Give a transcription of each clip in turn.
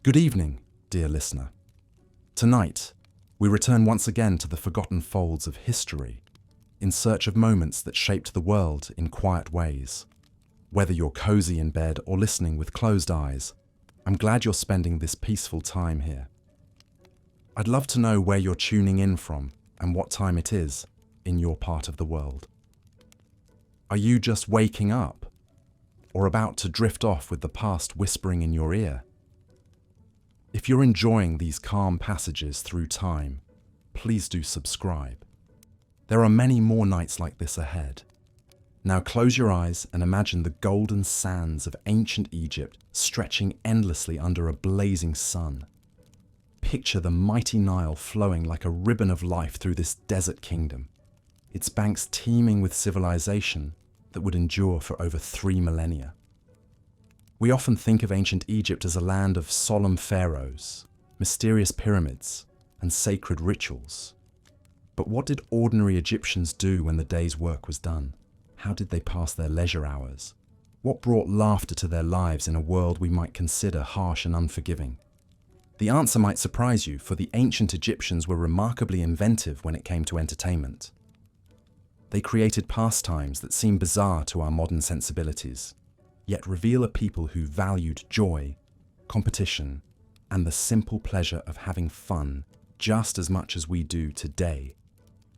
Good evening, dear listener. Tonight, we return once again to the forgotten folds of history in search of moments that shaped the world in quiet ways. Whether you're cozy in bed or listening with closed eyes, I'm glad you're spending this peaceful time here. I'd love to know where you're tuning in from and what time it is in your part of the world. Are you just waking up or about to drift off with the past whispering in your ear? If you're enjoying these calm passages through time, please do subscribe. There are many more nights like this ahead. Now close your eyes and imagine the golden sands of ancient Egypt stretching endlessly under a blazing sun. Picture the mighty Nile flowing like a ribbon of life through this desert kingdom, its banks teeming with civilization that would endure for over 3 millennia. We often think of ancient Egypt as a land of solemn pharaohs, mysterious pyramids, and sacred rituals. But what did ordinary Egyptians do when the day's work was done? How did they pass their leisure hours? What brought laughter to their lives in a world we might consider harsh and unforgiving? The answer might surprise you, for the ancient Egyptians were remarkably inventive when it came to entertainment. They created pastimes that seem bizarre to our modern sensibilities, yet reveal a people who valued joy, competition, and the simple pleasure of having fun just as much as we do today.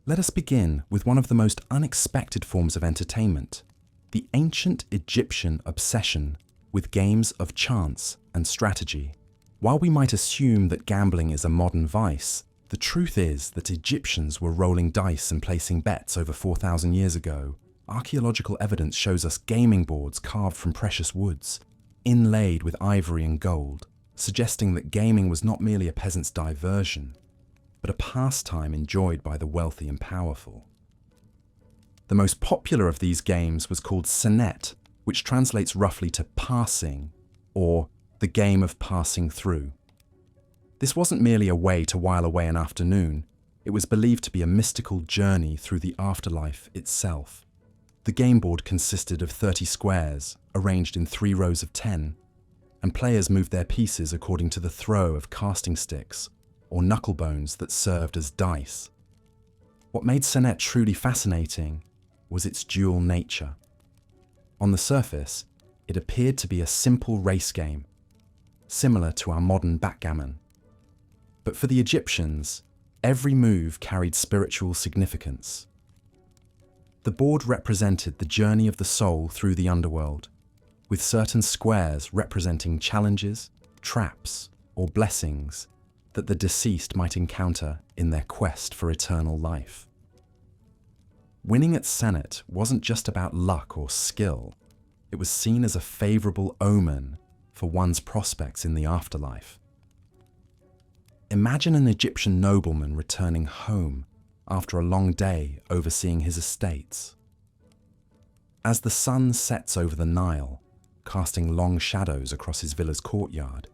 Let us begin with one of the most unexpected forms of entertainment, the ancient Egyptian obsession with games of chance and strategy. While we might assume that gambling is a modern vice, the truth is that Egyptians were rolling dice and placing bets over 4,000 years ago. Archaeological evidence shows us gaming boards carved from precious woods, inlaid with ivory and gold, suggesting that gaming was not merely a peasant's diversion, but a pastime enjoyed by the wealthy and powerful. The most popular of these games was called senet, which translates roughly to passing, or the game of passing through. This wasn't merely a way to while away an afternoon, it was believed to be a mystical journey through the afterlife itself. The game board consisted of 30 squares, arranged in 3 rows of 10, and players moved their pieces according to the throw of casting sticks or knuckle bones that served as dice. What made senet truly fascinating was its dual nature. On the surface, it appeared to be a simple race game, similar to our modern backgammon. But for the Egyptians, every move carried spiritual significance. The board represented the journey of the soul through the underworld, with certain squares representing challenges, traps, or blessings that the deceased might encounter in their quest for eternal life. Winning at senet wasn't just about luck or skill, it was seen as a favorable omen for one's prospects in the afterlife. Imagine an Egyptian nobleman returning home after a long day overseeing his estates. As the sun sets over the Nile, casting long shadows across his villa's courtyard,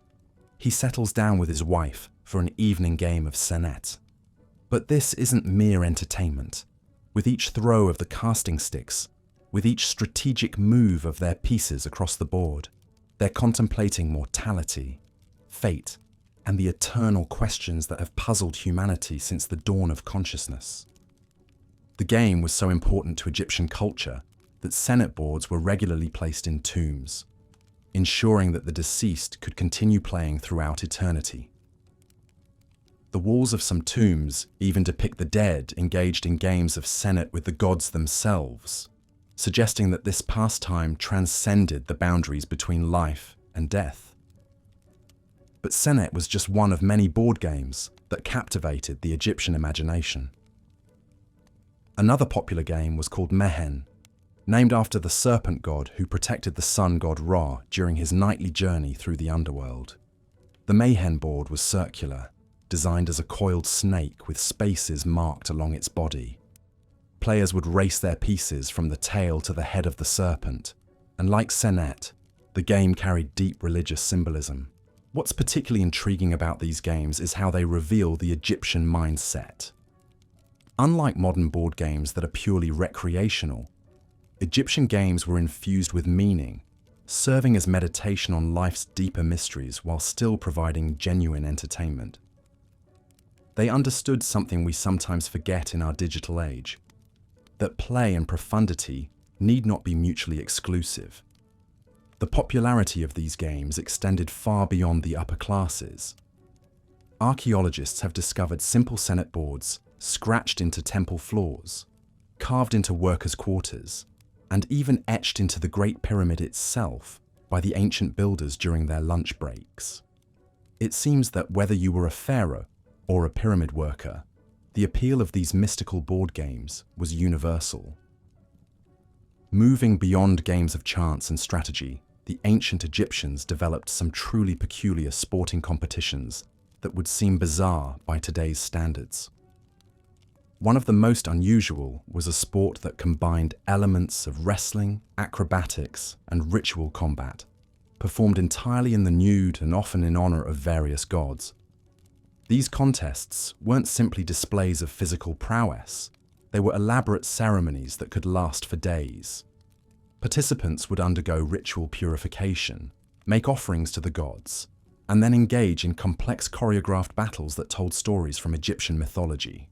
he settles down with his wife for an evening game of senet. But this isn't mere entertainment. With each throw of the casting sticks, with each strategic move of their pieces across the board, they're contemplating mortality, fate, and the eternal questions that have puzzled humanity since the dawn of consciousness. The game was so important to Egyptian culture that senet boards were regularly placed in tombs, ensuring that the deceased could continue playing throughout eternity. The walls of some tombs even depict the dead engaged in games of senet with the gods themselves, suggesting that this pastime transcended the boundaries between life and death. But senet was just one of many board games that captivated the Egyptian imagination. Another popular game was called mehen, named after the serpent god who protected the sun god Ra during his nightly journey through the underworld. The mehen board was circular, designed as a coiled snake with spaces marked along its body. Players would race their pieces from the tail to the head of the serpent, and like senet, the game carried deep religious symbolism. What's particularly intriguing about these games is how they reveal the Egyptian mindset. Unlike modern board games that are purely recreational, Egyptian games were infused with meaning, serving as meditation on life's deeper mysteries while still providing genuine entertainment. They understood something we sometimes forget in our digital age, that play and profundity need not be mutually exclusive. The popularity of these games extended far beyond the upper classes. Archaeologists have discovered simple Senate boards scratched into temple floors, carved into workers' quarters, and even etched into the Great Pyramid itself by the ancient builders during their lunch breaks. It seems that whether you were a pharaoh or a pyramid worker, the appeal of these mystical board games was universal. Moving beyond games of chance and strategy, the ancient Egyptians developed some truly peculiar sporting competitions that would seem bizarre by today's standards. One of the most unusual was a sport that combined elements of wrestling, acrobatics, and ritual combat, performed entirely in the nude and often in honor of various gods. These contests weren't simply displays of physical prowess, they were elaborate ceremonies that could last for days. Participants would undergo ritual purification, make offerings to the gods, and then engage in complex choreographed battles that told stories from Egyptian mythology.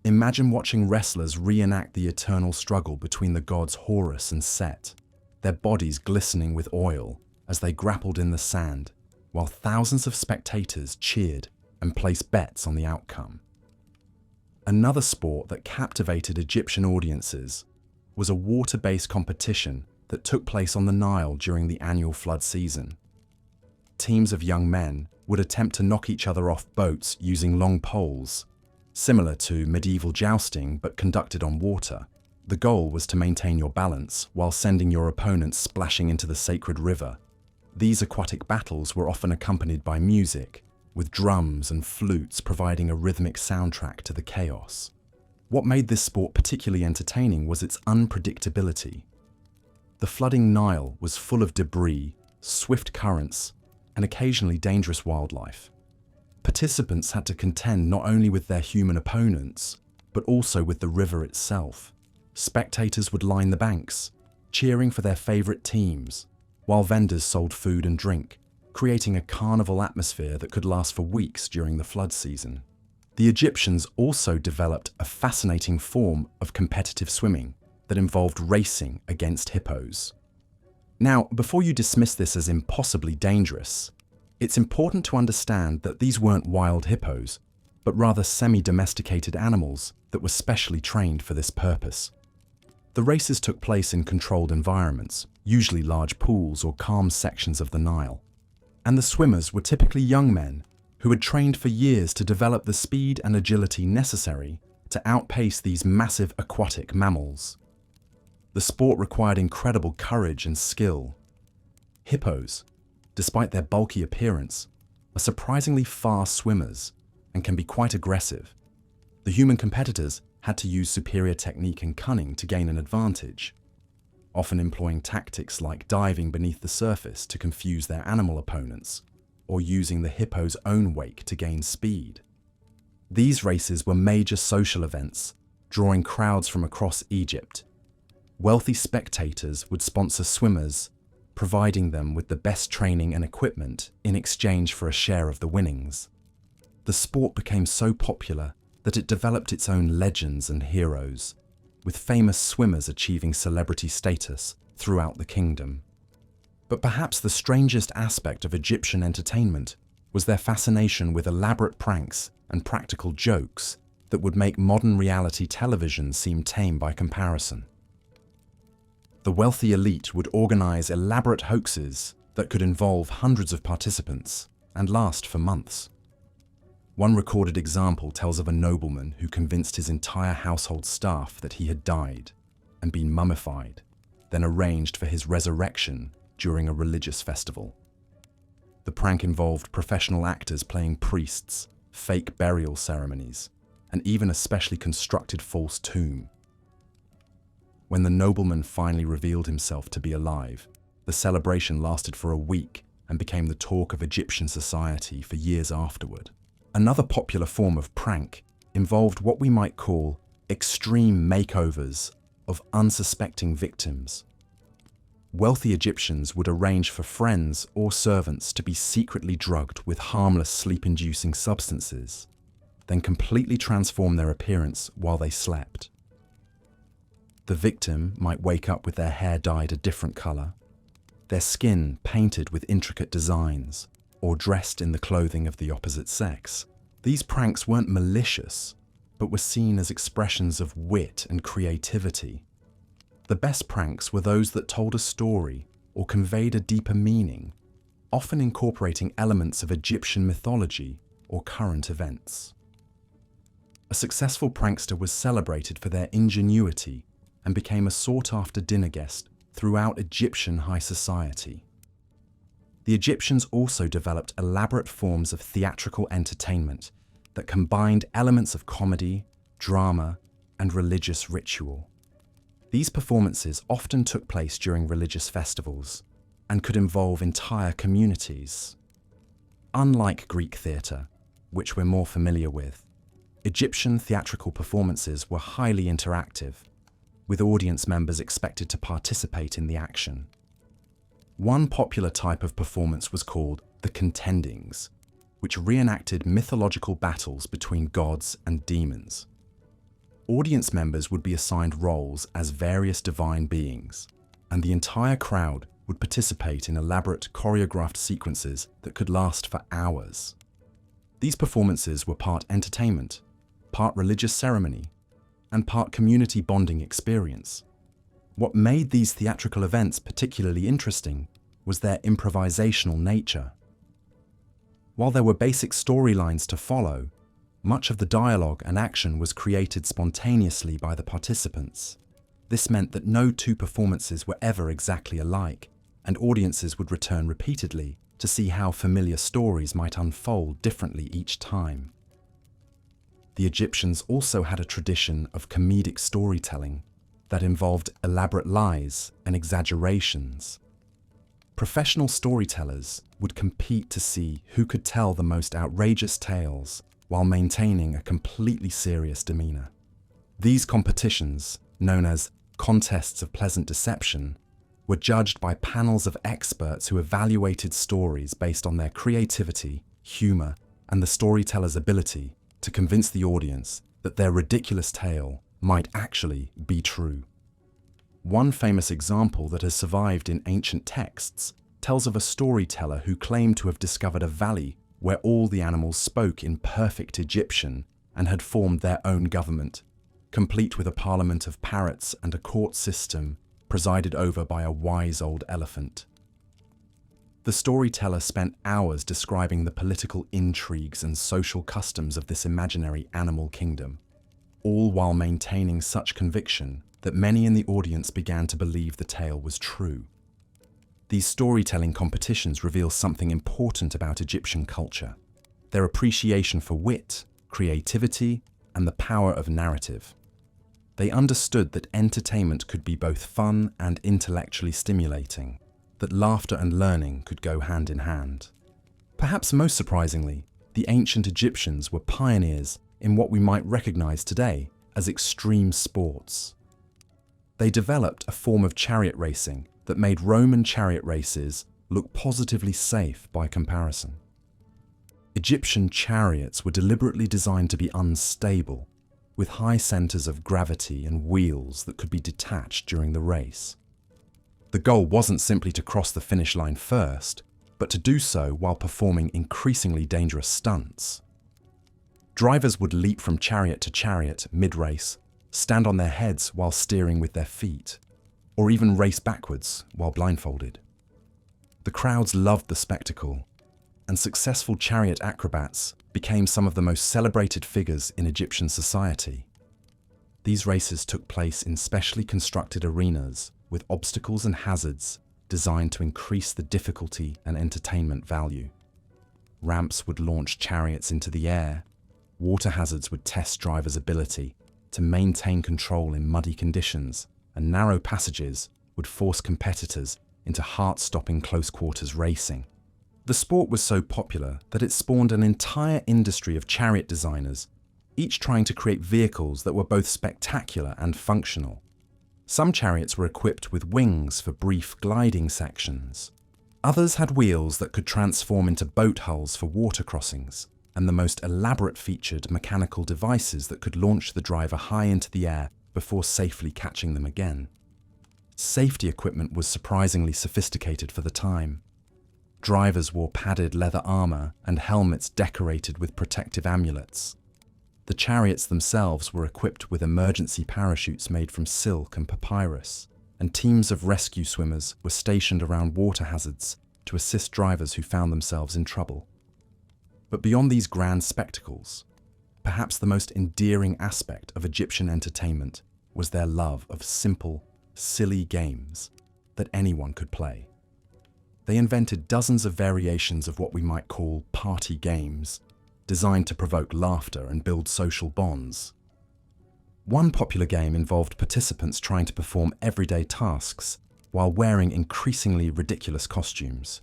Imagine watching wrestlers reenact the eternal struggle between the gods Horus and Set, their bodies glistening with oil as they grappled in the sand, while thousands of spectators cheered and placed bets on the outcome. Another sport that captivated Egyptian audiences was a water-based competition that took place on the Nile during the annual flood season. Teams of young men would attempt to knock each other off boats using long poles, similar to medieval jousting but conducted on water. The goal was to maintain your balance while sending your opponent splashing into the sacred river. These aquatic battles were often accompanied by music, with drums and flutes providing a rhythmic soundtrack to the chaos. What made this sport particularly entertaining was its unpredictability. The flooding Nile was full of debris, swift currents, and occasionally dangerous wildlife. Participants had to contend not only with their human opponents, but also with the river itself. Spectators would line the banks, cheering for their favorite teams, while vendors sold food and drink, creating a carnival atmosphere that could last for weeks during the flood season. The Egyptians also developed a fascinating form of competitive swimming that involved racing against hippos. Now, before you dismiss this as impossibly dangerous, it's important to understand that these weren't wild hippos, but rather semi-domesticated animals that were specially trained for this purpose. The races took place in controlled environments, usually large pools or calm sections of the Nile, and the swimmers were typically young men who had trained for years to develop the speed and agility necessary to outpace these massive aquatic mammals. The sport required incredible courage and skill. Hippos, despite their bulky appearance, are surprisingly fast swimmers and can be quite aggressive. The human competitors had to use superior technique and cunning to gain an advantage, often employing tactics like diving beneath the surface to confuse their animal opponents, or using the hippo's own wake to gain speed. These races were major social events, drawing crowds from across Egypt. Wealthy spectators would sponsor swimmers, providing them with the best training and equipment in exchange for a share of the winnings. The sport became so popular that it developed its own legends and heroes, with famous swimmers achieving celebrity status throughout the kingdom. But perhaps the strangest aspect of Egyptian entertainment was their fascination with elaborate pranks and practical jokes that would make modern reality television seem tame by comparison. The wealthy elite would organize elaborate hoaxes that could involve hundreds of participants and last for months. One recorded example tells of a nobleman who convinced his entire household staff that he had died and been mummified, then arranged for his resurrection during a religious festival. The prank involved professional actors playing priests, fake burial ceremonies, and even a specially constructed false tomb. When the nobleman finally revealed himself to be alive, the celebration lasted for a week and became the talk of Egyptian society for years afterward. Another popular form of prank involved what we might call extreme makeovers of unsuspecting victims. Wealthy Egyptians would arrange for friends or servants to be secretly drugged with harmless sleep-inducing substances, then completely transform their appearance while they slept. The victim might wake up with their hair dyed a different color, their skin painted with intricate designs, or dressed in the clothing of the opposite sex. These pranks weren't malicious, but were seen as expressions of wit and creativity. The best pranks were those that told a story or conveyed a deeper meaning, often incorporating elements of Egyptian mythology or current events. A successful prankster was celebrated for their ingenuity and became a sought-after dinner guest throughout Egyptian high society. The Egyptians also developed elaborate forms of theatrical entertainment that combined elements of comedy, drama, and religious ritual. These performances often took place during religious festivals and could involve entire communities. Unlike Greek theatre, which we're more familiar with, Egyptian theatrical performances were highly interactive, with audience members expected to participate in the action. One popular type of performance was called the contendings, which reenacted mythological battles between gods and demons. Audience members would be assigned roles as various divine beings, and the entire crowd would participate in elaborate choreographed sequences that could last for hours. These performances were part entertainment, part religious ceremony, and part community bonding experience. What made these theatrical events particularly interesting was their improvisational nature. While there were basic storylines to follow, much of the dialogue and action was created spontaneously by the participants. This meant that no two performances were ever exactly alike, and audiences would return repeatedly to see how familiar stories might unfold differently each time. The Egyptians also had a tradition of comedic storytelling that involved elaborate lies and exaggerations. Professional storytellers would compete to see who could tell the most outrageous tales while maintaining a completely serious demeanor. These competitions, known as contests of pleasant deception, were judged by panels of experts who evaluated stories based on their creativity, humor, and the storyteller's ability to convince the audience that their ridiculous tale might actually be true. One famous example that has survived in ancient texts tells of a storyteller who claimed to have discovered a valley where all the animals spoke in perfect Egyptian and had formed their own government, complete with a parliament of parrots and a court system presided over by a wise old elephant. The storyteller spent hours describing the political intrigues and social customs of this imaginary animal kingdom, all while maintaining such conviction that many in the audience began to believe the tale was true. These storytelling competitions reveal something important about Egyptian culture: their appreciation for wit, creativity, and the power of narrative. They understood that entertainment could be both fun and intellectually stimulating, that laughter and learning could go hand in hand. Perhaps most surprisingly, the ancient Egyptians were pioneers in what we might recognize today as extreme sports. They developed a form of chariot racing that made Roman chariot races look positively safe by comparison. Egyptian chariots were deliberately designed to be unstable, with high centers of gravity and wheels that could be detached during the race. The goal wasn't simply to cross the finish line first, but to do so while performing increasingly dangerous stunts. Drivers would leap from chariot to chariot mid-race, stand on their heads while steering with their feet, or even race backwards while blindfolded. The crowds loved the spectacle, and successful chariot acrobats became some of the most celebrated figures in Egyptian society. These races took place in specially constructed arenas with obstacles and hazards designed to increase the difficulty and entertainment value. Ramps would launch chariots into the air. Water hazards would test drivers' ability to maintain control in muddy conditions, and narrow passages would force competitors into heart-stopping close-quarters racing. The sport was so popular that it spawned an entire industry of chariot designers, each trying to create vehicles that were both spectacular and functional. Some chariots were equipped with wings for brief gliding sections. Others had wheels that could transform into boat hulls for water crossings, and the most elaborate featured mechanical devices that could launch the driver high into the air before safely catching them again. Safety equipment was surprisingly sophisticated for the time. Drivers wore padded leather armor and helmets decorated with protective amulets. The chariots themselves were equipped with emergency parachutes made from silk and papyrus, and teams of rescue swimmers were stationed around water hazards to assist drivers who found themselves in trouble. But beyond these grand spectacles, perhaps the most endearing aspect of Egyptian entertainment was their love of simple, silly games that anyone could play. They invented dozens of variations of what we might call party games, designed to provoke laughter and build social bonds. One popular game involved participants trying to perform everyday tasks while wearing increasingly ridiculous costumes.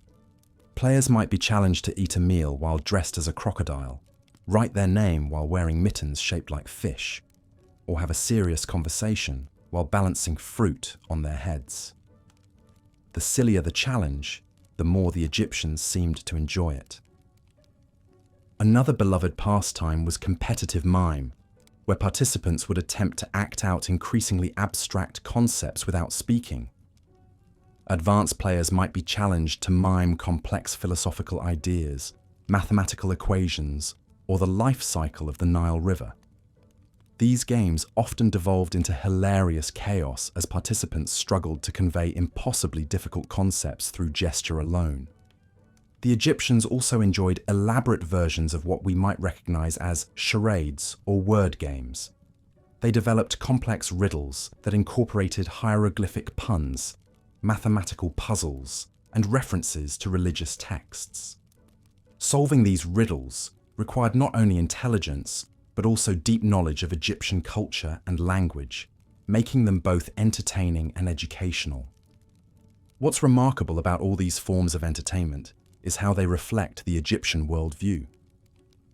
Players might be challenged to eat a meal while dressed as a crocodile, write their name while wearing mittens shaped like fish, or have a serious conversation while balancing fruit on their heads. The sillier the challenge, the more the Egyptians seemed to enjoy it. Another beloved pastime was competitive mime, where participants would attempt to act out increasingly abstract concepts without speaking. Advanced players might be challenged to mime complex philosophical ideas, mathematical equations, or the life cycle of the Nile River. These games often devolved into hilarious chaos as participants struggled to convey impossibly difficult concepts through gesture alone. The Egyptians also enjoyed elaborate versions of what we might recognize as charades or word games. They developed complex riddles that incorporated hieroglyphic puns, mathematical puzzles, and references to religious texts. Solving these riddles required not only intelligence, but also deep knowledge of Egyptian culture and language, making them both entertaining and educational. What's remarkable about all these forms of entertainment is how they reflect the Egyptian worldview.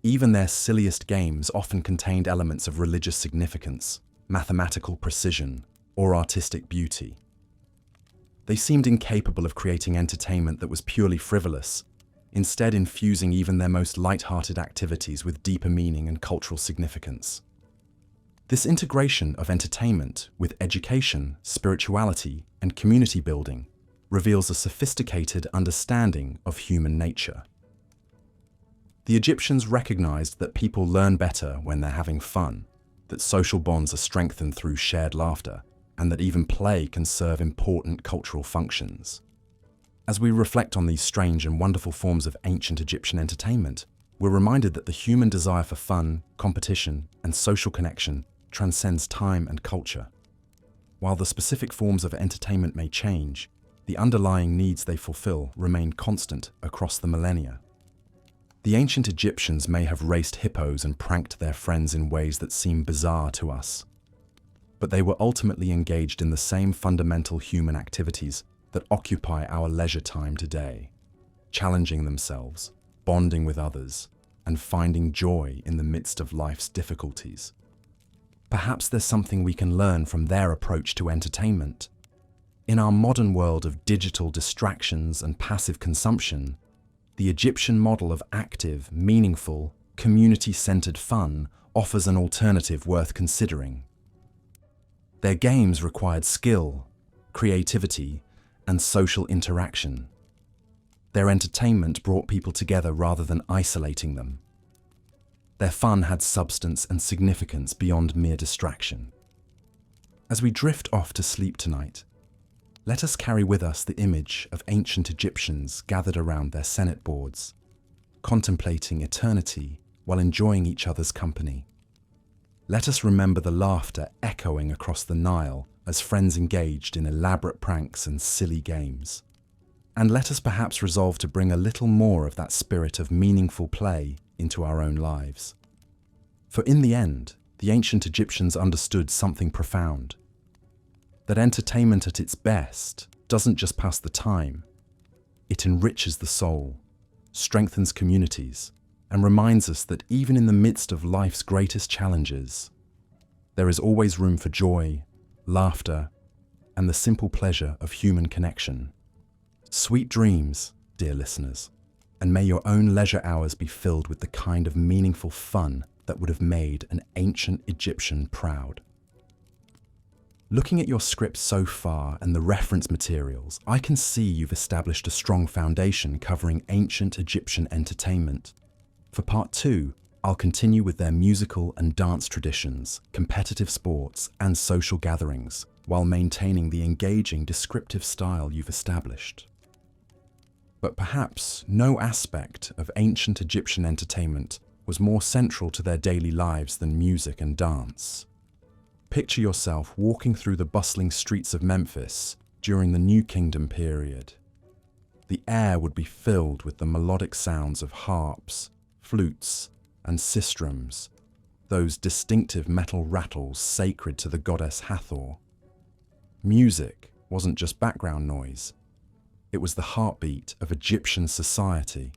Even their silliest games often contained elements of religious significance, mathematical precision, or artistic beauty. They seemed incapable of creating entertainment that was purely frivolous, instead infusing even their most light-hearted activities with deeper meaning and cultural significance. This integration of entertainment with education, spirituality, and community building reveals a sophisticated understanding of human nature. The Egyptians recognized that people learn better when they're having fun, that social bonds are strengthened through shared laughter, and that even play can serve important cultural functions. As we reflect on these strange and wonderful forms of ancient Egyptian entertainment, we're reminded that the human desire for fun, competition, and social connection transcends time and culture. While the specific forms of entertainment may change, the underlying needs they fulfill remain constant across the millennia. The ancient Egyptians may have raced hippos and pranked their friends in ways that seem bizarre to us, but they were ultimately engaged in the same fundamental human activities that occupy our leisure time today, challenging themselves, bonding with others, and finding joy in the midst of life's difficulties. Perhaps there's something we can learn from their approach to entertainment. In our modern world of digital distractions and passive consumption, the Egyptian model of active, meaningful, community-centered fun offers an alternative worth considering. Their games required skill, creativity, and social interaction. Their entertainment brought people together rather than isolating them. Their fun had substance and significance beyond mere distraction. As we drift off to sleep tonight, let us carry with us the image of ancient Egyptians gathered around their Senate boards, contemplating eternity while enjoying each other's company. Let us remember the laughter echoing across the Nile as friends engaged in elaborate pranks and silly games. And let us perhaps resolve to bring a little more of that spirit of meaningful play into our own lives. For in the end, the ancient Egyptians understood something profound: that entertainment at its best doesn't just pass the time, it enriches the soul, strengthens communities, and reminds us that even in the midst of life's greatest challenges, there is always room for joy, laughter, and the simple pleasure of human connection. Sweet dreams, dear listeners, and may your own leisure hours be filled with the kind of meaningful fun that would have made an ancient Egyptian proud. Looking at your script so far and the reference materials, I can see you've established a strong foundation covering ancient Egyptian entertainment. For part 2, I'll continue with their musical and dance traditions, competitive sports, and social gatherings, while maintaining the engaging descriptive style you've established. But perhaps no aspect of ancient Egyptian entertainment was more central to their daily lives than music and dance. Picture yourself walking through the bustling streets of Memphis during the New Kingdom period. The air would be filled with the melodic sounds of harps, flutes, and sistrums, those distinctive metal rattles sacred to the goddess Hathor. Music wasn't just background noise. It was the heartbeat of Egyptian society,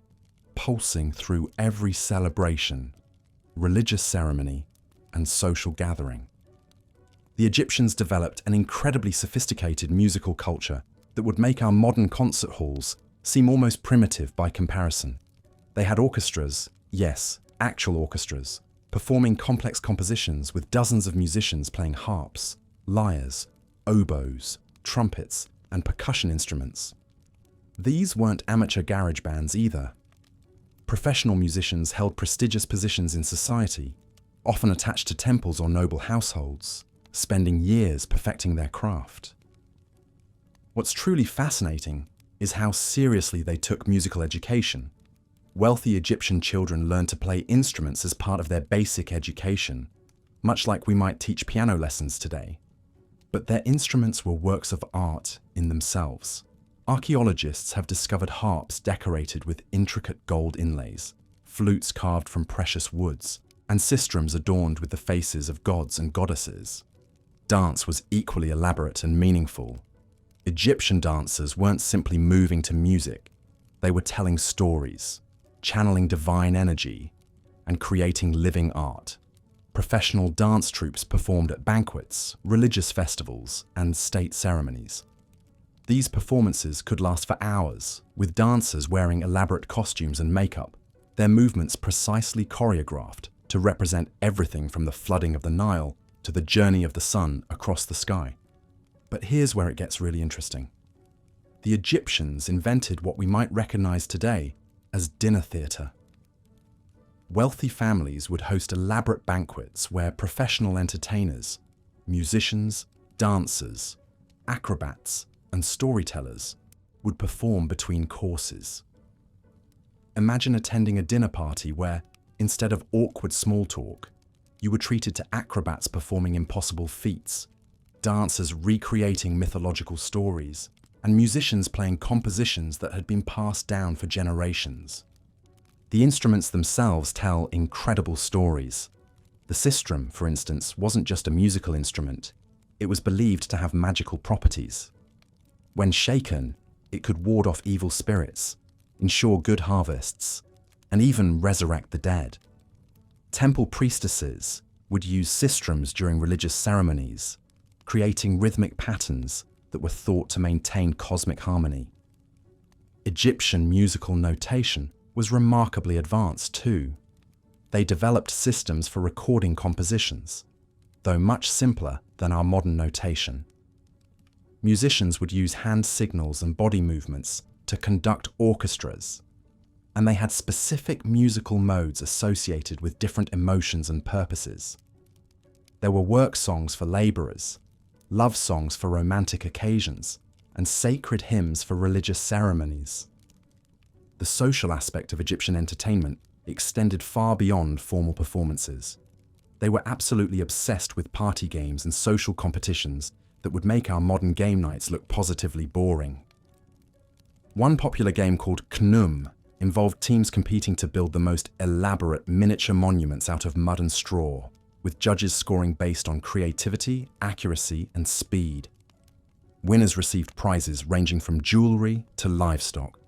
pulsing through every celebration, religious ceremony, and social gathering. The Egyptians developed an incredibly sophisticated musical culture that would make our modern concert halls seem almost primitive by comparison. They had orchestras, yes, actual orchestras, performing complex compositions with dozens of musicians playing harps, lyres, oboes, trumpets, and percussion instruments. These weren't amateur garage bands either. Professional musicians held prestigious positions in society, often attached to temples or noble households, spending years perfecting their craft. What's truly fascinating is how seriously they took musical education. Wealthy Egyptian children learned to play instruments as part of their basic education, much like we might teach piano lessons today. But their instruments were works of art in themselves. Archaeologists have discovered harps decorated with intricate gold inlays, flutes carved from precious woods, and sistrums adorned with the faces of gods and goddesses. Dance was equally elaborate and meaningful. Egyptian dancers weren't simply moving to music. They were telling stories, channeling divine energy, and creating living art. Professional dance troupes performed at banquets, religious festivals, and state ceremonies. These performances could last for hours, with dancers wearing elaborate costumes and makeup, their movements precisely choreographed to represent everything from the flooding of the Nile to the journey of the sun across the sky. But here's where it gets really interesting. The Egyptians invented what we might recognize today as dinner theatre. Wealthy families would host elaborate banquets where professional entertainers, musicians, dancers, acrobats, and storytellers would perform between courses. Imagine attending a dinner party where, instead of awkward small talk, you were treated to acrobats performing impossible feats, dancers recreating mythological stories, and musicians playing compositions that had been passed down for generations. The instruments themselves tell incredible stories. The sistrum, for instance, wasn't just a musical instrument. It was believed to have magical properties. When shaken, it could ward off evil spirits, ensure good harvests, and even resurrect the dead. Temple priestesses would use sistrums during religious ceremonies, creating rhythmic patterns that were thought to maintain cosmic harmony. Egyptian musical notation was remarkably advanced too. They developed systems for recording compositions, though much simpler than our modern notation. Musicians would use hand signals and body movements to conduct orchestras, and they had specific musical modes associated with different emotions and purposes. There were work songs for laborers, love songs for romantic occasions, and sacred hymns for religious ceremonies. The social aspect of Egyptian entertainment extended far beyond formal performances. They were absolutely obsessed with party games and social competitions that would make our modern game nights look positively boring. One popular game called Khnum involved teams competing to build the most elaborate miniature monuments out of mud and straw, with judges scoring based on creativity, accuracy, and speed. Winners received prizes ranging from jewelry to livestock.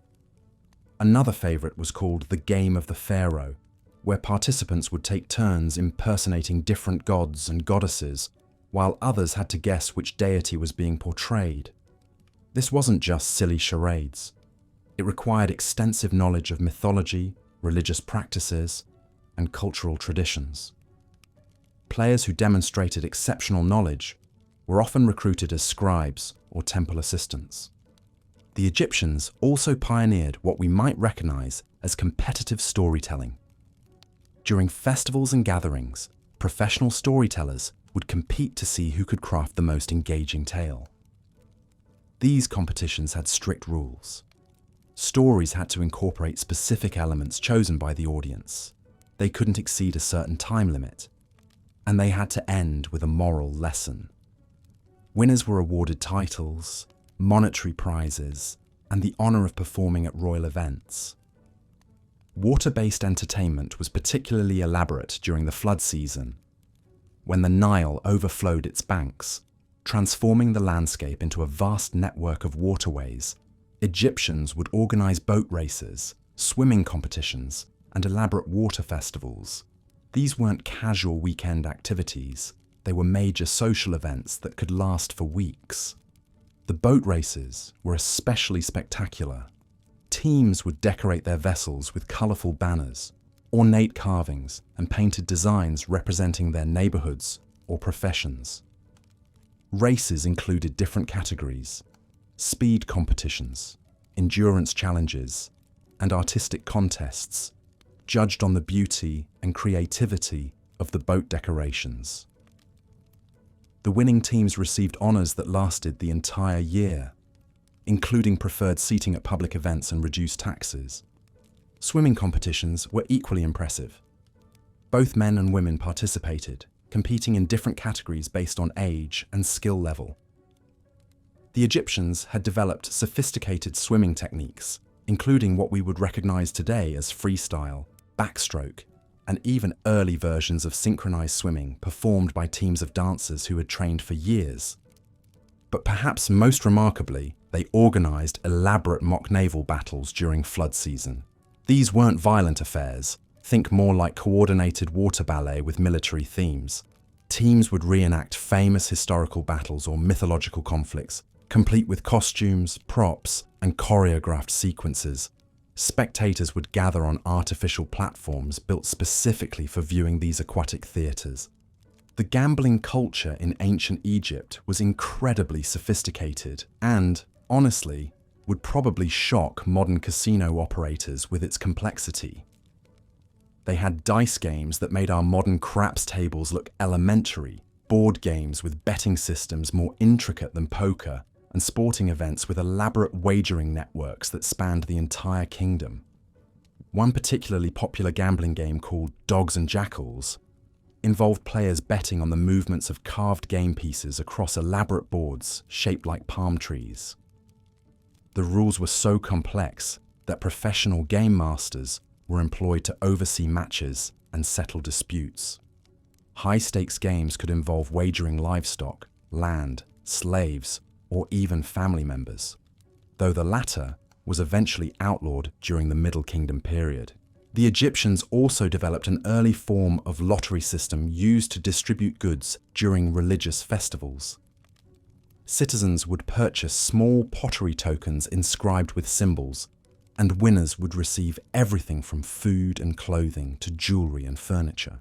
Another favorite was called the Game of the Pharaoh, where participants would take turns impersonating different gods and goddesses while others had to guess which deity was being portrayed. This wasn't just silly charades. It required extensive knowledge of mythology, religious practices, and cultural traditions. Players who demonstrated exceptional knowledge were often recruited as scribes or temple assistants. The Egyptians also pioneered what we might recognize as competitive storytelling. During festivals and gatherings, professional storytellers would compete to see who could craft the most engaging tale. These competitions had strict rules. Stories had to incorporate specific elements chosen by the audience. They couldn't exceed a certain time limit, and they had to end with a moral lesson. Winners were awarded titles, monetary prizes, and the honor of performing at royal events. Water-based entertainment was particularly elaborate during the flood season, when the Nile overflowed its banks, transforming the landscape into a vast network of waterways. Egyptians would organize boat races, swimming competitions, and elaborate water festivals. These weren't casual weekend activities. They were major social events that could last for weeks. The boat races were especially spectacular. Teams would decorate their vessels with colorful banners, ornate carvings, and painted designs representing their neighborhoods or professions. Races included different categories: speed competitions, endurance challenges, and artistic contests, judged on the beauty and creativity of the boat decorations. The winning teams received honors that lasted the entire year, including preferred seating at public events and reduced taxes. Swimming competitions were equally impressive. Both men and women participated, competing in different categories based on age and skill level. The Egyptians had developed sophisticated swimming techniques, including what we would recognize today as freestyle, backstroke, and even early versions of synchronized swimming performed by teams of dancers who had trained for years. But perhaps most remarkably, they organized elaborate mock naval battles during flood season. These weren't violent affairs. Think more like coordinated water ballet with military themes. Teams would reenact famous historical battles or mythological conflicts, complete with costumes, props, and choreographed sequences. Spectators would gather on artificial platforms built specifically for viewing these aquatic theatres. The gambling culture in ancient Egypt was incredibly sophisticated and, honestly, would probably shock modern casino operators with its complexity. They had dice games that made our modern craps tables look elementary, board games with betting systems more intricate than poker, and sporting events with elaborate wagering networks that spanned the entire kingdom. One particularly popular gambling game called Dogs and Jackals involved players betting on the movements of carved game pieces across elaborate boards shaped like palm trees. The rules were so complex that professional game masters were employed to oversee matches and settle disputes. High-stakes games could involve wagering livestock, land, slaves, or even family members, though the latter was eventually outlawed during the Middle Kingdom period. The Egyptians also developed an early form of lottery system used to distribute goods during religious festivals. Citizens would purchase small pottery tokens inscribed with symbols, and winners would receive everything from food and clothing to jewelry and furniture.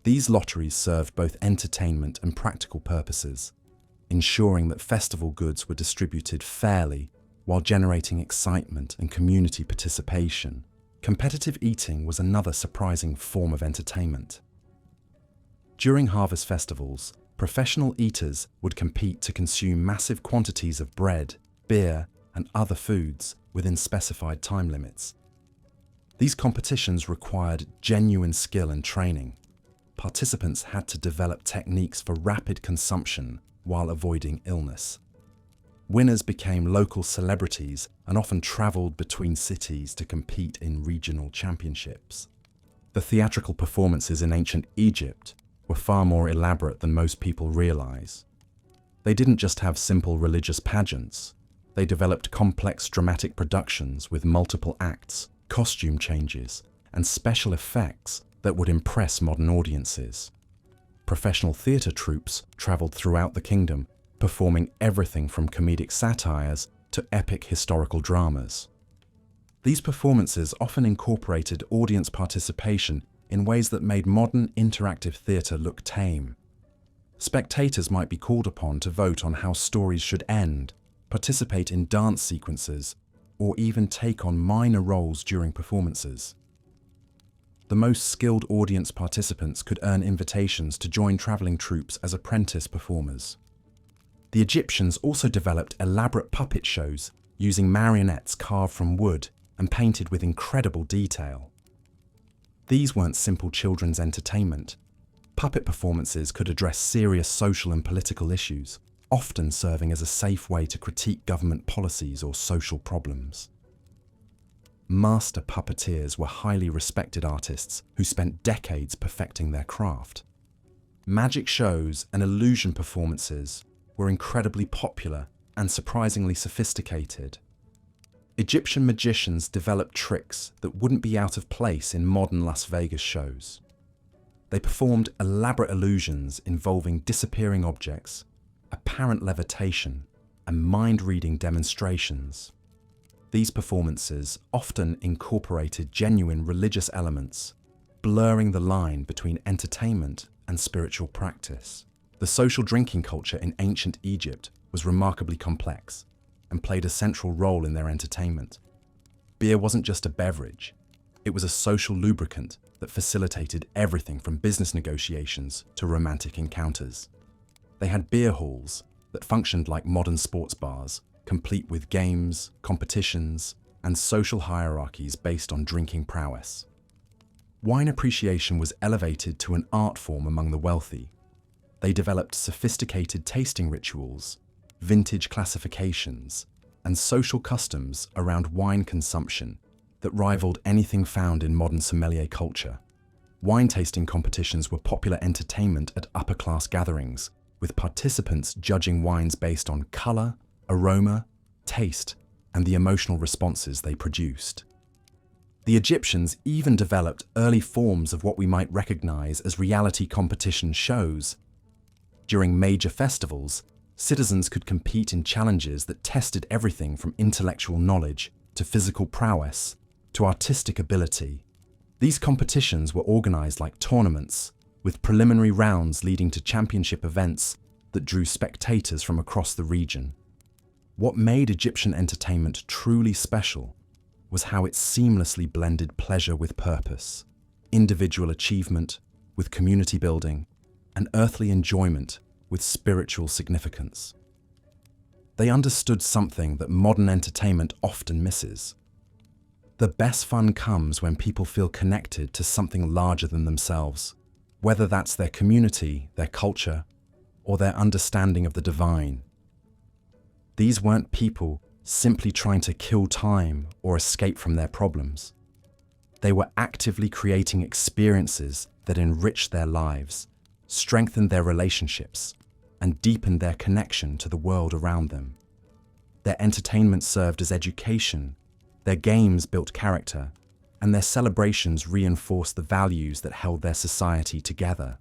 These lotteries served both entertainment and practical purposes, ensuring that festival goods were distributed fairly while generating excitement and community participation. Competitive eating was another surprising form of entertainment. During harvest festivals, professional eaters would compete to consume massive quantities of bread, beer, and other foods within specified time limits. These competitions required genuine skill and training. Participants had to develop techniques for rapid consumption while avoiding illness. Winners became local celebrities and often traveled between cities to compete in regional championships. The theatrical performances in ancient Egypt were far more elaborate than most people realize. They didn't just have simple religious pageants. They developed complex dramatic productions with multiple acts, costume changes, and special effects that would impress modern audiences. Professional theatre troupes travelled throughout the kingdom, performing everything from comedic satires to epic historical dramas. These performances often incorporated audience participation in ways that made modern interactive theatre look tame. Spectators might be called upon to vote on how stories should end, participate in dance sequences, or even take on minor roles during performances. The most skilled audience participants could earn invitations to join travelling troupes as apprentice performers. The Egyptians also developed elaborate puppet shows using marionettes carved from wood and painted with incredible detail. These weren't simple children's entertainment. Puppet performances could address serious social and political issues, often serving as a safe way to critique government policies or social problems. Master puppeteers were highly respected artists who spent decades perfecting their craft. Magic shows and illusion performances were incredibly popular and surprisingly sophisticated. Egyptian magicians developed tricks that wouldn't be out of place in modern Las Vegas shows. They performed elaborate illusions involving disappearing objects, apparent levitation, and mind-reading demonstrations. These performances often incorporated genuine religious elements, blurring the line between entertainment and spiritual practice. The social drinking culture in ancient Egypt was remarkably complex and played a central role in their entertainment. Beer wasn't just a beverage, it was a social lubricant that facilitated everything from business negotiations to romantic encounters. They had beer halls that functioned like modern sports bars, complete with games, competitions, and social hierarchies based on drinking prowess. Wine appreciation was elevated to an art form among the wealthy. They developed sophisticated tasting rituals, vintage classifications, and social customs around wine consumption that rivaled anything found in modern sommelier culture. Wine tasting competitions were popular entertainment at upper-class gatherings, with participants judging wines based on color, aroma, taste, and the emotional responses they produced. The Egyptians even developed early forms of what we might recognize as reality competition shows. During major festivals, citizens could compete in challenges that tested everything from intellectual knowledge to physical prowess to artistic ability. These competitions were organized like tournaments, with preliminary rounds leading to championship events that drew spectators from across the region. What made Egyptian entertainment truly special was how it seamlessly blended pleasure with purpose, individual achievement with community building, and earthly enjoyment with spiritual significance. They understood something that modern entertainment often misses. The best fun comes when people feel connected to something larger than themselves, whether that's their community, their culture, or their understanding of the divine. These weren't people simply trying to kill time or escape from their problems. They were actively creating experiences that enriched their lives, strengthened their relationships, and deepened their connection to the world around them. Their entertainment served as education, their games built character, and their celebrations reinforced the values that held their society together.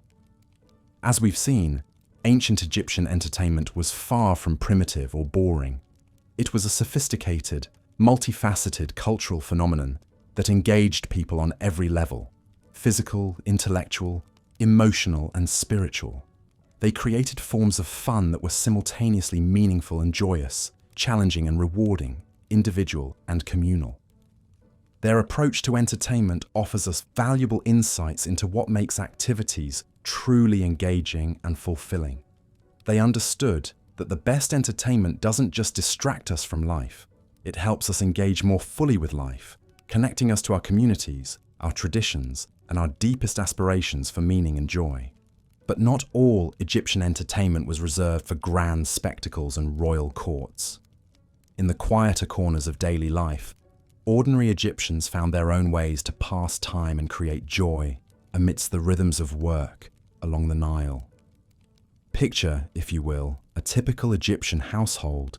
As we've seen, ancient Egyptian entertainment was far from primitive or boring. It was a sophisticated, multifaceted cultural phenomenon that engaged people on every level: physical, intellectual, emotional, and spiritual. They created forms of fun that were simultaneously meaningful and joyous, challenging and rewarding, individual and communal. Their approach to entertainment offers us valuable insights into what makes activities truly engaging and fulfilling. They understood that the best entertainment doesn't just distract us from life, it helps us engage more fully with life, connecting us to our communities, our traditions, and our deepest aspirations for meaning and joy. But not all Egyptian entertainment was reserved for grand spectacles and royal courts. In the quieter corners of daily life, ordinary Egyptians found their own ways to pass time and create joy amidst the rhythms of work along the Nile. Picture, if you will, a typical Egyptian household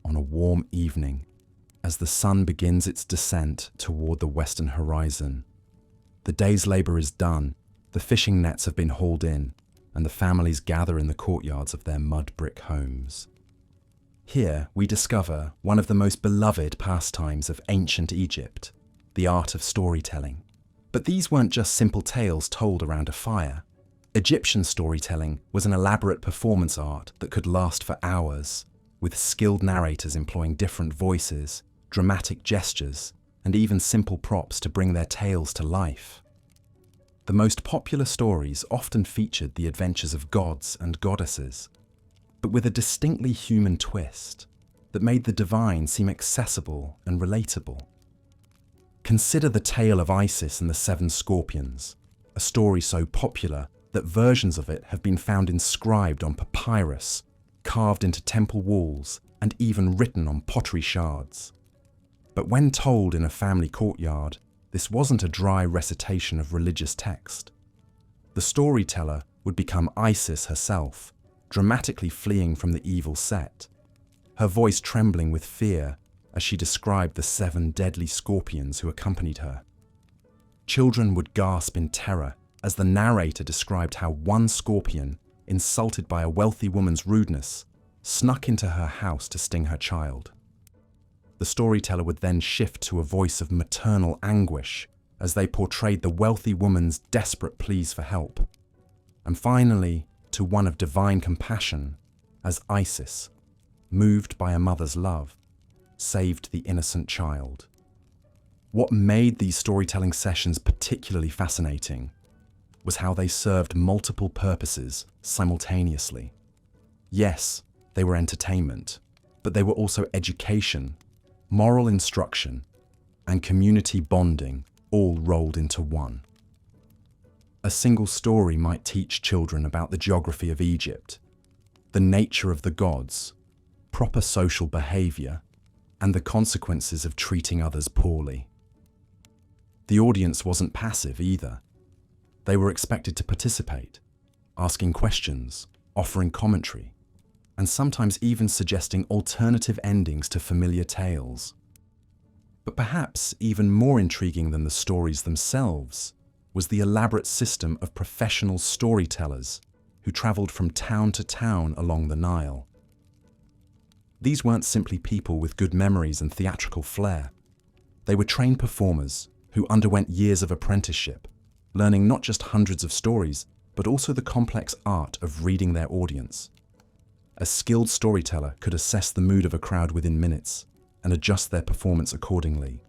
on a warm evening as the sun begins its descent toward the western horizon. The day's labor is done, the fishing nets have been hauled in, and the families gather in the courtyards of their mud brick homes. Here we discover one of the most beloved pastimes of ancient Egypt, the art of storytelling. But these weren't just simple tales told around a fire. Egyptian storytelling was an elaborate performance art that could last for hours, with skilled narrators employing different voices, dramatic gestures, and even simple props to bring their tales to life. The most popular stories often featured the adventures of gods and goddesses, but with a distinctly human twist that made the divine seem accessible and relatable. Consider the tale of Isis and the Seven Scorpions, a story so popular that versions of it have been found inscribed on papyrus, carved into temple walls, and even written on pottery shards. But when told in a family courtyard, this wasn't a dry recitation of religious text. The storyteller would become Isis herself, dramatically fleeing from the evil Set, her voice trembling with fear as she described the 7 deadly scorpions who accompanied her. Children would gasp in terror as the narrator described how one scorpion, insulted by a wealthy woman's rudeness, snuck into her house to sting her child. The storyteller would then shift to a voice of maternal anguish as they portrayed the wealthy woman's desperate pleas for help, and finally to one of divine compassion as Isis, moved by a mother's love, saved the innocent child. What made these storytelling sessions particularly fascinating was how they served multiple purposes simultaneously. Yes, they were entertainment, but they were also education, moral instruction, and community bonding all rolled into one. A single story might teach children about the geography of Egypt, the nature of the gods, proper social behavior, and the consequences of treating others poorly. The audience wasn't passive either. They were expected to participate, asking questions, offering commentary, and sometimes even suggesting alternative endings to familiar tales. But perhaps even more intriguing than the stories themselves was the elaborate system of professional storytellers who traveled from town to town along the Nile. These weren't simply people with good memories and theatrical flair. They were trained performers who underwent years of apprenticeship, learning not just hundreds of stories, but also the complex art of reading their audience. A skilled storyteller could assess the mood of a crowd within minutes and adjust their performance accordingly.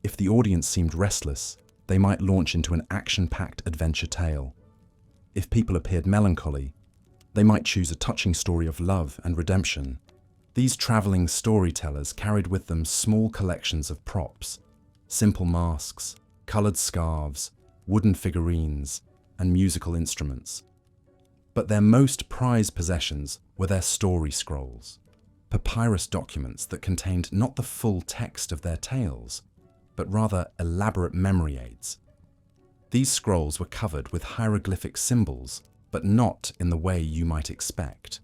If the audience seemed restless, they might launch into an action-packed adventure tale. If people appeared melancholy, they might choose a touching story of love and redemption. These traveling storytellers carried with them small collections of props, simple masks, colored scarves, wooden figurines, and musical instruments. But their most prized possessions were their story scrolls, papyrus documents that contained not the full text of their tales, but rather elaborate memory aids. These scrolls were covered with hieroglyphic symbols, but not in the way you might expect.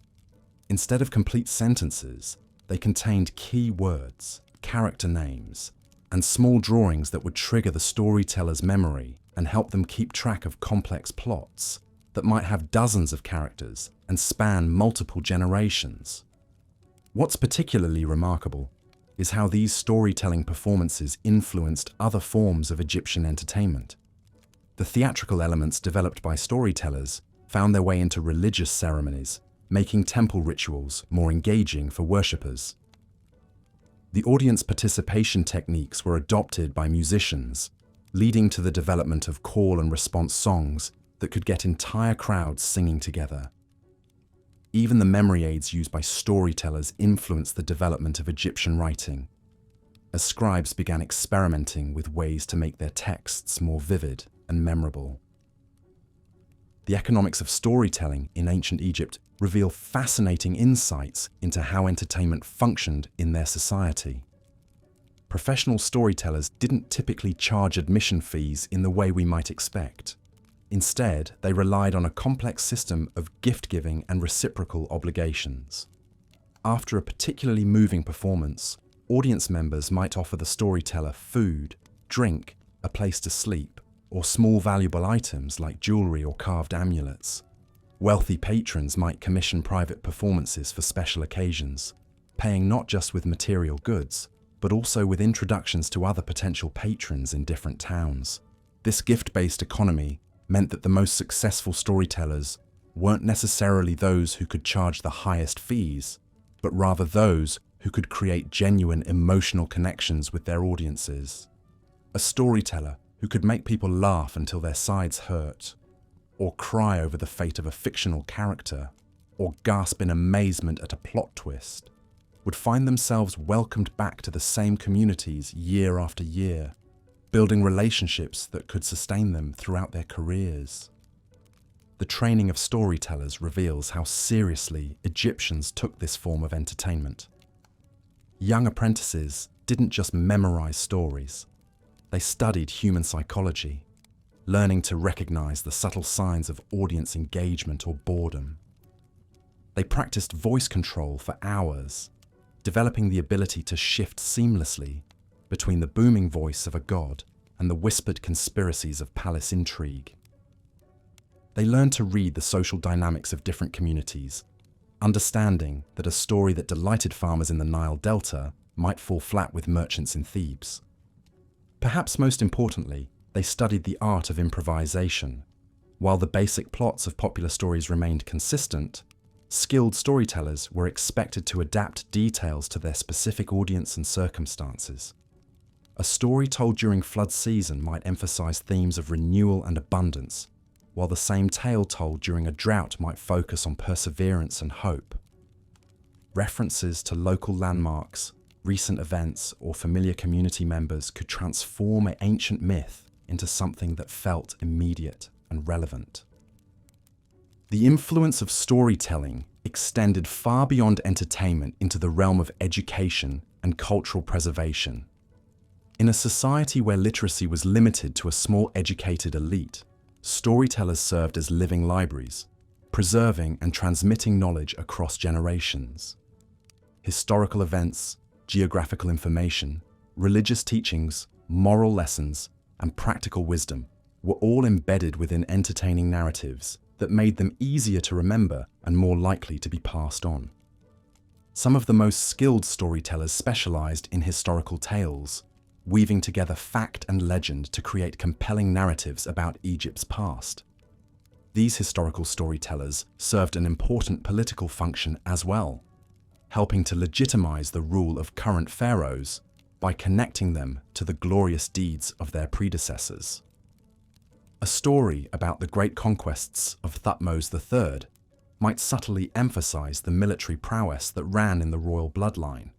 Instead of complete sentences, they contained key words, character names, and small drawings that would trigger the storyteller's memory and help them keep track of complex plots that might have dozens of characters and span multiple generations. What's particularly remarkable is how these storytelling performances influenced other forms of Egyptian entertainment. The theatrical elements developed by storytellers found their way into religious ceremonies, making temple rituals more engaging for worshippers. The audience participation techniques were adopted by musicians, leading to the development of call and response songs that could get entire crowds singing together. Even the memory aids used by storytellers influenced the development of Egyptian writing, as scribes began experimenting with ways to make their texts more vivid and memorable. The economics of storytelling in ancient Egypt reveal fascinating insights into how entertainment functioned in their society. Professional storytellers didn't typically charge admission fees in the way we might expect. Instead, they relied on a complex system of gift-giving and reciprocal obligations. After a particularly moving performance, audience members might offer the storyteller food, drink, a place to sleep, or small valuable items like jewelry or carved amulets. Wealthy patrons might commission private performances for special occasions, paying not just with material goods, but also with introductions to other potential patrons in different towns. This gift-based economy meant that the most successful storytellers weren't necessarily those who could charge the highest fees, but rather those who could create genuine emotional connections with their audiences. A storyteller who could make people laugh until their sides hurt, or cry over the fate of a fictional character, or gasp in amazement at a plot twist, would find themselves welcomed back to the same communities year after year, building relationships that could sustain them throughout their careers. The training of storytellers reveals how seriously Egyptians took this form of entertainment. Young apprentices didn't just memorize stories, they studied human psychology, learning to recognize the subtle signs of audience engagement or boredom. They practiced voice control for hours, developing the ability to shift seamlessly between the booming voice of a god and the whispered conspiracies of palace intrigue. They learned to read the social dynamics of different communities, understanding that a story that delighted farmers in the Nile Delta might fall flat with merchants in Thebes. Perhaps most importantly, they studied the art of improvisation. While the basic plots of popular stories remained consistent, skilled storytellers were expected to adapt details to their specific audience and circumstances. A story told during flood season might emphasize themes of renewal and abundance, while the same tale told during a drought might focus on perseverance and hope. References to local landmarks, recent events, or familiar community members could transform an ancient myth into something that felt immediate and relevant. The influence of storytelling extended far beyond entertainment into the realm of education and cultural preservation. In a society where literacy was limited to a small educated elite, storytellers served as living libraries, preserving and transmitting knowledge across generations. Historical events, geographical information, religious teachings, moral lessons, and practical wisdom were all embedded within entertaining narratives that made them easier to remember and more likely to be passed on. Some of the most skilled storytellers specialized in historical tales, weaving together fact and legend to create compelling narratives about Egypt's past. These historical storytellers served an important political function as well, helping to legitimize the rule of current pharaohs by connecting them to the glorious deeds of their predecessors. A story about the great conquests of Thutmose III might subtly emphasize the military prowess that ran in the royal bloodline,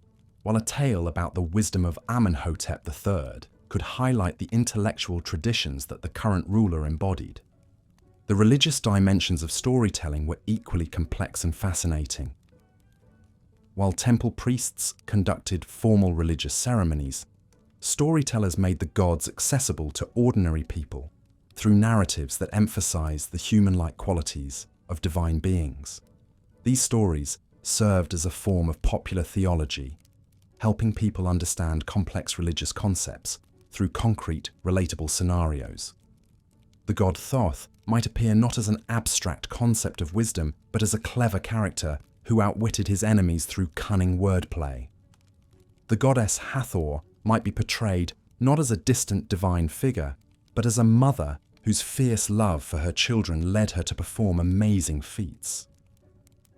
while a tale about the wisdom of Amenhotep III could highlight the intellectual traditions that the current ruler embodied. The religious dimensions of storytelling were equally complex and fascinating. While temple priests conducted formal religious ceremonies, storytellers made the gods accessible to ordinary people through narratives that emphasized the human-like qualities of divine beings. These stories served as a form of popular theology, helping people understand complex religious concepts through concrete, relatable scenarios. The god Thoth might appear not as an abstract concept of wisdom, but as a clever character who outwitted his enemies through cunning wordplay. The goddess Hathor might be portrayed not as a distant divine figure, but as a mother whose fierce love for her children led her to perform amazing feats.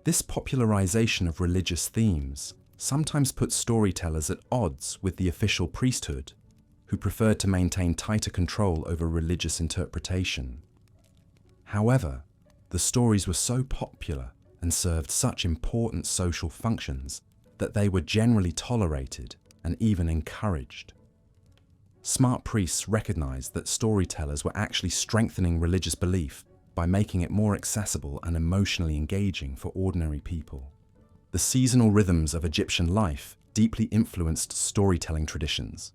This popularization of religious themes sometimes put storytellers at odds with the official priesthood, who preferred to maintain tighter control over religious interpretation. However, the stories were so popular and served such important social functions that they were generally tolerated and even encouraged. Smart priests recognized that storytellers were actually strengthening religious belief by making it more accessible and emotionally engaging for ordinary people. The seasonal rhythms of Egyptian life deeply influenced storytelling traditions.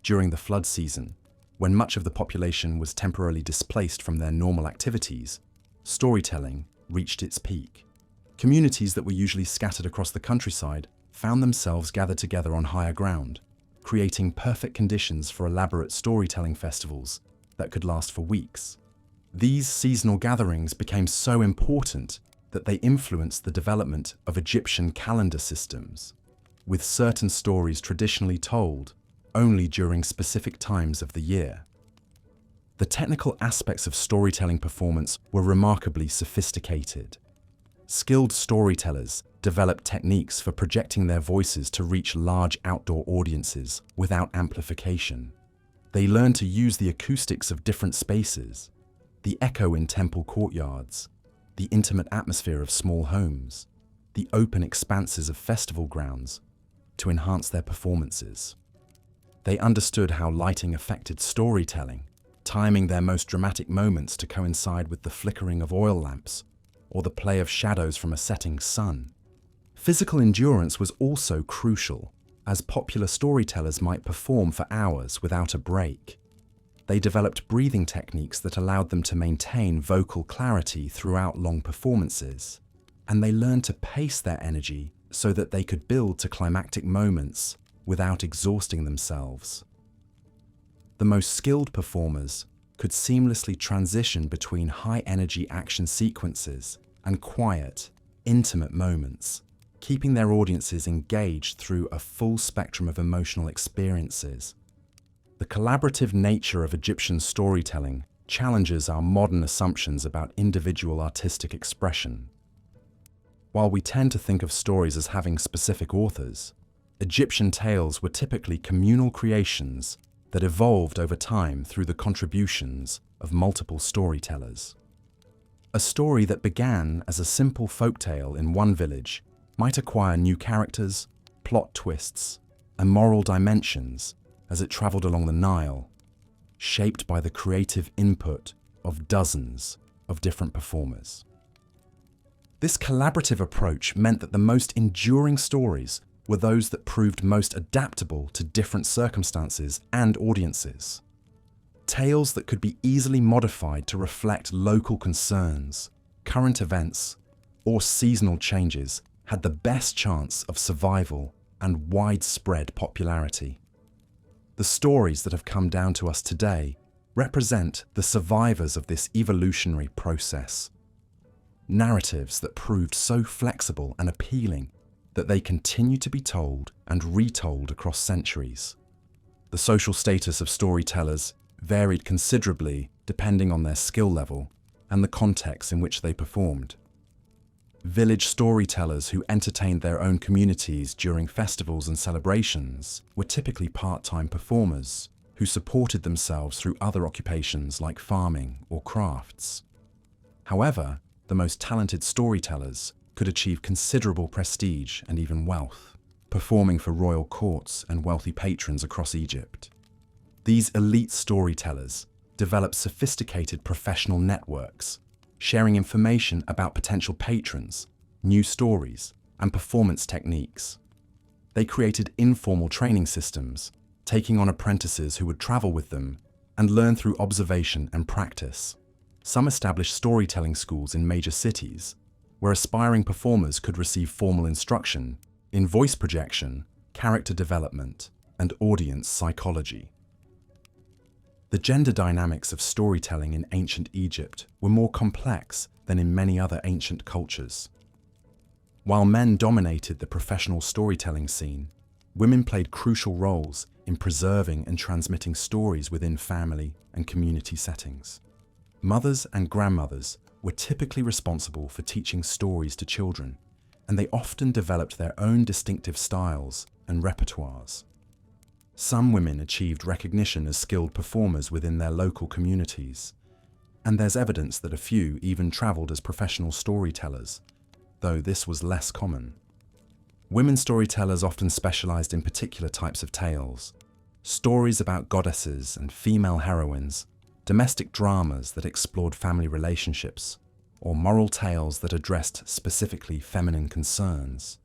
During the flood season, when much of the population was temporarily displaced from their normal activities, storytelling reached its peak. Communities that were usually scattered across the countryside found themselves gathered together on higher ground, creating perfect conditions for elaborate storytelling festivals that could last for weeks. These seasonal gatherings became so important that they influenced the development of Egyptian calendar systems, with certain stories traditionally told only during specific times of the year. The technical aspects of storytelling performance were remarkably sophisticated. Skilled storytellers developed techniques for projecting their voices to reach large outdoor audiences without amplification. They learned to use the acoustics of different spaces, the echo in temple courtyards, the intimate atmosphere of small homes, the open expanses of festival grounds, to enhance their performances. They understood how lighting affected storytelling, timing their most dramatic moments to coincide with the flickering of oil lamps or the play of shadows from a setting sun. Physical endurance was also crucial, as popular storytellers might perform for hours without a break. They developed breathing techniques that allowed them to maintain vocal clarity throughout long performances, and they learned to pace their energy so that they could build to climactic moments without exhausting themselves. The most skilled performers could seamlessly transition between high-energy action sequences and quiet, intimate moments, keeping their audiences engaged through a full spectrum of emotional experiences. The collaborative nature of Egyptian storytelling challenges our modern assumptions about individual artistic expression. While we tend to think of stories as having specific authors, Egyptian tales were typically communal creations that evolved over time through the contributions of multiple storytellers. A story that began as a simple folktale in one village might acquire new characters, plot twists, and moral dimensions as it traveled along the Nile, shaped by the creative input of dozens of different performers. This collaborative approach meant that the most enduring stories were those that proved most adaptable to different circumstances and audiences. Tales that could be easily modified to reflect local concerns, current events, or seasonal changes had the best chance of survival and widespread popularity. The stories that have come down to us today represent the survivors of this evolutionary process. Narratives that proved so flexible and appealing that they continue to be told and retold across centuries. The social status of storytellers varied considerably depending on their skill level and the context in which they performed. Village storytellers who entertained their own communities during festivals and celebrations were typically part-time performers who supported themselves through other occupations like farming or crafts. However, the most talented storytellers could achieve considerable prestige and even wealth, performing for royal courts and wealthy patrons across Egypt. These elite storytellers developed sophisticated professional networks, sharing information about potential patrons, new stories, and performance techniques. They created informal training systems, taking on apprentices who would travel with them and learn through observation and practice. Some established storytelling schools in major cities, where aspiring performers could receive formal instruction in voice projection, character development, and audience psychology. The gender dynamics of storytelling in ancient Egypt were more complex than in many other ancient cultures. While men dominated the professional storytelling scene, women played crucial roles in preserving and transmitting stories within family and community settings. Mothers and grandmothers were typically responsible for teaching stories to children, and they often developed their own distinctive styles and repertoires. Some women achieved recognition as skilled performers within their local communities, and there's evidence that a few even traveled as professional storytellers, though this was less common. Women storytellers often specialized in particular types of tales, stories about goddesses and female heroines, domestic dramas that explored family relationships, or moral tales that addressed specifically feminine concerns.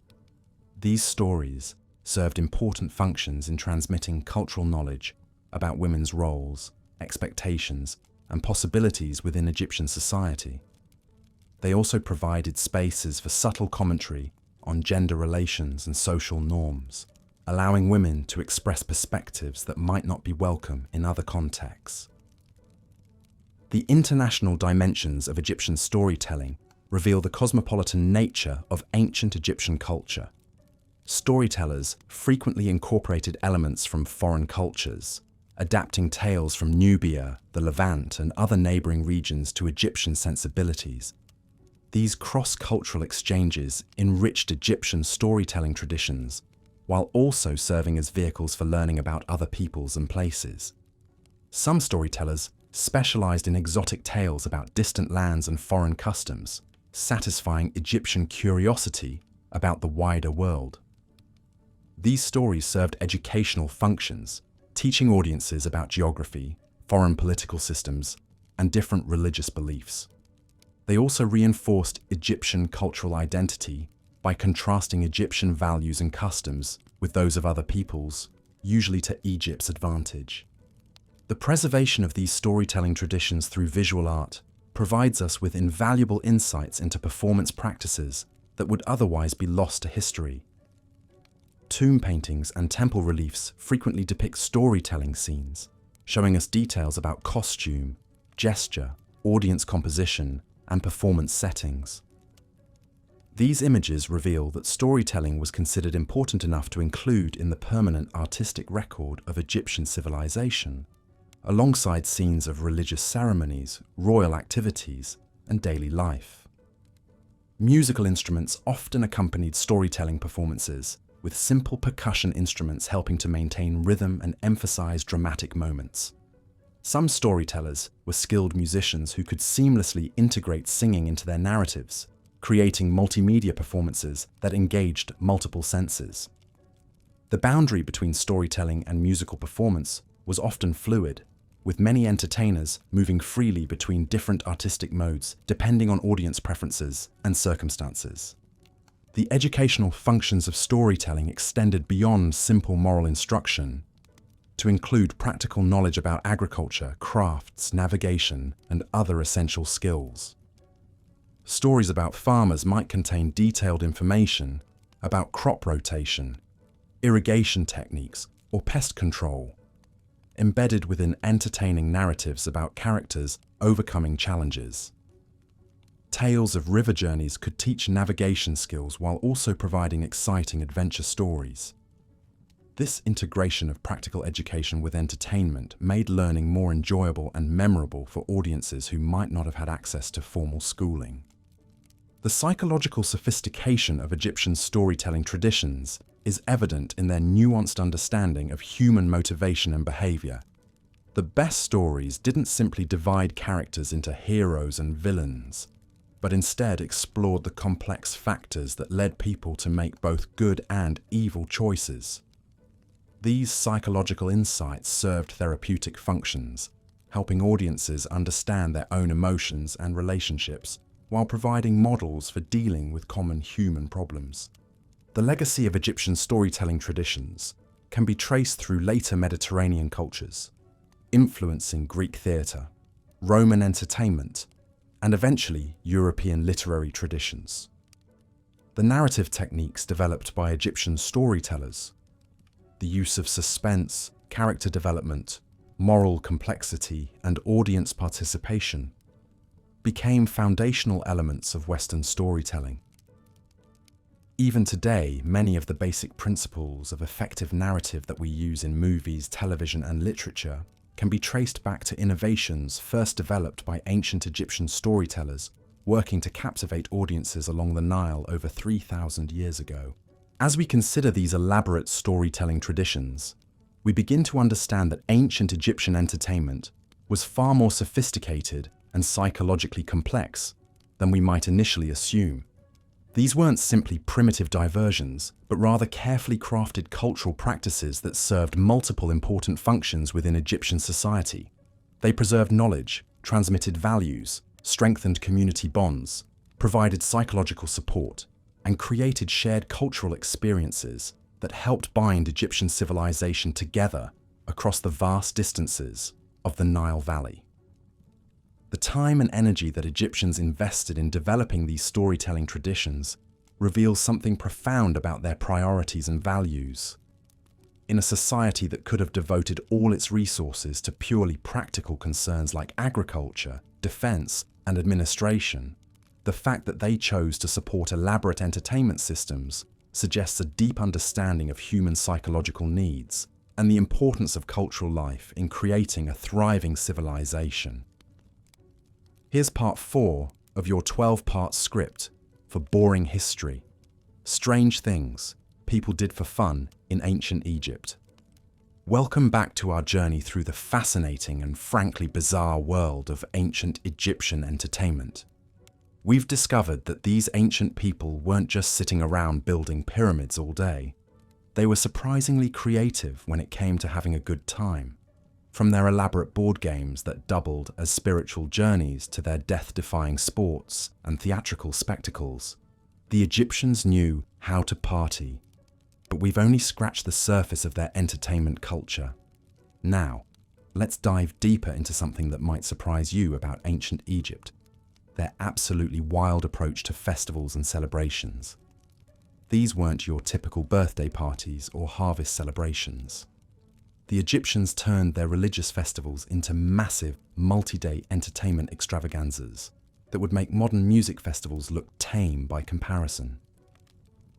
These stories served important functions in transmitting cultural knowledge about women's roles, expectations, and possibilities within Egyptian society. They also provided spaces for subtle commentary on gender relations and social norms, allowing women to express perspectives that might not be welcome in other contexts. The international dimensions of Egyptian storytelling reveal the cosmopolitan nature of ancient Egyptian culture. Storytellers frequently incorporated elements from foreign cultures, adapting tales from Nubia, the Levant, and other neighboring regions to Egyptian sensibilities. These cross-cultural exchanges enriched Egyptian storytelling traditions, while also serving as vehicles for learning about other peoples and places. Some storytellers specialized in exotic tales about distant lands and foreign customs, satisfying Egyptian curiosity about the wider world. These stories served educational functions, teaching audiences about geography, foreign political systems, and different religious beliefs. They also reinforced Egyptian cultural identity by contrasting Egyptian values and customs with those of other peoples, usually to Egypt's advantage. The preservation of these storytelling traditions through visual art provides us with invaluable insights into performance practices that would otherwise be lost to history. Tomb paintings and temple reliefs frequently depict storytelling scenes, showing us details about costume, gesture, audience composition, and performance settings. These images reveal that storytelling was considered important enough to include in the permanent artistic record of Egyptian civilization, alongside scenes of religious ceremonies, royal activities, and daily life. Musical instruments often accompanied storytelling performances, with simple percussion instruments helping to maintain rhythm and emphasize dramatic moments. Some storytellers were skilled musicians who could seamlessly integrate singing into their narratives, creating multimedia performances that engaged multiple senses. The boundary between storytelling and musical performance was often fluid, with many entertainers moving freely between different artistic modes depending on audience preferences and circumstances. The educational functions of storytelling extended beyond simple moral instruction to include practical knowledge about agriculture, crafts, navigation, and other essential skills. Stories about farmers might contain detailed information about crop rotation, irrigation techniques, or pest control, embedded within entertaining narratives about characters overcoming challenges. Tales of river journeys could teach navigation skills while also providing exciting adventure stories. This integration of practical education with entertainment made learning more enjoyable and memorable for audiences who might not have had access to formal schooling. The psychological sophistication of Egyptian storytelling traditions is evident in their nuanced understanding of human motivation and behavior. The best stories didn't simply divide characters into heroes and villains, but instead explored the complex factors that led people to make both good and evil choices. These psychological insights served therapeutic functions, helping audiences understand their own emotions and relationships, while providing models for dealing with common human problems. The legacy of Egyptian storytelling traditions can be traced through later Mediterranean cultures, influencing Greek theatre, Roman entertainment, and eventually European literary traditions. The narrative techniques developed by Egyptian storytellers, the use of suspense, character development, moral complexity, and audience participation, became foundational elements of Western storytelling. Even today, many of the basic principles of effective narrative that we use in movies, television, and literature can be traced back to innovations first developed by ancient Egyptian storytellers working to captivate audiences along the Nile over 3,000 years ago. As we consider these elaborate storytelling traditions, we begin to understand that ancient Egyptian entertainment was far more sophisticated and psychologically complex than we might initially assume. These weren't simply primitive diversions, but rather carefully crafted cultural practices that served multiple important functions within Egyptian society. They preserved knowledge, transmitted values, strengthened community bonds, provided psychological support, and created shared cultural experiences that helped bind Egyptian civilization together across the vast distances of the Nile Valley. The time and energy that Egyptians invested in developing these storytelling traditions reveals something profound about their priorities and values. In a society that could have devoted all its resources to purely practical concerns like agriculture, defense, and administration, the fact that they chose to support elaborate entertainment systems suggests a deep understanding of human psychological needs and the importance of cultural life in creating a thriving civilization. Here's part 4 of your 12-part script for Boring History: Strange Things People Did for Fun in Ancient Egypt. Welcome back to our journey through the fascinating and frankly bizarre world of ancient Egyptian entertainment. We've discovered that these ancient people weren't just sitting around building pyramids all day. They were surprisingly creative when it came to having a good time. From their elaborate board games that doubled as spiritual journeys to their death-defying sports and theatrical spectacles, the Egyptians knew how to party. But we've only scratched the surface of their entertainment culture. Now, let's dive deeper into something that might surprise you about ancient Egypt: their absolutely wild approach to festivals and celebrations. These weren't your typical birthday parties or harvest celebrations. The Egyptians turned their religious festivals into massive, multi-day entertainment extravaganzas that would make modern music festivals look tame by comparison.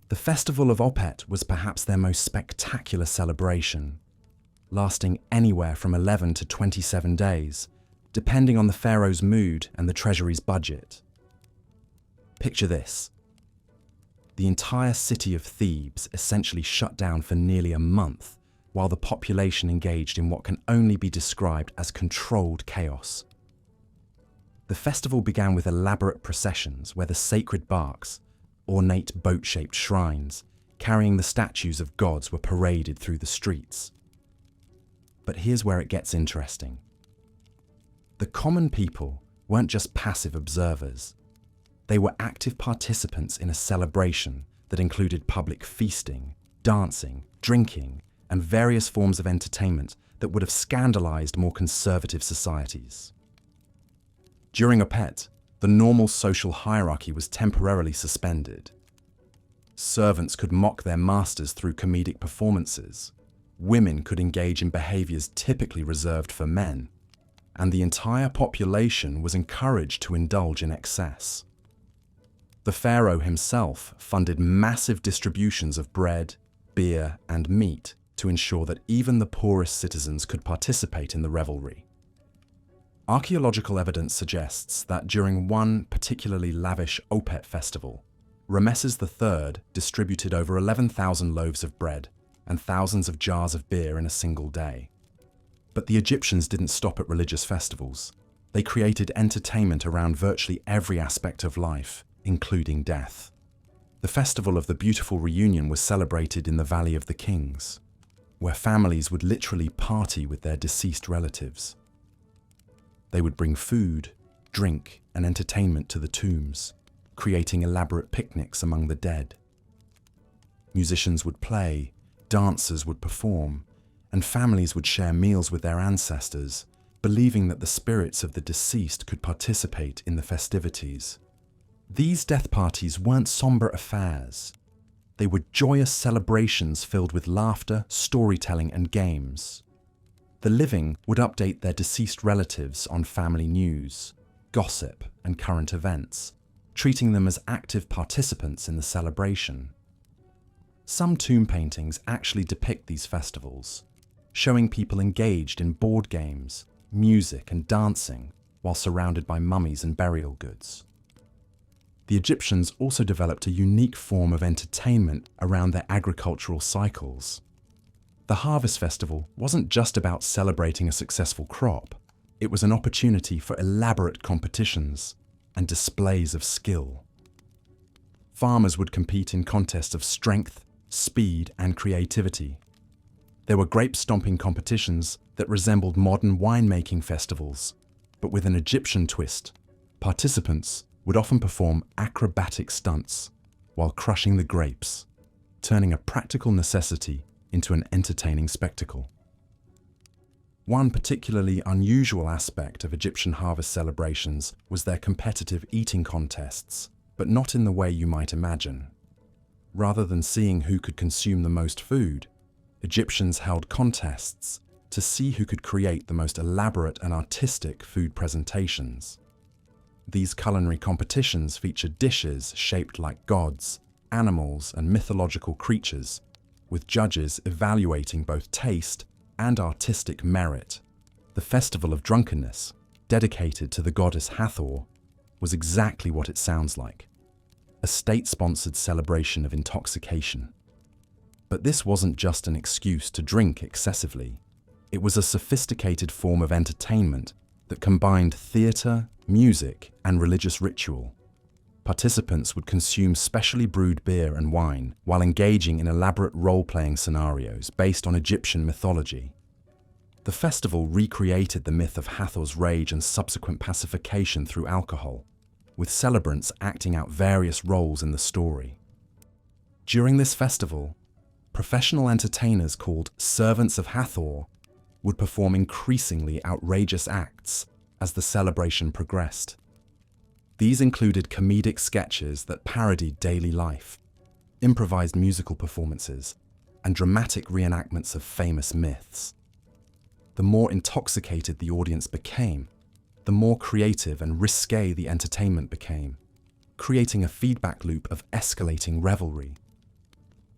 The Festival of Opet was perhaps their most spectacular celebration, lasting anywhere from 11 to 27 days, depending on the pharaoh's mood and the treasury's budget. Picture this. The entire city of Thebes essentially shut down for nearly a month, while the population engaged in what can only be described as controlled chaos. The festival began with elaborate processions where the sacred barks, ornate boat-shaped shrines, carrying the statues of gods, were paraded through the streets. But here's where it gets interesting. The common people weren't just passive observers. They were active participants in a celebration that included public feasting, dancing, drinking, and various forms of entertainment that would have scandalized more conservative societies. During Opet, the normal social hierarchy was temporarily suspended. Servants could mock their masters through comedic performances. Women could engage in behaviors typically reserved for men. And the entire population was encouraged to indulge in excess. The pharaoh himself funded massive distributions of bread, beer, and meat to ensure that even the poorest citizens could participate in the revelry. Archaeological evidence suggests that during one particularly lavish Opet festival, Ramesses III distributed over 11,000 loaves of bread and thousands of jars of beer in a single day. But the Egyptians didn't stop at religious festivals. They created entertainment around virtually every aspect of life, including death. The Festival of the Beautiful Reunion was celebrated in the Valley of the Kings, where families would literally party with their deceased relatives. They would bring food, drink, and entertainment to the tombs, creating elaborate picnics among the dead. Musicians would play, dancers would perform, and families would share meals with their ancestors, believing that the spirits of the deceased could participate in the festivities. These death parties weren't somber affairs. They were joyous celebrations filled with laughter, storytelling, and games. The living would update their deceased relatives on family news, gossip, and current events, treating them as active participants in the celebration. Some tomb paintings actually depict these festivals, showing people engaged in board games, music, and dancing while surrounded by mummies and burial goods. The Egyptians also developed a unique form of entertainment around their agricultural cycles. The harvest festival wasn't just about celebrating a successful crop. It was an opportunity for elaborate competitions and displays of skill. Farmers would compete in contests of strength, speed, and creativity. There were grape-stomping competitions that resembled modern winemaking festivals, but with an Egyptian twist. Participants would often perform acrobatic stunts while crushing the grapes, turning a practical necessity into an entertaining spectacle. One particularly unusual aspect of Egyptian harvest celebrations was their competitive eating contests, but not in the way you might imagine. Rather than seeing who could consume the most food, Egyptians held contests to see who could create the most elaborate and artistic food presentations. These culinary competitions featured dishes shaped like gods, animals, and mythological creatures, with judges evaluating both taste and artistic merit. The Festival of Drunkenness, dedicated to the goddess Hathor, was exactly what it sounds like: a state-sponsored celebration of intoxication. But this wasn't just an excuse to drink excessively. It was a sophisticated form of entertainment that combined theatre, music, and religious ritual. Participants would consume specially brewed beer and wine while engaging in elaborate role-playing scenarios based on Egyptian mythology. The festival recreated the myth of Hathor's rage and subsequent pacification through alcohol, with celebrants acting out various roles in the story. During this festival, professional entertainers called servants of Hathor would perform increasingly outrageous acts as the celebration progressed. These included comedic sketches that parodied daily life, improvised musical performances, and dramatic reenactments of famous myths. The more intoxicated the audience became, the more creative and risque the entertainment became, creating a feedback loop of escalating revelry.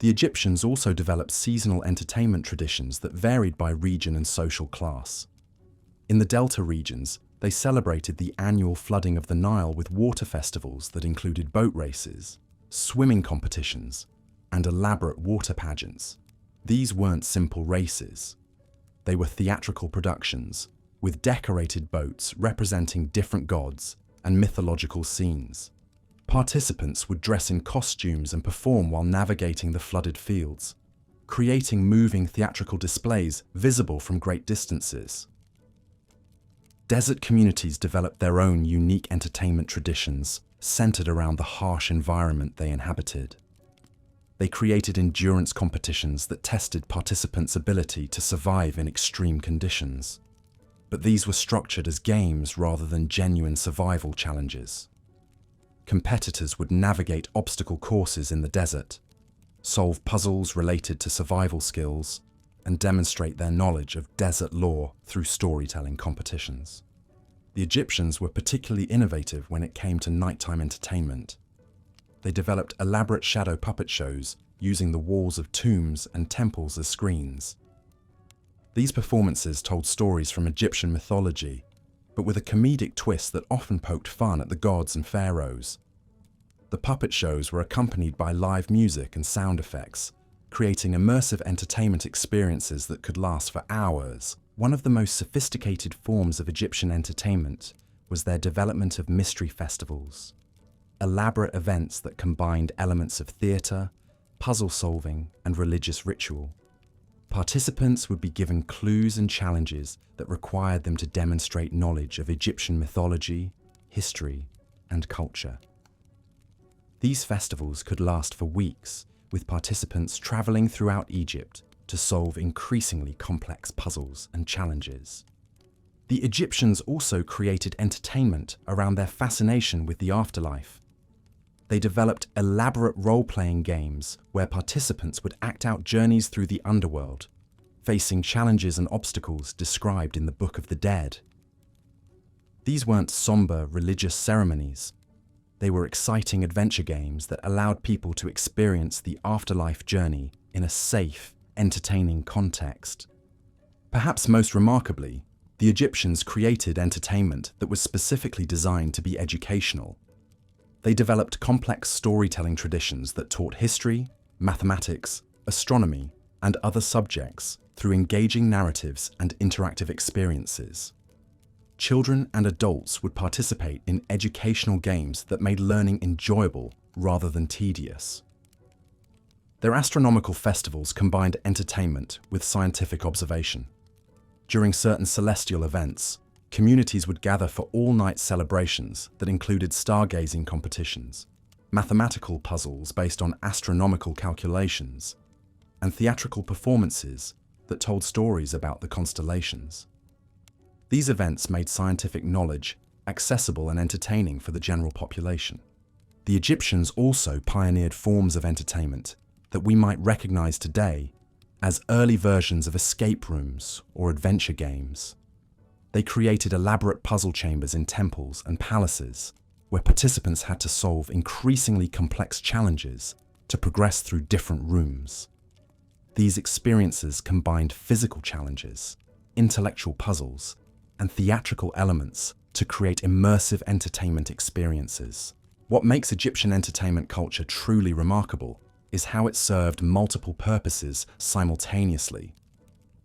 The Egyptians also developed seasonal entertainment traditions that varied by region and social class. In the Delta regions, they celebrated the annual flooding of the Nile with water festivals that included boat races, swimming competitions, and elaborate water pageants. These weren't simple races. They were theatrical productions, with decorated boats representing different gods and mythological scenes. Participants would dress in costumes and perform while navigating the flooded fields, creating moving theatrical displays visible from great distances. Desert communities developed their own unique entertainment traditions centered around the harsh environment they inhabited. They created endurance competitions that tested participants' ability to survive in extreme conditions. But these were structured as games rather than genuine survival challenges. Competitors would navigate obstacle courses in the desert, solve puzzles related to survival skills, and demonstrate their knowledge of desert lore through storytelling competitions. The Egyptians were particularly innovative when it came to nighttime entertainment. They developed elaborate shadow puppet shows using the walls of tombs and temples as screens. These performances told stories from Egyptian mythology, but with a comedic twist that often poked fun at the gods and pharaohs. The puppet shows were accompanied by live music and sound effects, creating immersive entertainment experiences that could last for hours. One of the most sophisticated forms of Egyptian entertainment was their development of mystery festivals, elaborate events that combined elements of theatre, puzzle solving, and religious ritual. Participants would be given clues and challenges that required them to demonstrate knowledge of Egyptian mythology, history, and culture. These festivals could last for weeks, with participants traveling throughout Egypt to solve increasingly complex puzzles and challenges. The Egyptians also created entertainment around their fascination with the afterlife. They developed elaborate role-playing games where participants would act out journeys through the underworld, facing challenges and obstacles described in the Book of the Dead. These weren't somber religious ceremonies. They were exciting adventure games that allowed people to experience the afterlife journey in a safe, entertaining context. Perhaps most remarkably, the Egyptians created entertainment that was specifically designed to be educational. They developed complex storytelling traditions that taught history, mathematics, astronomy, and other subjects through engaging narratives and interactive experiences. Children and adults would participate in educational games that made learning enjoyable rather than tedious. Their astronomical festivals combined entertainment with scientific observation. During certain celestial events, communities would gather for all-night celebrations that included stargazing competitions, mathematical puzzles based on astronomical calculations, and theatrical performances that told stories about the constellations. These events made scientific knowledge accessible and entertaining for the general population. The Egyptians also pioneered forms of entertainment that we might recognize today as early versions of escape rooms or adventure games. They created elaborate puzzle chambers in temples and palaces, where participants had to solve increasingly complex challenges to progress through different rooms. These experiences combined physical challenges, intellectual puzzles, and theatrical elements to create immersive entertainment experiences. What makes Egyptian entertainment culture truly remarkable is how it served multiple purposes simultaneously.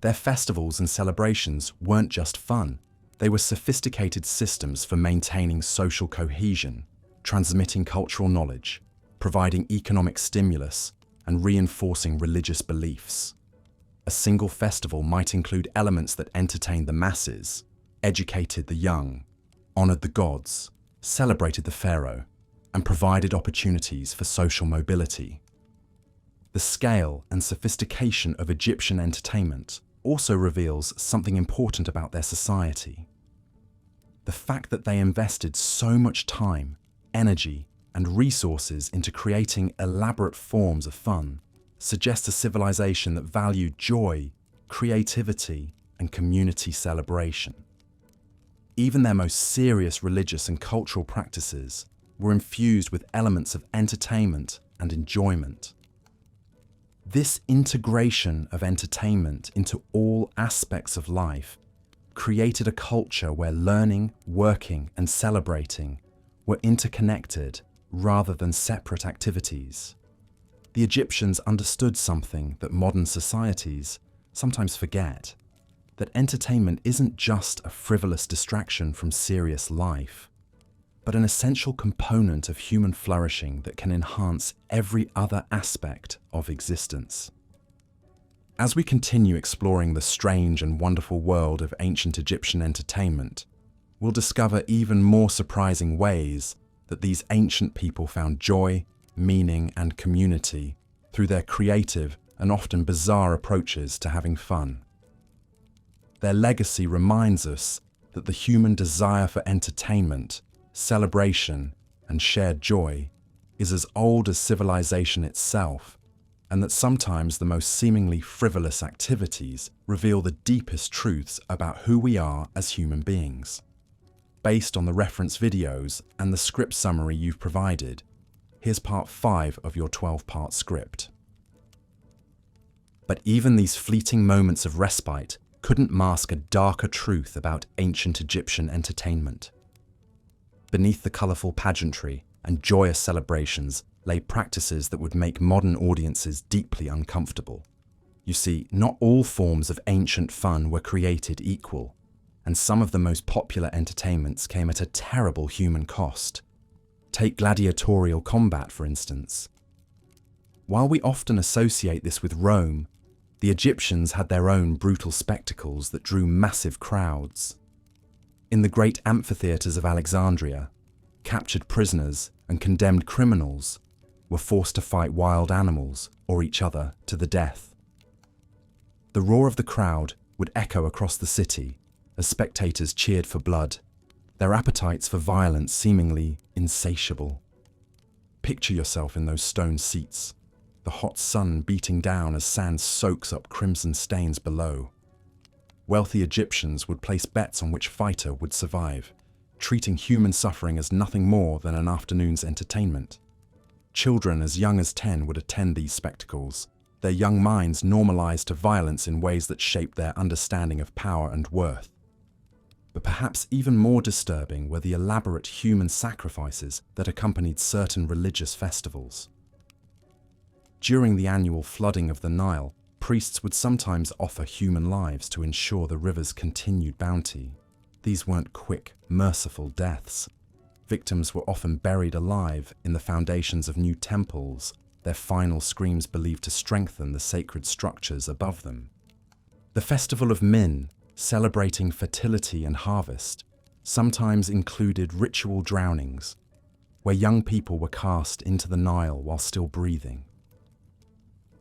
Their festivals and celebrations weren't just fun. They were sophisticated systems for maintaining social cohesion, transmitting cultural knowledge, providing economic stimulus, and reinforcing religious beliefs. A single festival might include elements that entertained the masses, educated the young, honored the gods, celebrated the pharaoh, and provided opportunities for social mobility. The scale and sophistication of Egyptian entertainment also reveals something important about their society. The fact that they invested so much time, energy, and resources into creating elaborate forms of fun suggests a civilization that valued joy, creativity, and community celebration. Even their most serious religious and cultural practices were infused with elements of entertainment and enjoyment. This integration of entertainment into all aspects of life created a culture where learning, working, and celebrating were interconnected rather than separate activities. The Egyptians understood something that modern societies sometimes forget, that entertainment isn't just a frivolous distraction from serious life, but an essential component of human flourishing that can enhance every other aspect of existence. As we continue exploring the strange and wonderful world of ancient Egyptian entertainment, we'll discover even more surprising ways that these ancient people found joy, meaning, and community through their creative and often bizarre approaches to having fun. Their legacy reminds us that the human desire for entertainment, celebration, and shared joy is as old as civilization itself, and that sometimes the most seemingly frivolous activities reveal the deepest truths about who we are as human beings. Based on the reference videos and the script summary you've provided, here's part 5 of your 12-part script. But even these fleeting moments of respite couldn't mask a darker truth about ancient Egyptian entertainment. Beneath the colourful pageantry and joyous celebrations lay practices that would make modern audiences deeply uncomfortable. You see, not all forms of ancient fun were created equal, and some of the most popular entertainments came at a terrible human cost. Take gladiatorial combat, for instance. While we often associate this with Rome, the Egyptians had their own brutal spectacles that drew massive crowds. In the great amphitheatres of Alexandria, captured prisoners and condemned criminals were forced to fight wild animals or each other to the death. The roar of the crowd would echo across the city as spectators cheered for blood, their appetites for violence seemingly insatiable. Picture yourself in those stone seats, the hot sun beating down as sand soaks up crimson stains below. Wealthy Egyptians would place bets on which fighter would survive, treating human suffering as nothing more than an afternoon's entertainment. Children as young as 10 would attend these spectacles, their young minds normalized to violence in ways that shaped their understanding of power and worth. But perhaps even more disturbing were the elaborate human sacrifices that accompanied certain religious festivals. During the annual flooding of the Nile, priests would sometimes offer human lives to ensure the river's continued bounty. These weren't quick, merciful deaths. Victims were often buried alive in the foundations of new temples, their final screams believed to strengthen the sacred structures above them. The Festival of Min, celebrating fertility and harvest, sometimes included ritual drownings, where young people were cast into the Nile while still breathing.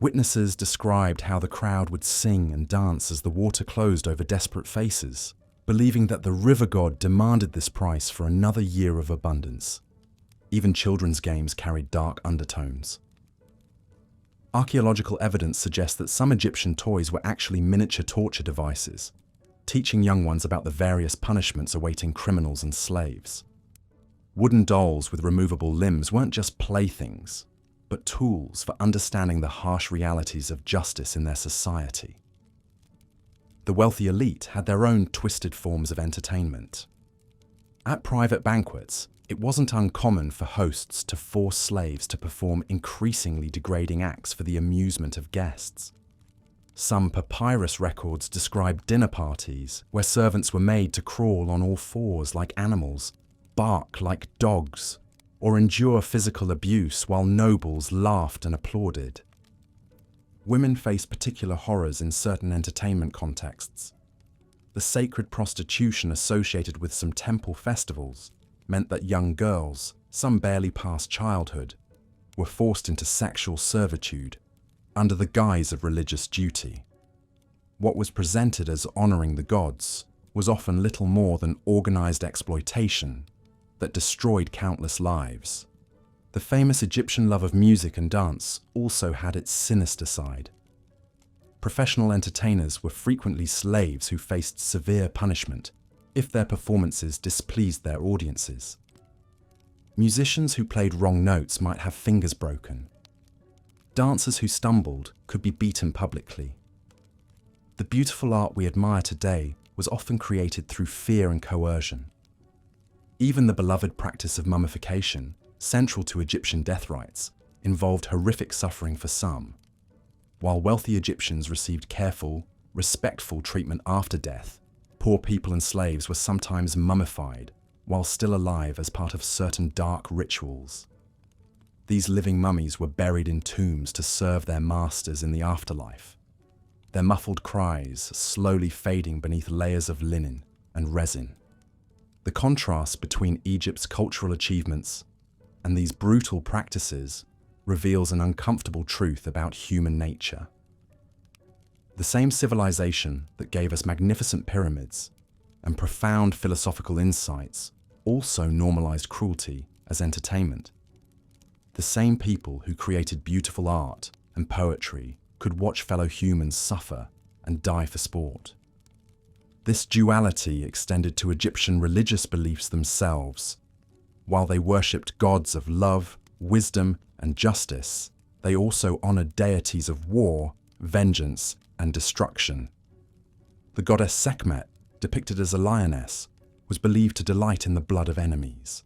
Witnesses described how the crowd would sing and dance as the water closed over desperate faces, believing that the river god demanded this price for another year of abundance. Even children's games carried dark undertones. Archaeological evidence suggests that some Egyptian toys were actually miniature torture devices, teaching young ones about the various punishments awaiting criminals and slaves. Wooden dolls with removable limbs weren't just playthings, but tools for understanding the harsh realities of justice in their society. The wealthy elite had their own twisted forms of entertainment. At private banquets, it wasn't uncommon for hosts to force slaves to perform increasingly degrading acts for the amusement of guests. Some papyrus records describe dinner parties where servants were made to crawl on all fours like animals, bark like dogs, or endure physical abuse while nobles laughed and applauded. Women faced particular horrors in certain entertainment contexts. The sacred prostitution associated with some temple festivals meant that young girls, some barely past childhood, were forced into sexual servitude under the guise of religious duty. What was presented as honoring the gods was often little more than organized exploitation that destroyed countless lives. The famous Egyptian love of music and dance also had its sinister side. Professional entertainers were frequently slaves who faced severe punishment if their performances displeased their audiences. Musicians who played wrong notes might have fingers broken. Dancers who stumbled could be beaten publicly. The beautiful art we admire today was often created through fear and coercion. Even the beloved practice of mummification, central to Egyptian death rites, involved horrific suffering for some. While wealthy Egyptians received careful, respectful treatment after death, poor people and slaves were sometimes mummified while still alive as part of certain dark rituals. These living mummies were buried in tombs to serve their masters in the afterlife, their muffled cries slowly fading beneath layers of linen and resin. The contrast between Egypt's cultural achievements and these brutal practices reveals an uncomfortable truth about human nature. The same civilization that gave us magnificent pyramids and profound philosophical insights also normalized cruelty as entertainment. The same people who created beautiful art and poetry could watch fellow humans suffer and die for sport. This duality extended to Egyptian religious beliefs themselves. While they worshipped gods of love, wisdom, and justice, they also honored deities of war, vengeance, and destruction. The goddess Sekhmet, depicted as a lioness, was believed to delight in the blood of enemies.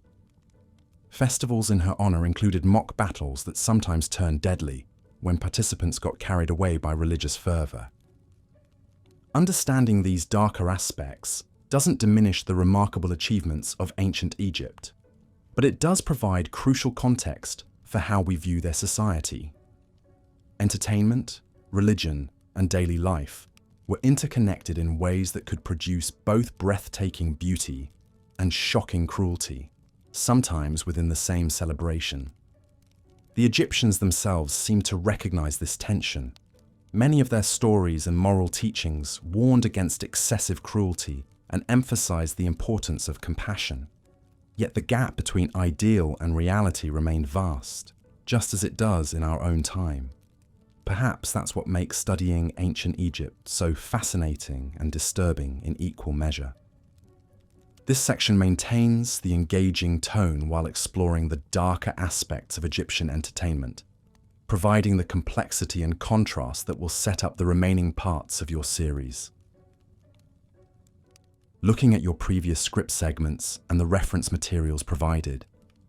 Festivals in her honor included mock battles that sometimes turned deadly when participants got carried away by religious fervor. Understanding these darker aspects doesn't diminish the remarkable achievements of ancient Egypt, but it does provide crucial context for how we view their society. Entertainment, religion, and daily life were interconnected in ways that could produce both breathtaking beauty and shocking cruelty, sometimes within the same celebration. The Egyptians themselves seemed to recognize this tension. Many of their stories and moral teachings warned against excessive cruelty and emphasized the importance of compassion. Yet the gap between ideal and reality remained vast, just as it does in our own time. Perhaps that's what makes studying ancient Egypt so fascinating and disturbing in equal measure. This section maintains the engaging tone while exploring the darker aspects of Egyptian entertainment, providing the complexity and contrast that will set up the remaining parts of your series. Looking at your previous script segments and the reference materials provided,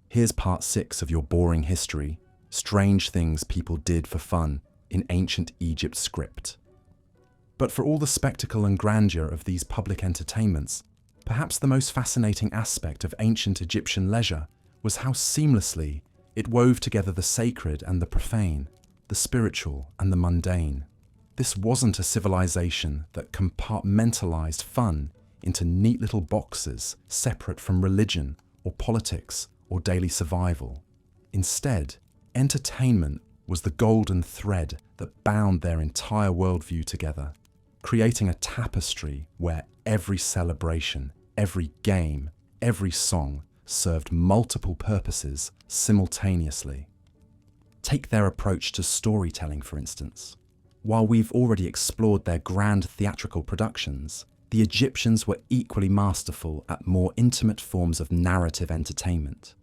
here's part 6 of your boring history, Strange Things People Did for Fun in Ancient Egypt script. But for all the spectacle and grandeur of these public entertainments, perhaps the most fascinating aspect of ancient Egyptian leisure was how seamlessly it wove together the sacred and the profane, the spiritual and the mundane. This wasn't a civilization that compartmentalized fun into neat little boxes separate from religion or politics or daily survival. Instead, entertainment was the golden thread that bound their entire worldview together, creating a tapestry where every celebration, every game, every song served multiple purposes simultaneously. Take their approach to storytelling, for instance. While we've already explored their grand theatrical productions, the Egyptians were equally masterful at more intimate forms of narrative entertainment.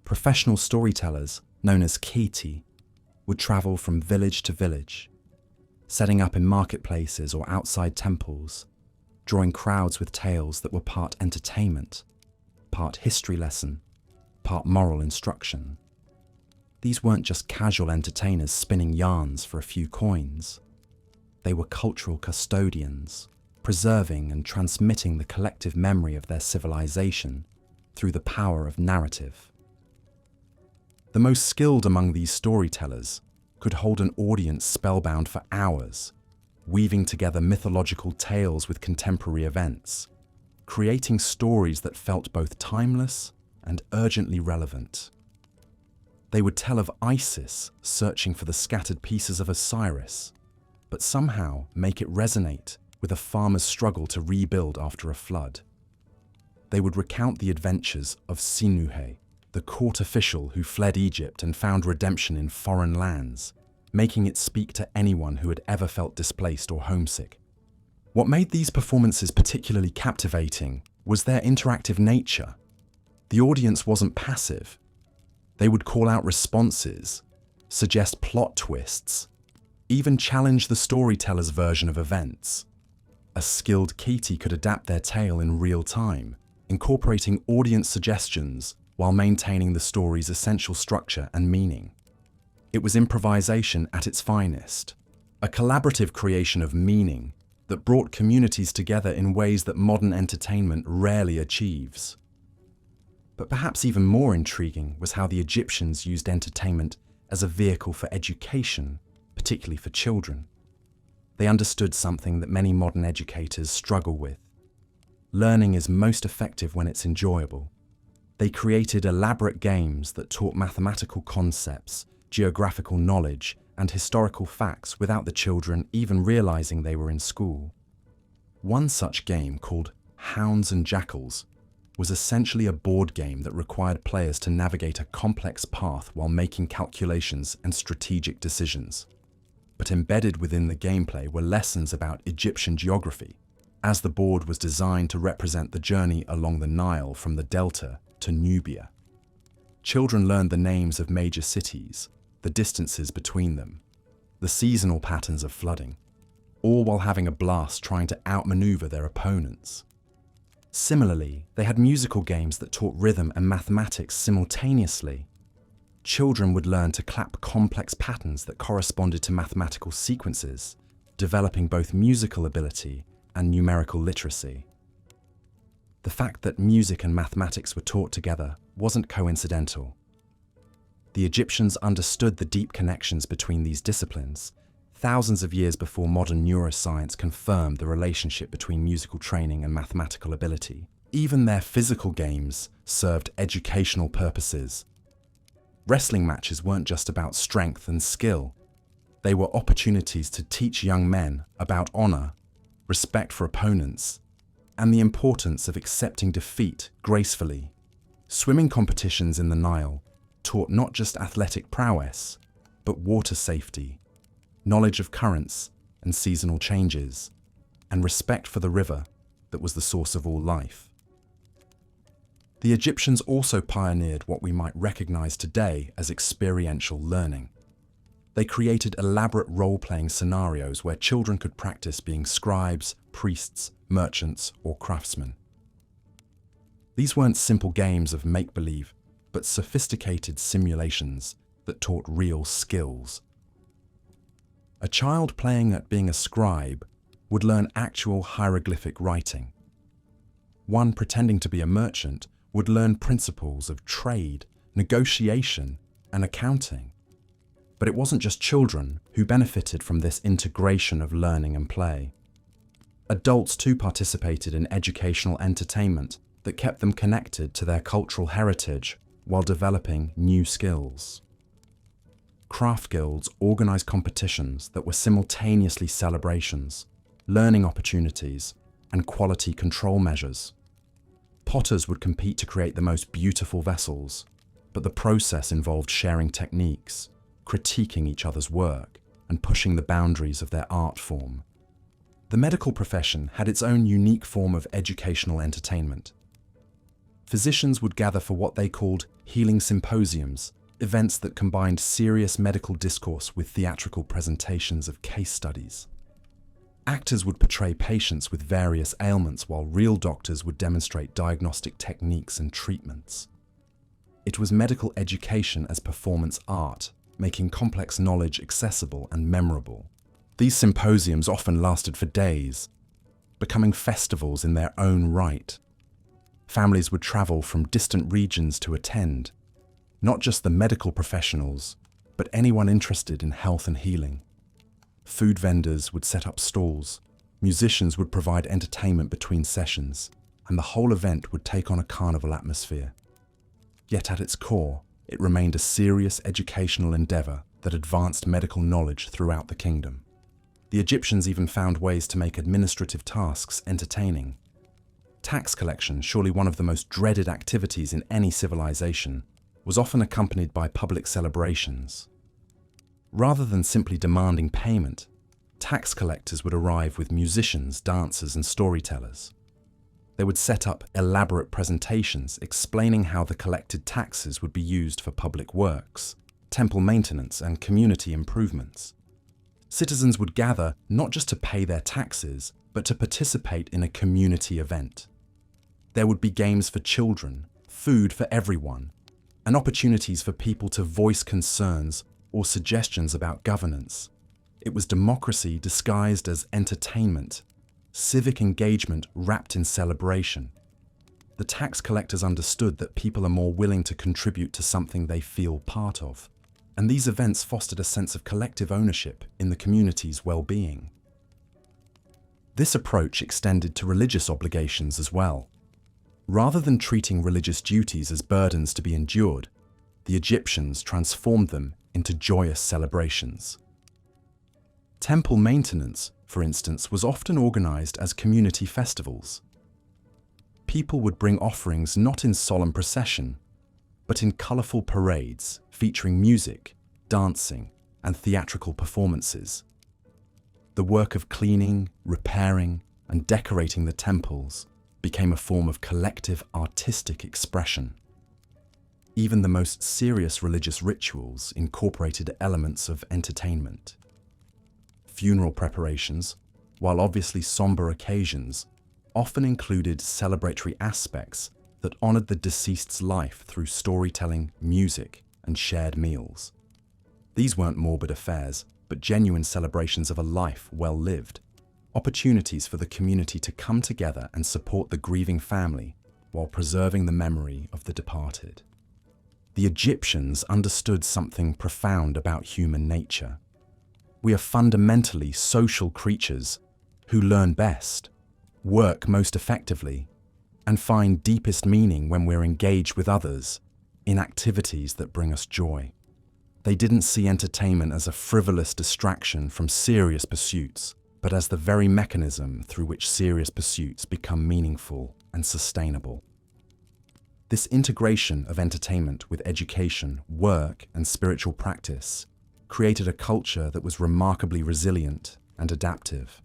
Professional storytellers, known as kiti, would travel from village to village, setting up in marketplaces or outside temples, drawing crowds with tales that were part entertainment, part history lesson, part moral instruction. These weren't just casual entertainers spinning yarns for a few coins. They were cultural custodians, preserving and transmitting the collective memory of their civilization through the power of narrative. The most skilled among these storytellers could hold an audience spellbound for hours, weaving together mythological tales with contemporary events, creating stories that felt both timeless and urgently relevant. They would tell of Isis searching for the scattered pieces of Osiris, but somehow make it resonate with a farmer's struggle to rebuild after a flood. They would recount the adventures of Sinuhe, the court official who fled Egypt and found redemption in foreign lands, making it speak to anyone who had ever felt displaced or homesick. What made these performances particularly captivating was their interactive nature. The audience wasn't passive. They would call out responses, suggest plot twists, even challenge the storyteller's version of events. A skilled kiti could adapt their tale in real time, incorporating audience suggestions while maintaining the story's essential structure and meaning. It was improvisation at its finest, a collaborative creation of meaning that brought communities together in ways that modern entertainment rarely achieves. But perhaps even more intriguing was how the Egyptians used entertainment as a vehicle for education, particularly for children. They understood something that many modern educators struggle with. Learning is most effective when it's enjoyable. They created elaborate games that taught mathematical concepts, geographical knowledge, and historical facts without the children even realizing they were in school. One such game, called Hounds and Jackals, was essentially a board game that required players to navigate a complex path while making calculations and strategic decisions. But embedded within the gameplay were lessons about Egyptian geography, as the board was designed to represent the journey along the Nile from the Delta to Nubia. Children learned the names of major cities, the distances between them, the seasonal patterns of flooding, all while having a blast trying to outmaneuver their opponents. Similarly, they had musical games that taught rhythm and mathematics simultaneously. Children would learn to clap complex patterns that corresponded to mathematical sequences, developing both musical ability and numerical literacy. The fact that music and mathematics were taught together wasn't coincidental. The Egyptians understood the deep connections between these disciplines, thousands of years before modern neuroscience confirmed the relationship between musical training and mathematical ability. Even their physical games served educational purposes. Wrestling matches weren't just about strength and skill. They were opportunities to teach young men about honor, respect for opponents, and the importance of accepting defeat gracefully. Swimming competitions in the Nile taught not just athletic prowess, but water safety, knowledge of currents and seasonal changes, and respect for the river that was the source of all life. The Egyptians also pioneered what we might recognize today as experiential learning. They created elaborate role-playing scenarios where children could practice being scribes, priests, merchants, or craftsmen. These weren't simple games of make-believe, but sophisticated simulations that taught real skills. A child playing at being a scribe would learn actual hieroglyphic writing. One pretending to be a merchant would learn principles of trade, negotiation, and accounting. But it wasn't just children who benefited from this integration of learning and play. Adults too participated in educational entertainment that kept them connected to their cultural heritage while developing new skills. Craft guilds organized competitions that were simultaneously celebrations, learning opportunities, and quality control measures. Potters would compete to create the most beautiful vessels, but the process involved sharing techniques, critiquing each other's work and pushing the boundaries of their art form. The medical profession had its own unique form of educational entertainment. Physicians would gather for what they called healing symposiums, events that combined serious medical discourse with theatrical presentations of case studies. Actors would portray patients with various ailments while real doctors would demonstrate diagnostic techniques and treatments. It was medical education as performance art, making complex knowledge accessible and memorable. These symposiums often lasted for days, becoming festivals in their own right. Families would travel from distant regions to attend, not just the medical professionals, but anyone interested in health and healing. Food vendors would set up stalls, musicians would provide entertainment between sessions, and the whole event would take on a carnival atmosphere. Yet at its core, it remained a serious educational endeavor that advanced medical knowledge throughout the kingdom. The Egyptians even found ways to make administrative tasks entertaining. Tax collection, surely one of the most dreaded activities in any civilization, was often accompanied by public celebrations. Rather than simply demanding payment, tax collectors would arrive with musicians, dancers, and storytellers. They would set up elaborate presentations explaining how the collected taxes would be used for public works, temple maintenance, and community improvements. Citizens would gather not just to pay their taxes, but to participate in a community event. There would be games for children, food for everyone, and opportunities for people to voice concerns or suggestions about governance. It was democracy disguised as entertainment, civic engagement wrapped in celebration. The tax collectors understood that people are more willing to contribute to something they feel part of, and these events fostered a sense of collective ownership in the community's well-being. This approach extended to religious obligations as well. Rather than treating religious duties as burdens to be endured, the Egyptians transformed them into joyous celebrations. Temple maintenance, for instance, was often organized as community festivals. People would bring offerings not in solemn procession, but in colorful parades featuring music, dancing, and theatrical performances. The work of cleaning, repairing, and decorating the temples became a form of collective artistic expression. Even the most serious religious rituals incorporated elements of entertainment. Funeral preparations, while obviously somber occasions, often included celebratory aspects that honored the deceased's life through storytelling, music, and shared meals. These weren't morbid affairs, but genuine celebrations of a life well lived, opportunities for the community to come together and support the grieving family while preserving the memory of the departed. The Egyptians understood something profound about human nature. We are fundamentally social creatures who learn best, work most effectively, and find deepest meaning when we're engaged with others in activities that bring us joy. They didn't see entertainment as a frivolous distraction from serious pursuits, but as the very mechanism through which serious pursuits become meaningful and sustainable. This integration of entertainment with education, work, and spiritual practice created a culture that was remarkably resilient and adaptive.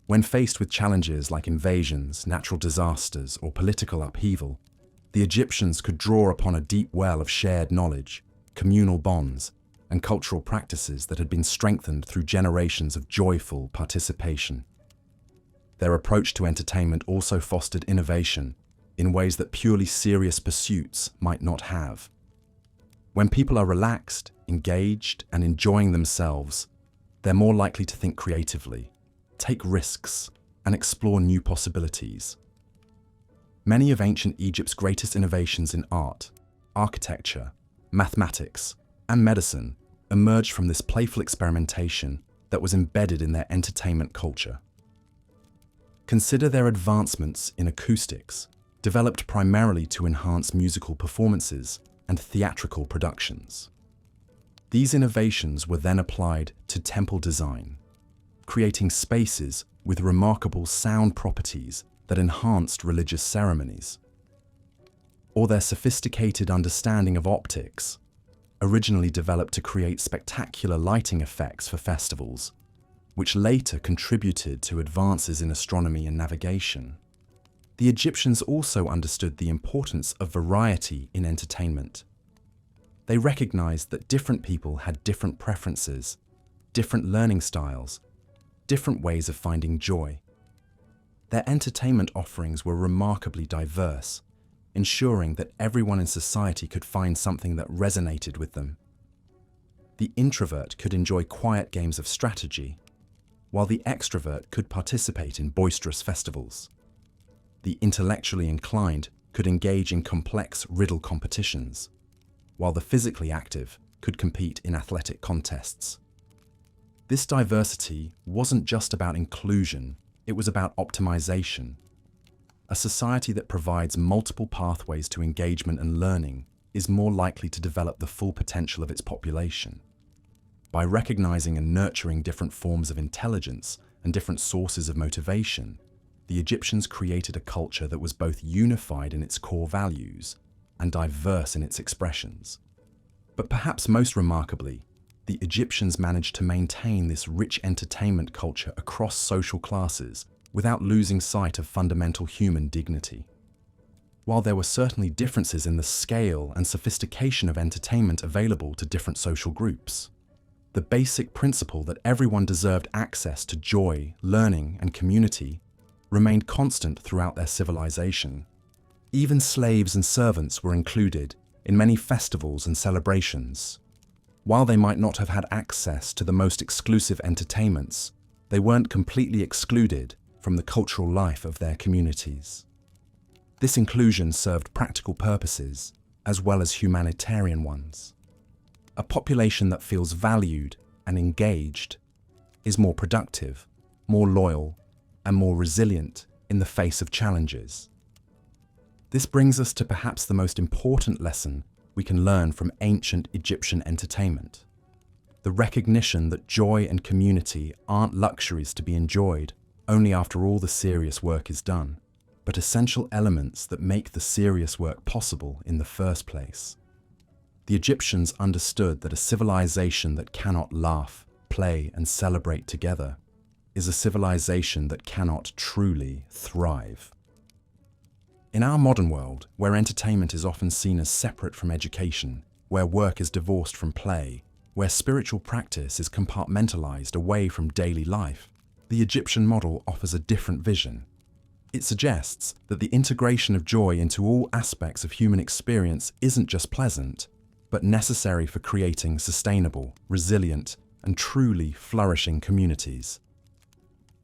When faced with challenges like invasions, natural disasters, or political upheaval, the Egyptians could draw upon a deep well of shared knowledge, communal bonds, and cultural practices that had been strengthened through generations of joyful participation. Their approach to entertainment also fostered innovation in ways that purely serious pursuits might not have. When people are relaxed, engaged, and enjoying themselves, they're more likely to think creatively, take risks, and explore new possibilities. Many of ancient Egypt's greatest innovations in art, architecture, mathematics, and medicine emerged from this playful experimentation that was embedded in their entertainment culture. Consider their advancements in acoustics, developed primarily to enhance musical performances and theatrical productions. These innovations were then applied to temple design, creating spaces with remarkable sound properties that enhanced religious ceremonies. Or their sophisticated understanding of optics, originally developed to create spectacular lighting effects for festivals, which later contributed to advances in astronomy and navigation. The Egyptians also understood the importance of variety in entertainment. They recognized that different people had different preferences, different learning styles, different ways of finding joy. Their entertainment offerings were remarkably diverse, ensuring that everyone in society could find something that resonated with them. The introvert could enjoy quiet games of strategy, while the extrovert could participate in boisterous festivals. The intellectually inclined could engage in complex riddle competitions, while the physically active could compete in athletic contests. This diversity wasn't just about inclusion, it was about optimization. A society that provides multiple pathways to engagement and learning is more likely to develop the full potential of its population. By recognizing and nurturing different forms of intelligence and different sources of motivation, the Egyptians created a culture that was both unified in its core values and diverse in its expressions. But perhaps most remarkably, the Egyptians managed to maintain this rich entertainment culture across social classes without losing sight of fundamental human dignity. While there were certainly differences in the scale and sophistication of entertainment available to different social groups, the basic principle that everyone deserved access to joy, learning, and community remained constant throughout their civilization. Even slaves and servants were included in many festivals and celebrations. While they might not have had access to the most exclusive entertainments, they weren't completely excluded from the cultural life of their communities. This inclusion served practical purposes as well as humanitarian ones. A population that feels valued and engaged is more productive, more loyal, and more resilient in the face of challenges. This brings us to perhaps the most important lesson we can learn from ancient Egyptian entertainment: the recognition that joy and community aren't luxuries to be enjoyed only after all the serious work is done, but essential elements that make the serious work possible in the first place. The Egyptians understood that a civilization that cannot laugh, play, and celebrate together is a civilization that cannot truly thrive. In our modern world, where entertainment is often seen as separate from education, where work is divorced from play, where spiritual practice is compartmentalized away from daily life, the Egyptian model offers a different vision. It suggests that the integration of joy into all aspects of human experience isn't just pleasant, but necessary for creating sustainable, resilient, and truly flourishing communities.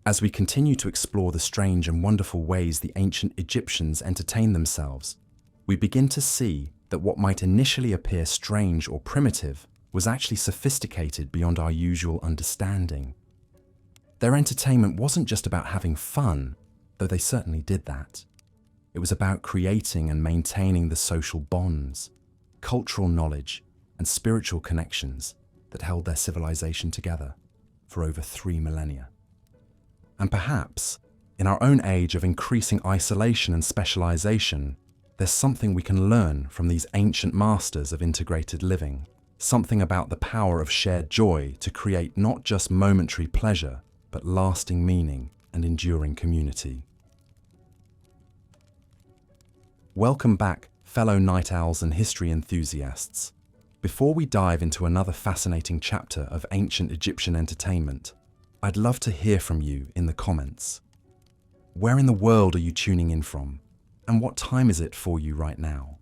As we continue to explore the strange and wonderful ways the ancient Egyptians entertained themselves, we begin to see that what might initially appear strange or primitive was actually sophisticated beyond our usual understanding. Their entertainment wasn't just about having fun, though they certainly did that. It was about creating and maintaining the social bonds, cultural knowledge, and spiritual connections that held their civilization together for over 3 millennia. And perhaps, in our own age of increasing isolation and specialization, there's something we can learn from these ancient masters of integrated living, something about the power of shared joy to create not just momentary pleasure, but lasting meaning and enduring community. Welcome back, fellow night owls and history enthusiasts. Before we dive into another fascinating chapter of ancient Egyptian entertainment, I'd love to hear from you in the comments. Where in the world are you tuning in from? And what time is it for you right now?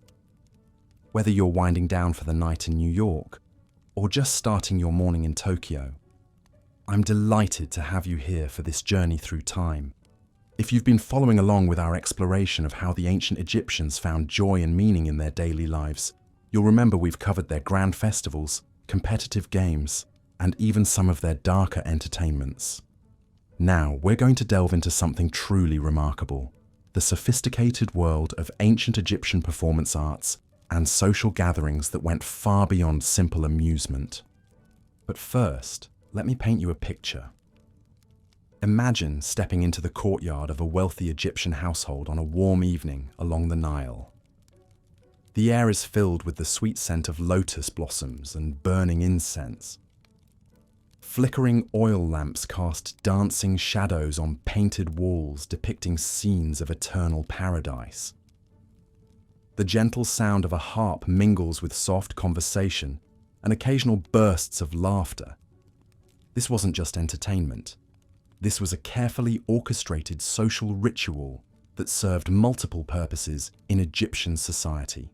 Whether you're winding down for the night in New York, or just starting your morning in Tokyo, I'm delighted to have you here for this journey through time. If you've been following along with our exploration of how the ancient Egyptians found joy and meaning in their daily lives, you'll remember we've covered their grand festivals, competitive games, and even some of their darker entertainments. Now, we're going to delve into something truly remarkable: the sophisticated world of ancient Egyptian performance arts and social gatherings that went far beyond simple amusement. But first, let me paint you a picture. Imagine stepping into the courtyard of a wealthy Egyptian household on a warm evening along the Nile. The air is filled with the sweet scent of lotus blossoms and burning incense. Flickering oil lamps cast dancing shadows on painted walls depicting scenes of eternal paradise. The gentle sound of a harp mingles with soft conversation and occasional bursts of laughter. This wasn't just entertainment. This was a carefully orchestrated social ritual that served multiple purposes in Egyptian society.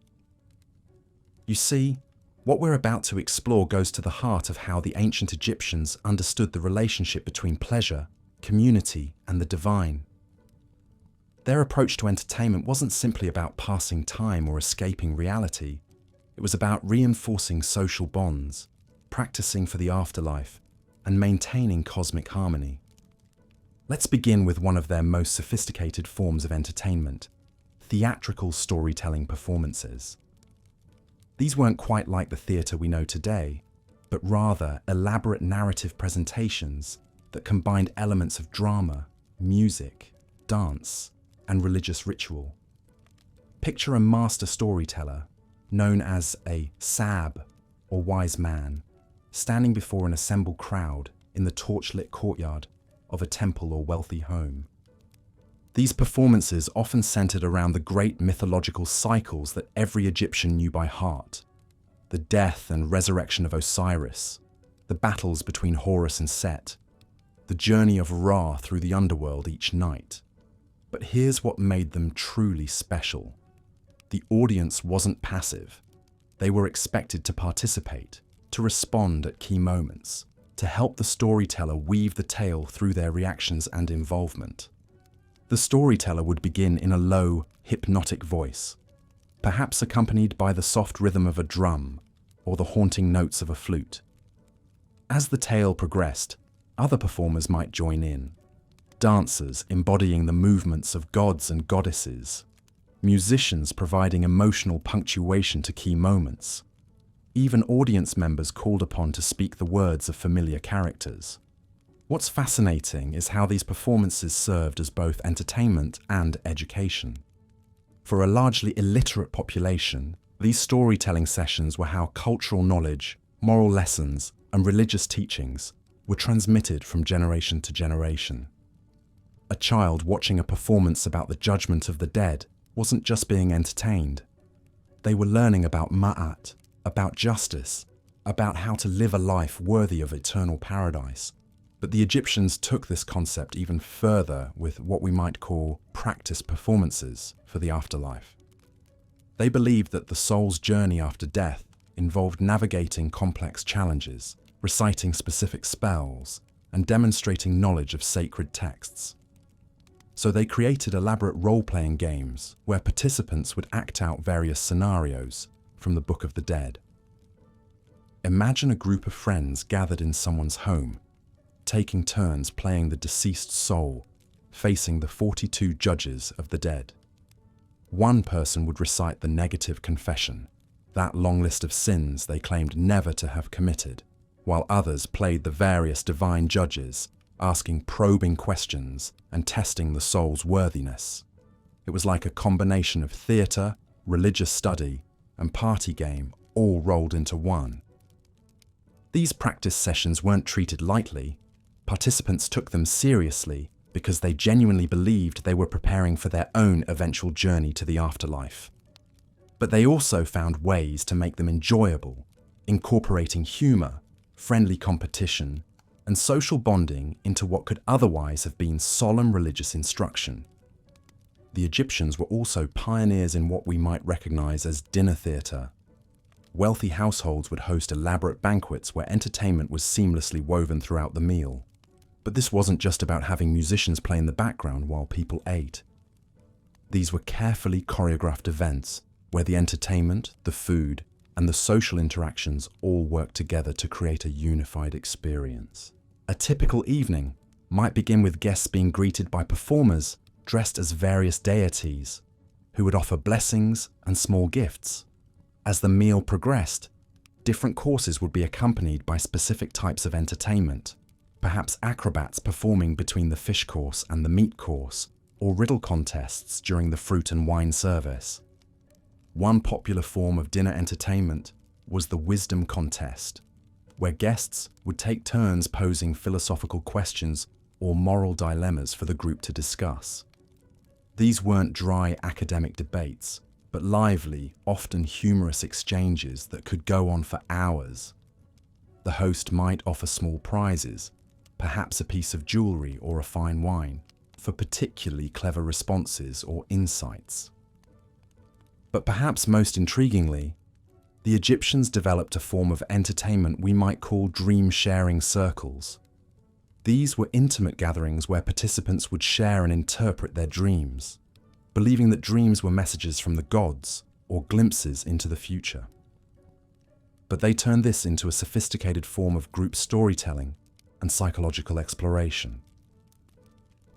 You see, what we're about to explore goes to the heart of how the ancient Egyptians understood the relationship between pleasure, community, and the divine. Their approach to entertainment wasn't simply about passing time or escaping reality. It was about reinforcing social bonds, practicing for the afterlife, and maintaining cosmic harmony. Let's begin with one of their most sophisticated forms of entertainment: theatrical storytelling performances. These weren't quite like the theatre we know today, but rather elaborate narrative presentations that combined elements of drama, music, dance, and religious ritual. Picture a master storyteller, known as a sab or wise man, standing before an assembled crowd in the torchlit courtyard of a temple or wealthy home. These performances often centered around the great mythological cycles that every Egyptian knew by heart: the death and resurrection of Osiris, the battles between Horus and Set, the journey of Ra through the underworld each night. But here's what made them truly special. The audience wasn't passive. They were expected to participate, to respond at key moments, to help the storyteller weave the tale through their reactions and involvement. The storyteller would begin in a low, hypnotic voice, perhaps accompanied by the soft rhythm of a drum or the haunting notes of a flute. As the tale progressed, other performers might join in: dancers embodying the movements of gods and goddesses, musicians providing emotional punctuation to key moments, even audience members called upon to speak the words of familiar characters. What's fascinating is how these performances served as both entertainment and education. For a largely illiterate population, these storytelling sessions were how cultural knowledge, moral lessons, and religious teachings were transmitted from generation to generation. A child watching a performance about the judgment of the dead wasn't just being entertained. They were learning about ma'at, about justice, about how to live a life worthy of eternal paradise. But the Egyptians took this concept even further with what we might call practice performances for the afterlife. They believed that the soul's journey after death involved navigating complex challenges, reciting specific spells, and demonstrating knowledge of sacred texts. So they created elaborate role-playing games where participants would act out various scenarios from the Book of the Dead. Imagine a group of friends gathered in someone's home, taking turns playing the deceased soul, facing the 42 judges of the dead. One person would recite the negative confession, that long list of sins they claimed never to have committed, while others played the various divine judges, asking probing questions and testing the soul's worthiness. It was like a combination of theatre, religious study, and party game all rolled into one. These practice sessions weren't treated lightly. Participants took them seriously because they genuinely believed they were preparing for their own eventual journey to the afterlife. But they also found ways to make them enjoyable, incorporating humour, friendly competition, and social bonding into what could otherwise have been solemn religious instruction. The Egyptians were also pioneers in what we might recognise as dinner theatre. Wealthy households would host elaborate banquets where entertainment was seamlessly woven throughout the meal. But this wasn't just about having musicians play in the background while people ate. These were carefully choreographed events where the entertainment, the food, and the social interactions all worked together to create a unified experience. A typical evening might begin with guests being greeted by performers dressed as various deities, who would offer blessings and small gifts. As the meal progressed, different courses would be accompanied by specific types of entertainment, perhaps acrobats performing between the fish course and the meat course, or riddle contests during the fruit and wine service. One popular form of dinner entertainment was the wisdom contest, where guests would take turns posing philosophical questions or moral dilemmas for the group to discuss. These weren't dry academic debates, but lively, often humorous exchanges that could go on for hours. The host might offer small prizes, perhaps a piece of jewelry or a fine wine, for particularly clever responses or insights. But perhaps most intriguingly, the Egyptians developed a form of entertainment we might call dream-sharing circles. These were intimate gatherings where participants would share and interpret their dreams, believing that dreams were messages from the gods or glimpses into the future. But they turned this into a sophisticated form of group storytelling and psychological exploration.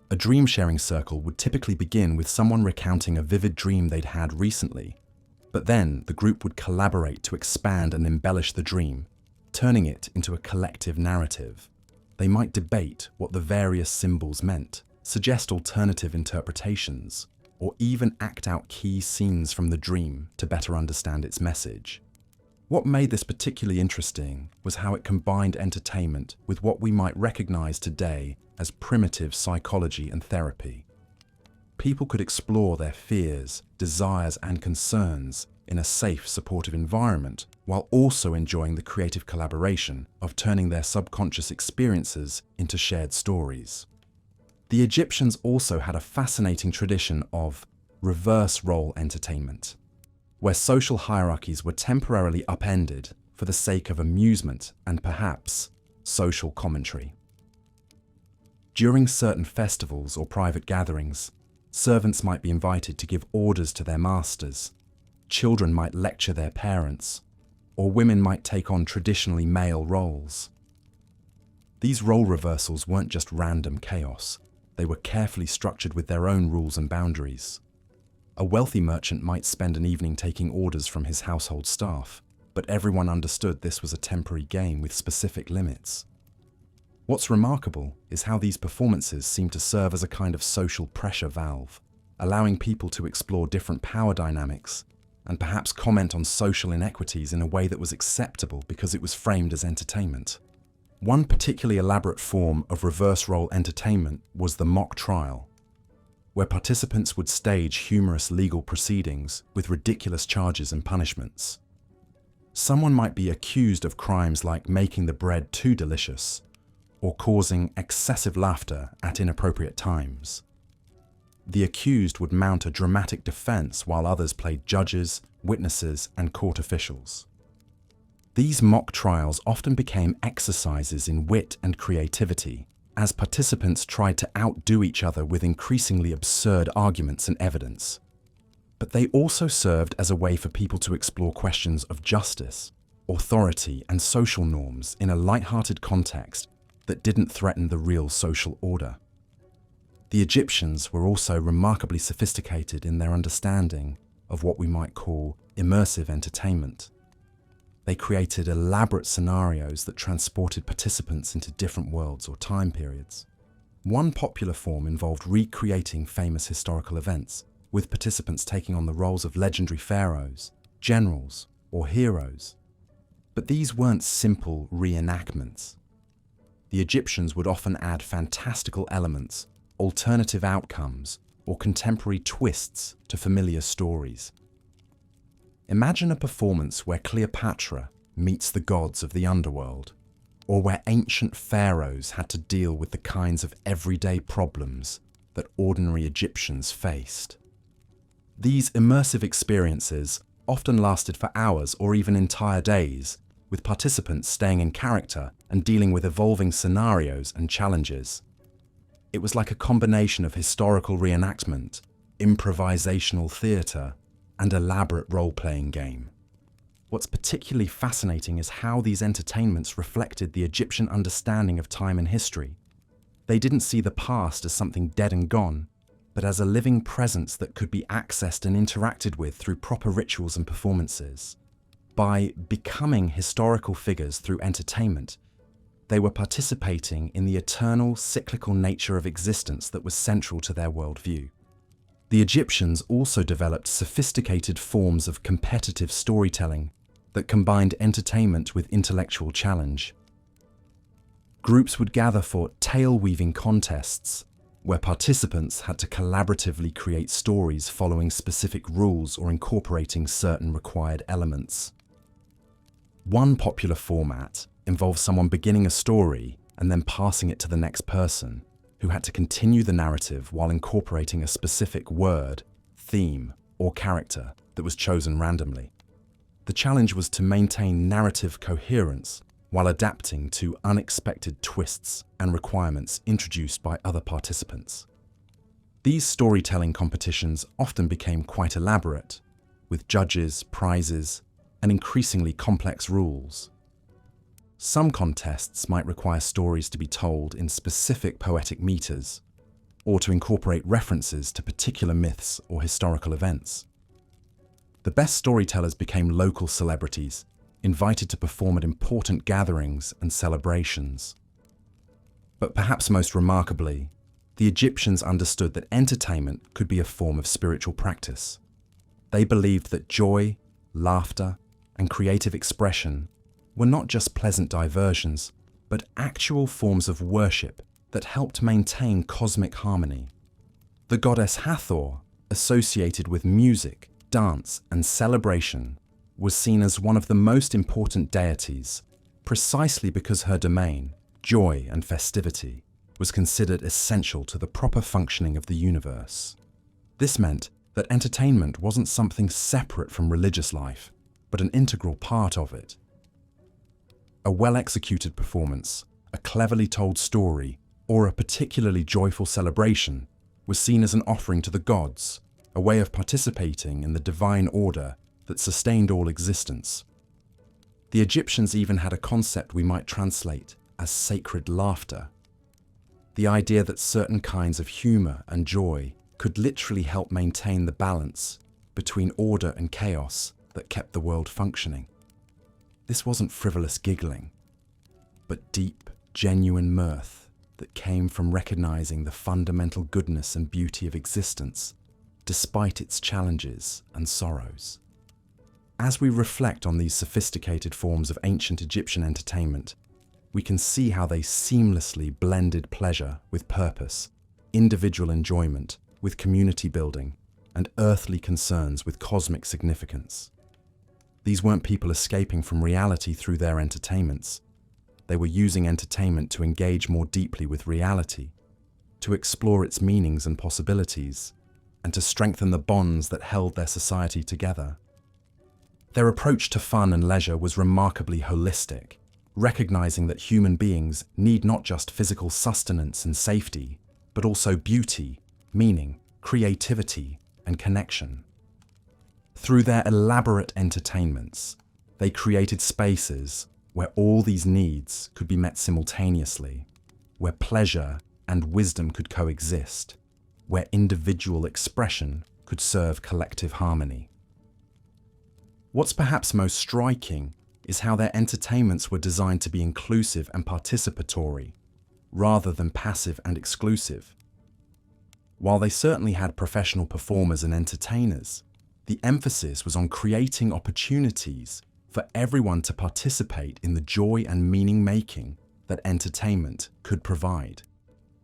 A dream-sharing circle would typically begin with someone recounting a vivid dream they'd had recently, but then the group would collaborate to expand and embellish the dream, turning it into a collective narrative. They might debate what the various symbols meant, suggest alternative interpretations, or even act out key scenes from the dream to better understand its message. What made this particularly interesting was how it combined entertainment with what we might recognize today as primitive psychology and therapy. People could explore their fears, desires, and concerns in a safe, supportive environment, while also enjoying the creative collaboration of turning their subconscious experiences into shared stories. The Egyptians also had a fascinating tradition of reverse role entertainment, where social hierarchies were temporarily upended for the sake of amusement and perhaps social commentary. During certain festivals or private gatherings, servants might be invited to give orders to their masters, children might lecture their parents, or women might take on traditionally male roles. These role reversals weren't just random chaos, they were carefully structured with their own rules and boundaries. A wealthy merchant might spend an evening taking orders from his household staff, but everyone understood this was a temporary game with specific limits. What's remarkable is how these performances seem to serve as a kind of social pressure valve, allowing people to explore different power dynamics and perhaps comment on social inequities in a way that was acceptable because it was framed as entertainment. One particularly elaborate form of reverse role entertainment was the mock trial, where participants would stage humorous legal proceedings with ridiculous charges and punishments. Someone might be accused of crimes like making the bread too delicious, or causing excessive laughter at inappropriate times. The accused would mount a dramatic defense while others played judges, witnesses, and court officials. These mock trials often became exercises in wit and creativity, as participants tried to outdo each other with increasingly absurd arguments and evidence. But they also served as a way for people to explore questions of justice, authority, and social norms in a light-hearted context that didn't threaten the real social order. The Egyptians were also remarkably sophisticated in their understanding of what we might call immersive entertainment. They created elaborate scenarios that transported participants into different worlds or time periods. One popular form involved recreating famous historical events, with participants taking on the roles of legendary pharaohs, generals, or heroes. But these weren't simple reenactments. The Egyptians would often add fantastical elements, alternative outcomes, or contemporary twists to familiar stories. Imagine a performance where Cleopatra meets the gods of the underworld, or where ancient pharaohs had to deal with the kinds of everyday problems that ordinary Egyptians faced. These immersive experiences often lasted for hours or even entire days, with participants staying in character and dealing with evolving scenarios and challenges. It was like a combination of historical reenactment, improvisational theatre, and elaborate role-playing game. What's particularly fascinating is how these entertainments reflected the Egyptian understanding of time and history. They didn't see the past as something dead and gone, but as a living presence that could be accessed and interacted with through proper rituals and performances. By becoming historical figures through entertainment, they were participating in the eternal, cyclical nature of existence that was central to their worldview. The Egyptians also developed sophisticated forms of competitive storytelling that combined entertainment with intellectual challenge. Groups would gather for tale-weaving contests, where participants had to collaboratively create stories following specific rules or incorporating certain required elements. One popular format involves someone beginning a story and then passing it to the next person, who had to continue the narrative while incorporating a specific word, theme, or character that was chosen randomly. The challenge was to maintain narrative coherence while adapting to unexpected twists and requirements introduced by other participants. These storytelling competitions often became quite elaborate, with judges, prizes, and increasingly complex rules. Some contests might require stories to be told in specific poetic meters, or to incorporate references to particular myths or historical events. The best storytellers became local celebrities, invited to perform at important gatherings and celebrations. But perhaps most remarkably, the Egyptians understood that entertainment could be a form of spiritual practice. They believed that joy, laughter, and creative expression were not just pleasant diversions, but actual forms of worship that helped maintain cosmic harmony. The goddess Hathor, associated with music, dance, and celebration, was seen as one of the most important deities, precisely because her domain, joy and festivity, was considered essential to the proper functioning of the universe. This meant that entertainment wasn't something separate from religious life, but an integral part of it. A well-executed performance, a cleverly told story, or a particularly joyful celebration was seen as an offering to the gods, a way of participating in the divine order that sustained all existence. The Egyptians even had a concept we might translate as sacred laughter. The idea that certain kinds of humor and joy could literally help maintain the balance between order and chaos that kept the world functioning. This wasn't frivolous giggling, but deep, genuine mirth that came from recognizing the fundamental goodness and beauty of existence, despite its challenges and sorrows. As we reflect on these sophisticated forms of ancient Egyptian entertainment, we can see how they seamlessly blended pleasure with purpose, individual enjoyment with community building, and earthly concerns with cosmic significance. These weren't people escaping from reality through their entertainments. They were using entertainment to engage more deeply with reality, to explore its meanings and possibilities, and to strengthen the bonds that held their society together. Their approach to fun and leisure was remarkably holistic, recognizing that human beings need not just physical sustenance and safety, but also beauty, meaning, creativity, and connection. Through their elaborate entertainments, they created spaces where all these needs could be met simultaneously, where pleasure and wisdom could coexist, where individual expression could serve collective harmony. What's perhaps most striking is how their entertainments were designed to be inclusive and participatory, rather than passive and exclusive. While they certainly had professional performers and entertainers, the emphasis was on creating opportunities for everyone to participate in the joy and meaning-making that entertainment could provide.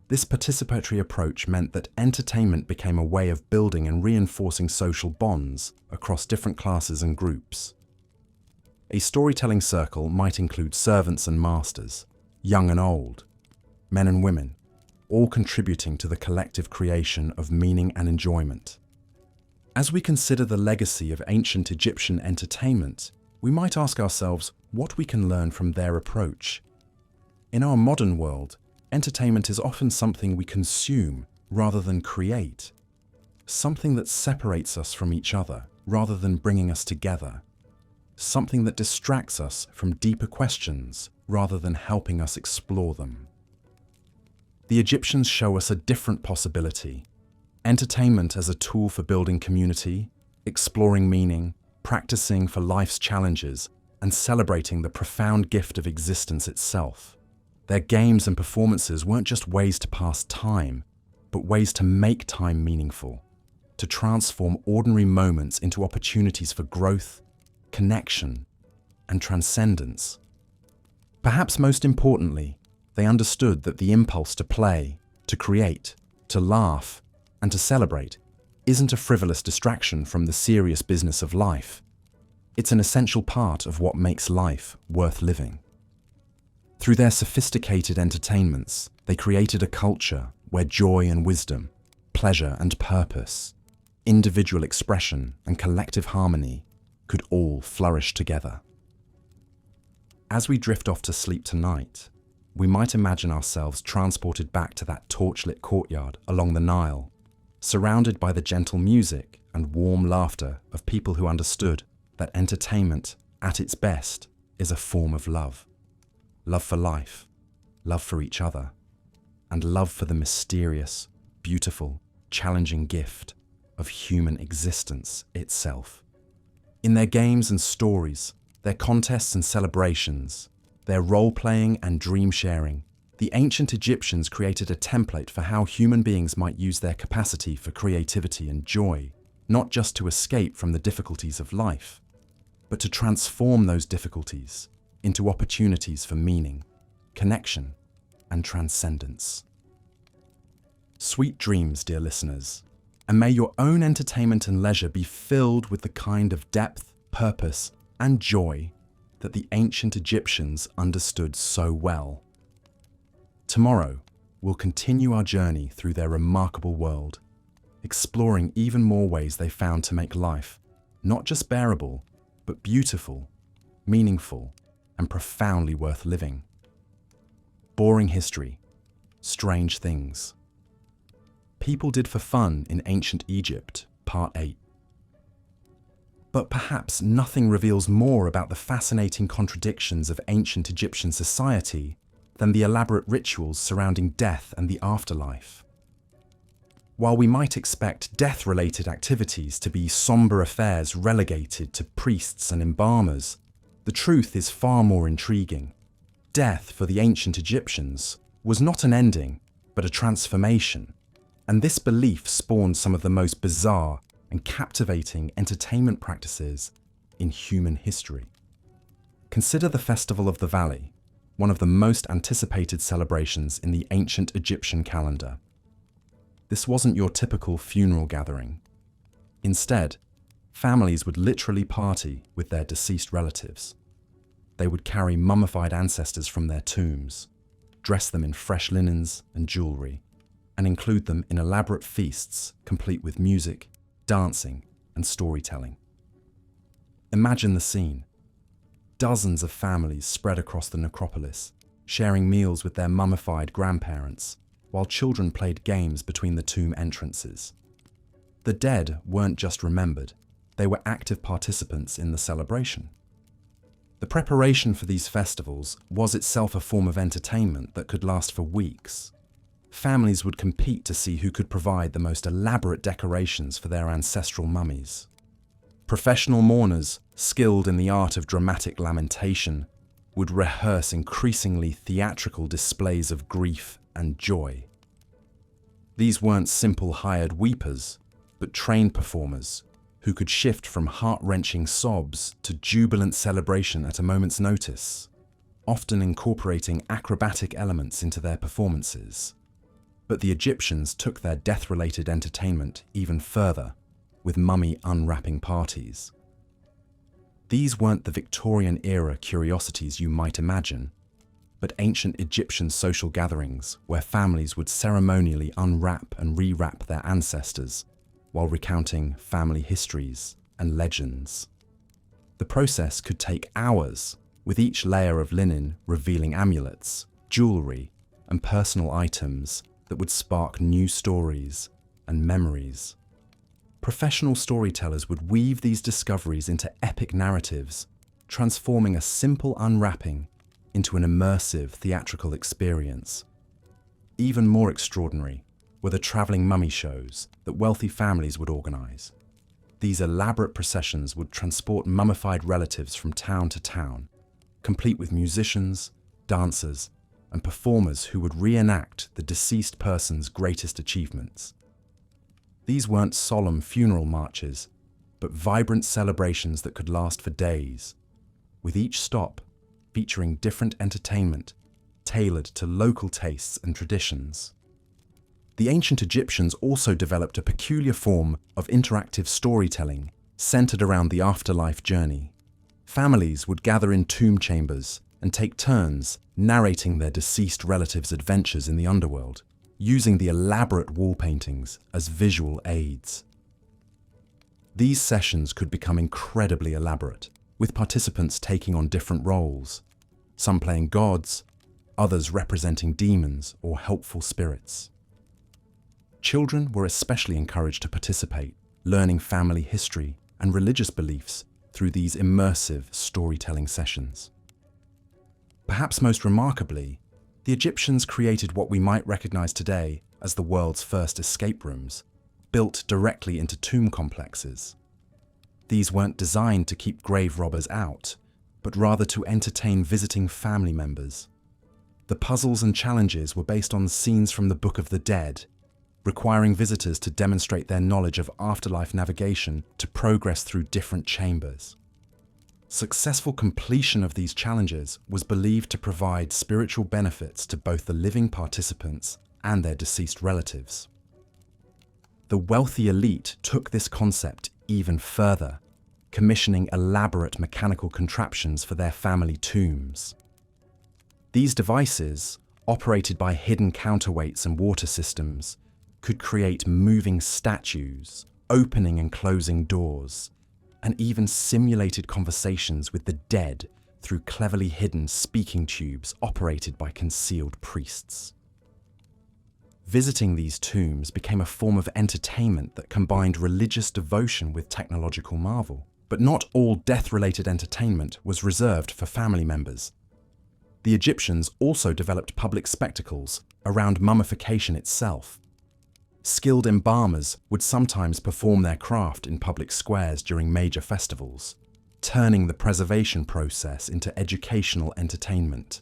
This participatory approach meant that entertainment became a way of building and reinforcing social bonds across different classes and groups. A storytelling circle might include servants and masters, young and old, men and women, all contributing to the collective creation of meaning and enjoyment. As we consider the legacy of ancient Egyptian entertainment, we might ask ourselves what we can learn from their approach. In our modern world, entertainment is often something we consume rather than create, something that separates us from each other rather than bringing us together, something that distracts us from deeper questions rather than helping us explore them. The Egyptians show us a different possibility: entertainment as a tool for building community, exploring meaning, practicing for life's challenges, and celebrating the profound gift of existence itself. Their games and performances weren't just ways to pass time, but ways to make time meaningful. to transform ordinary moments into opportunities for growth, connection, and transcendence. Perhaps most importantly, they understood that the impulse to play, to create, to laugh, and to celebrate isn't a frivolous distraction from the serious business of life. It's an essential part of what makes life worth living. Through their sophisticated entertainments, they created a culture where joy and wisdom, pleasure and purpose, individual expression and collective harmony could all flourish together. As we drift off to sleep tonight, we might imagine ourselves transported back to that torchlit courtyard along the Nile, surrounded by the gentle music and warm laughter of people who understood that entertainment, at its best, is a form of love. Love for life, love for each other, and love for the mysterious, beautiful, challenging gift of human existence itself. In their games and stories, their contests and celebrations, their role-playing and dream-sharing, the ancient Egyptians created a template for how human beings might use their capacity for creativity and joy, not just to escape from the difficulties of life, but to transform those difficulties into opportunities for meaning, connection, and transcendence. Sweet dreams, dear listeners, and may your own entertainment and leisure be filled with the kind of depth, purpose, and joy that the ancient Egyptians understood so well. Tomorrow, we'll continue our journey through their remarkable world, exploring even more ways they found to make life not just bearable, but beautiful, meaningful, and profoundly worth living. Boring history, strange things. People did for fun in ancient Egypt, Part 8. But perhaps nothing reveals more about the fascinating contradictions of ancient Egyptian society than the elaborate rituals surrounding death and the afterlife. While we might expect death-related activities to be somber affairs relegated to priests and embalmers, the truth is far more intriguing. Death for the ancient Egyptians was not an ending, but a transformation, and this belief spawned some of the most bizarre and captivating entertainment practices in human history. Consider the Festival of the Valley, one of the most anticipated celebrations in the ancient Egyptian calendar. This wasn't your typical funeral gathering. Instead, families would literally party with their deceased relatives. They would carry mummified ancestors from their tombs, dress them in fresh linens and jewelry, and include them in elaborate feasts complete with music, dancing, and storytelling. Imagine the scene. Dozens of families spread across the necropolis, sharing meals with their mummified grandparents, while children played games between the tomb entrances. The dead weren't just remembered, they were active participants in the celebration. The preparation for these festivals was itself a form of entertainment that could last for weeks. Families would compete to see who could provide the most elaborate decorations for their ancestral mummies. Professional mourners, skilled in the art of dramatic lamentation, would rehearse increasingly theatrical displays of grief and joy. These weren't simple hired weepers, but trained performers who could shift from heart-wrenching sobs to jubilant celebration at a moment's notice, often incorporating acrobatic elements into their performances. But the Egyptians took their death-related entertainment even further, with mummy unwrapping parties. These weren't the Victorian-era curiosities you might imagine, but ancient Egyptian social gatherings where families would ceremonially unwrap and rewrap their ancestors while recounting family histories and legends. The process could take hours, with each layer of linen revealing amulets, jewelry, and personal items that would spark new stories and memories. Professional storytellers would weave these discoveries into epic narratives, transforming a simple unwrapping into an immersive theatrical experience. Even more extraordinary were the traveling mummy shows that wealthy families would organize. These elaborate processions would transport mummified relatives from town to town, complete with musicians, dancers, and performers who would reenact the deceased person's greatest achievements. These weren't solemn funeral marches, but vibrant celebrations that could last for days, with each stop featuring different entertainment tailored to local tastes and traditions. The ancient Egyptians also developed a peculiar form of interactive storytelling centered around the afterlife journey. Families would gather in tomb chambers and take turns narrating their deceased relatives' adventures in the underworld, using the elaborate wall paintings as visual aids. These sessions could become incredibly elaborate, with participants taking on different roles, some playing gods, others representing demons or helpful spirits. Children were especially encouraged to participate, learning family history and religious beliefs through these immersive storytelling sessions. Perhaps most remarkably, the Egyptians created what we might recognize today as the world's first escape rooms, built directly into tomb complexes. These weren't designed to keep grave robbers out, but rather to entertain visiting family members. The puzzles and challenges were based on scenes from the Book of the Dead, requiring visitors to demonstrate their knowledge of afterlife navigation to progress through different chambers. Successful completion of these challenges was believed to provide spiritual benefits to both the living participants and their deceased relatives. The wealthy elite took this concept even further, commissioning elaborate mechanical contraptions for their family tombs. These devices, operated by hidden counterweights and water systems, could create moving statues, opening and closing doors, and even simulated conversations with the dead through cleverly hidden speaking tubes operated by concealed priests. Visiting these tombs became a form of entertainment that combined religious devotion with technological marvel. But not all death-related entertainment was reserved for family members. The Egyptians also developed public spectacles around mummification itself. Skilled embalmers would sometimes perform their craft in public squares during major festivals, turning the preservation process into educational entertainment.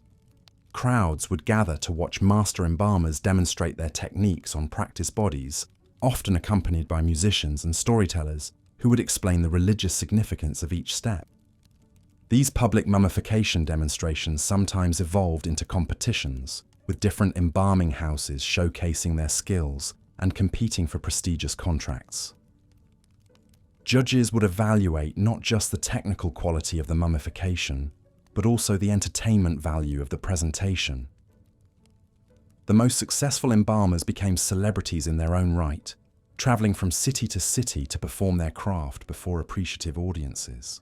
Crowds would gather to watch master embalmers demonstrate their techniques on practice bodies, often accompanied by musicians and storytellers who would explain the religious significance of each step. These public mummification demonstrations sometimes evolved into competitions, with different embalming houses showcasing their skills and competing for prestigious contracts. Judges would evaluate not just the technical quality of the mummification, but also the entertainment value of the presentation. The most successful embalmers became celebrities in their own right, traveling from city to city to perform their craft before appreciative audiences.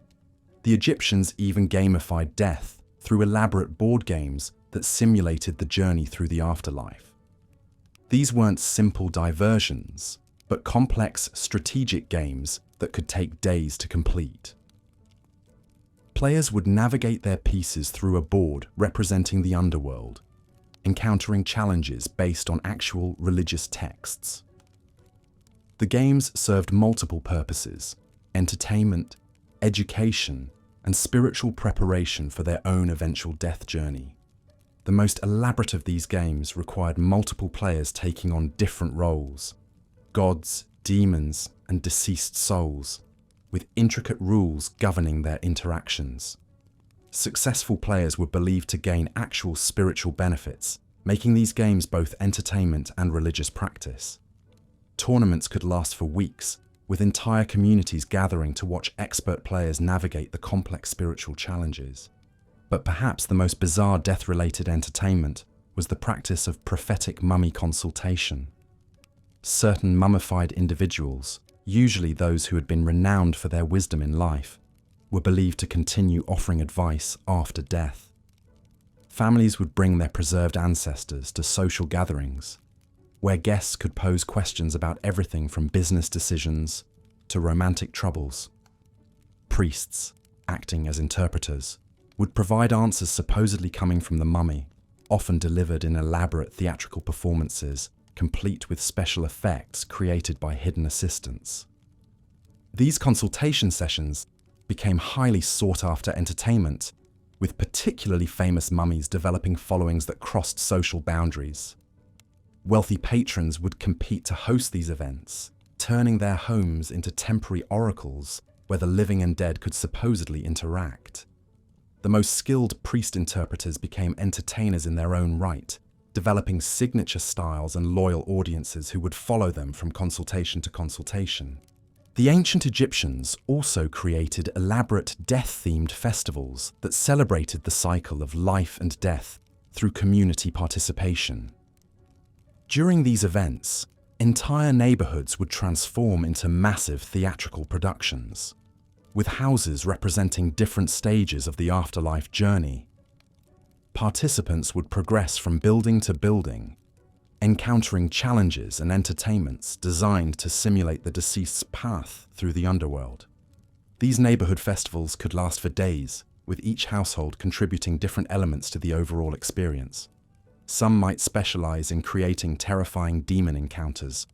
The Egyptians even gamified death through elaborate board games that simulated the journey through the afterlife. These weren't simple diversions, but complex strategic games that could take days to complete. Players would navigate their pieces through a board representing the underworld, encountering challenges based on actual religious texts. The games served multiple purposes: entertainment, education, and spiritual preparation for their own eventual death journey. The most elaborate of these games required multiple players taking on different roles: gods, demons, and deceased souls, with intricate rules governing their interactions. Successful players were believed to gain actual spiritual benefits, making these games both entertainment and religious practice. Tournaments could last for weeks, with entire communities gathering to watch expert players navigate the complex spiritual challenges. But perhaps the most bizarre death-related entertainment was the practice of prophetic mummy consultation. Certain mummified individuals, usually those who had been renowned for their wisdom in life, were believed to continue offering advice after death. Families would bring their preserved ancestors to social gatherings, where guests could pose questions about everything from business decisions to romantic troubles. Priests, acting as interpreters, would provide answers supposedly coming from the mummy, often delivered in elaborate theatrical performances, complete with special effects created by hidden assistants. These consultation sessions became highly sought-after entertainment, with particularly famous mummies developing followings that crossed social boundaries. Wealthy patrons would compete to host these events, turning their homes into temporary oracles where the living and dead could supposedly interact. The most skilled priest interpreters became entertainers in their own right, developing signature styles and loyal audiences who would follow them from consultation to consultation. The ancient Egyptians also created elaborate death-themed festivals that celebrated the cycle of life and death through community participation. During these events, entire neighborhoods would transform into massive theatrical productions, with houses representing different stages of the afterlife journey. Participants would progress from building to building, encountering challenges and entertainments designed to simulate the deceased's path through the underworld. These neighborhood festivals could last for days, with each household contributing different elements to the overall experience. Some might specialize in creating terrifying demon encounters,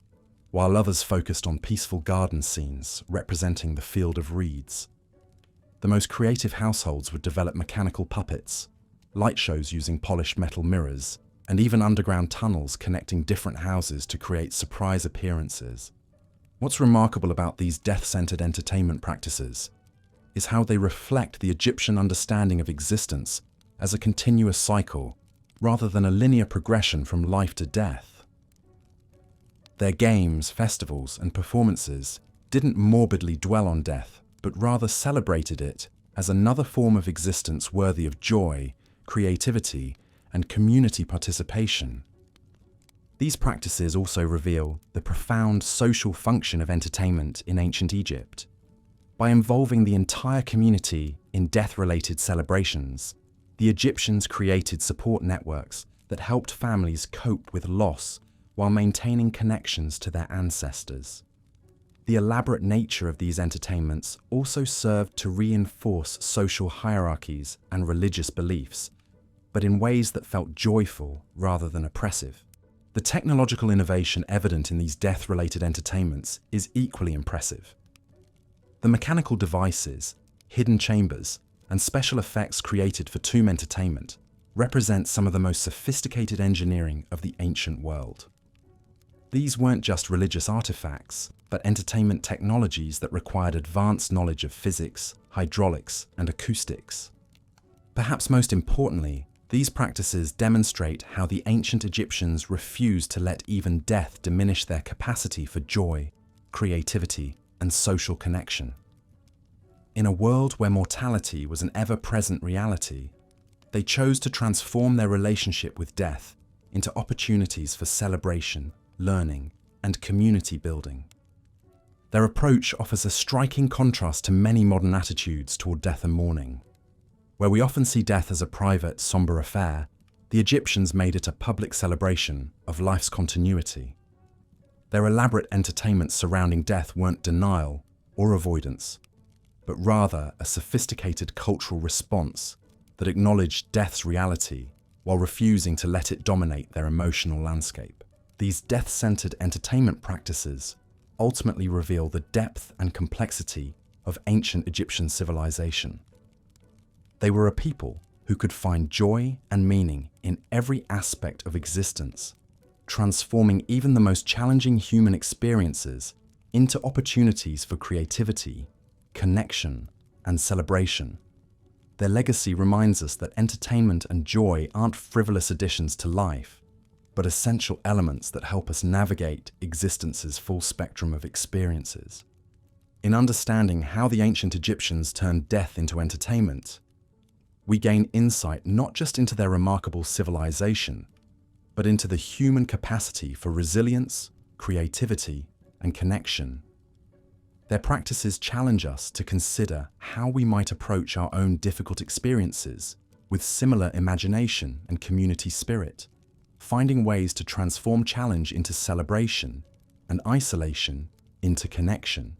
while others focused on peaceful garden scenes representing the field of reeds. The most creative households would develop mechanical puppets, light shows using polished metal mirrors, and even underground tunnels connecting different houses to create surprise appearances. What's remarkable about these death-centered entertainment practices is how they reflect the Egyptian understanding of existence as a continuous cycle, rather than a linear progression from life to death. Their games, festivals, and performances didn't morbidly dwell on death, but rather celebrated it as another form of existence worthy of joy, creativity, and community participation. These practices also reveal the profound social function of entertainment in ancient Egypt. By involving the entire community in death-related celebrations, the Egyptians created support networks that helped families cope with loss while maintaining connections to their ancestors. The elaborate nature of these entertainments also served to reinforce social hierarchies and religious beliefs, but in ways that felt joyful rather than oppressive. The technological innovation evident in these death-related entertainments is equally impressive. The mechanical devices, hidden chambers, and special effects created for tomb entertainment represent some of the most sophisticated engineering of the ancient world. These weren't just religious artifacts, but entertainment technologies that required advanced knowledge of physics, hydraulics, and acoustics. Perhaps most importantly, these practices demonstrate how the ancient Egyptians refused to let even death diminish their capacity for joy, creativity, and social connection. In a world where mortality was an ever-present reality, they chose to transform their relationship with death into opportunities for celebration, learning, and community building. Their approach offers a striking contrast to many modern attitudes toward death and mourning. Where we often see death as a private, somber affair, the Egyptians made it a public celebration of life's continuity. Their elaborate entertainments surrounding death weren't denial or avoidance, but rather a sophisticated cultural response that acknowledged death's reality while refusing to let it dominate their emotional landscape. These death-centered entertainment practices ultimately reveal the depth and complexity of ancient Egyptian civilization. They were a people who could find joy and meaning in every aspect of existence, transforming even the most challenging human experiences into opportunities for creativity, connection, and celebration. Their legacy reminds us that entertainment and joy aren't frivolous additions to life, but essential elements that help us navigate existence's full spectrum of experiences. In understanding how the ancient Egyptians turned death into entertainment, we gain insight not just into their remarkable civilization, but into the human capacity for resilience, creativity, and connection. Their practices challenge us to consider how we might approach our own difficult experiences with similar imagination and community spirit, finding ways to transform challenge into celebration and isolation into connection.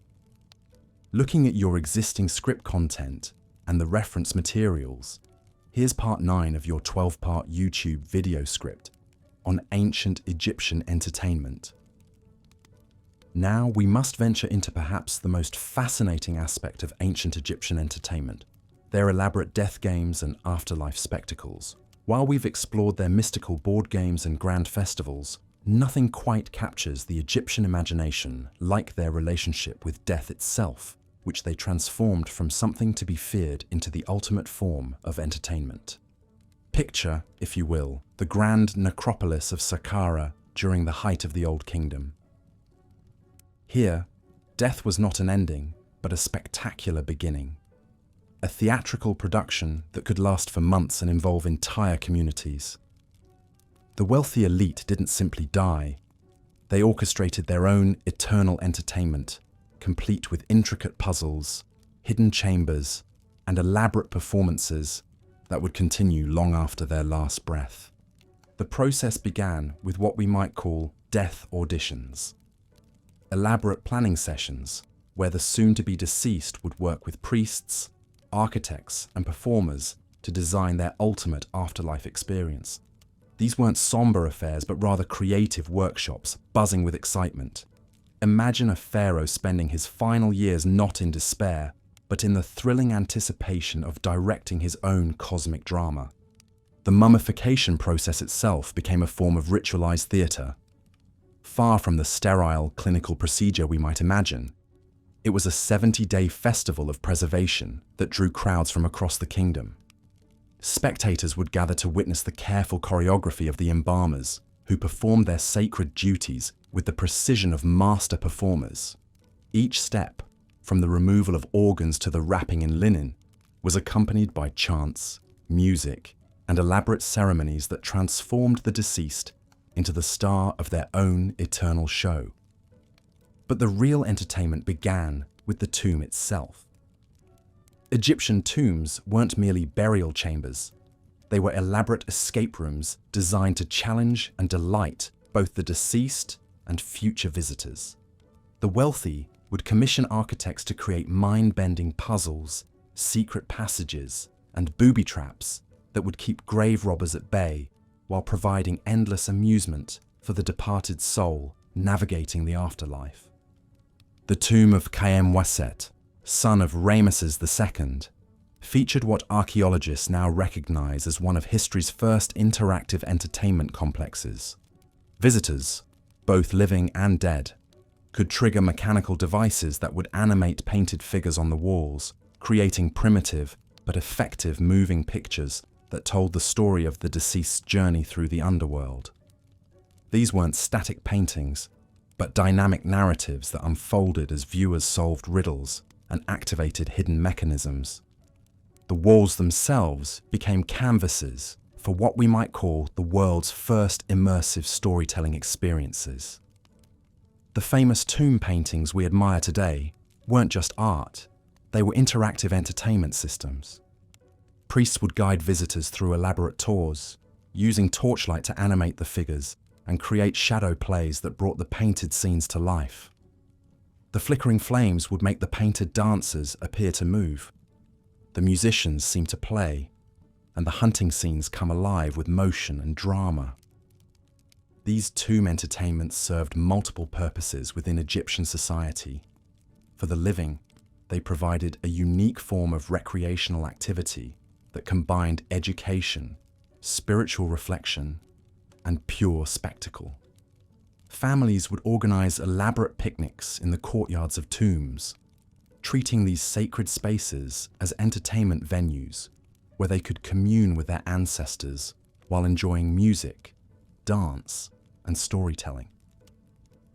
Looking at your existing script content and the reference materials, here's part 9 of your 12-part YouTube video script on ancient Egyptian entertainment. Now we must venture into perhaps the most fascinating aspect of ancient Egyptian entertainment, their elaborate death games and afterlife spectacles. While we've explored their mystical board games and grand festivals, Nothing quite captures the Egyptian imagination like their relationship with death itself, which they transformed from something to be feared into the ultimate form of entertainment. Picture, if you will, the grand necropolis of Saqqara during the height of the Old Kingdom. Here, death was not an ending, but a spectacular beginning. A theatrical production that could last for months and involve entire communities. The wealthy elite didn't simply die. They orchestrated their own eternal entertainment, complete with intricate puzzles, hidden chambers, and elaborate performances that would continue long after their last breath. The process began with what we might call death auditions. Elaborate planning sessions where the soon-to-be deceased would work with priests, architects, and performers to design their ultimate afterlife experience. These weren't somber affairs, but rather creative workshops buzzing with excitement. Imagine a pharaoh spending his final years not in despair, but in the thrilling anticipation of directing his own cosmic drama. The mummification process itself became a form of ritualized theatre. Far from the sterile clinical procedure we might imagine, it was a 70-day festival of preservation that drew crowds from across the kingdom. Spectators would gather to witness the careful choreography of the embalmers, who performed their sacred duties with the precision of master performers. Each step, from the removal of organs to the wrapping in linen, was accompanied by chants, music, and elaborate ceremonies that transformed the deceased into the star of their own eternal show. But the real entertainment began with the tomb itself. Egyptian tombs weren't merely burial chambers. They were elaborate escape rooms designed to challenge and delight both the deceased and future visitors. The wealthy would commission architects to create mind-bending puzzles, secret passages, and booby traps that would keep grave robbers at bay while providing endless amusement for the departed soul navigating the afterlife. The tomb of Khaem-Waset, son of Ramesses II, featured what archaeologists now recognize as one of history's first interactive entertainment complexes. Visitors, both living and dead, could trigger mechanical devices that would animate painted figures on the walls, creating primitive but effective moving pictures that told the story of the deceased's journey through the underworld. These weren't static paintings, but dynamic narratives that unfolded as viewers solved riddles and activated hidden mechanisms. The walls themselves became canvases for what we might call the world's first immersive storytelling experiences. The famous tomb paintings we admire today weren't just art, they were interactive entertainment systems. Priests would guide visitors through elaborate tours, using torchlight to animate the figures and create shadow plays that brought the painted scenes to life. The flickering flames would make the painted dancers appear to move. The musicians seem to play, and the hunting scenes come alive with motion and drama. These tomb entertainments served multiple purposes within Egyptian society. For the living, they provided a unique form of recreational activity that combined education, spiritual reflection, and pure spectacle. Families would organize elaborate picnics in the courtyards of tombs, treating these sacred spaces as entertainment venues where they could commune with their ancestors while enjoying music, dance, and storytelling.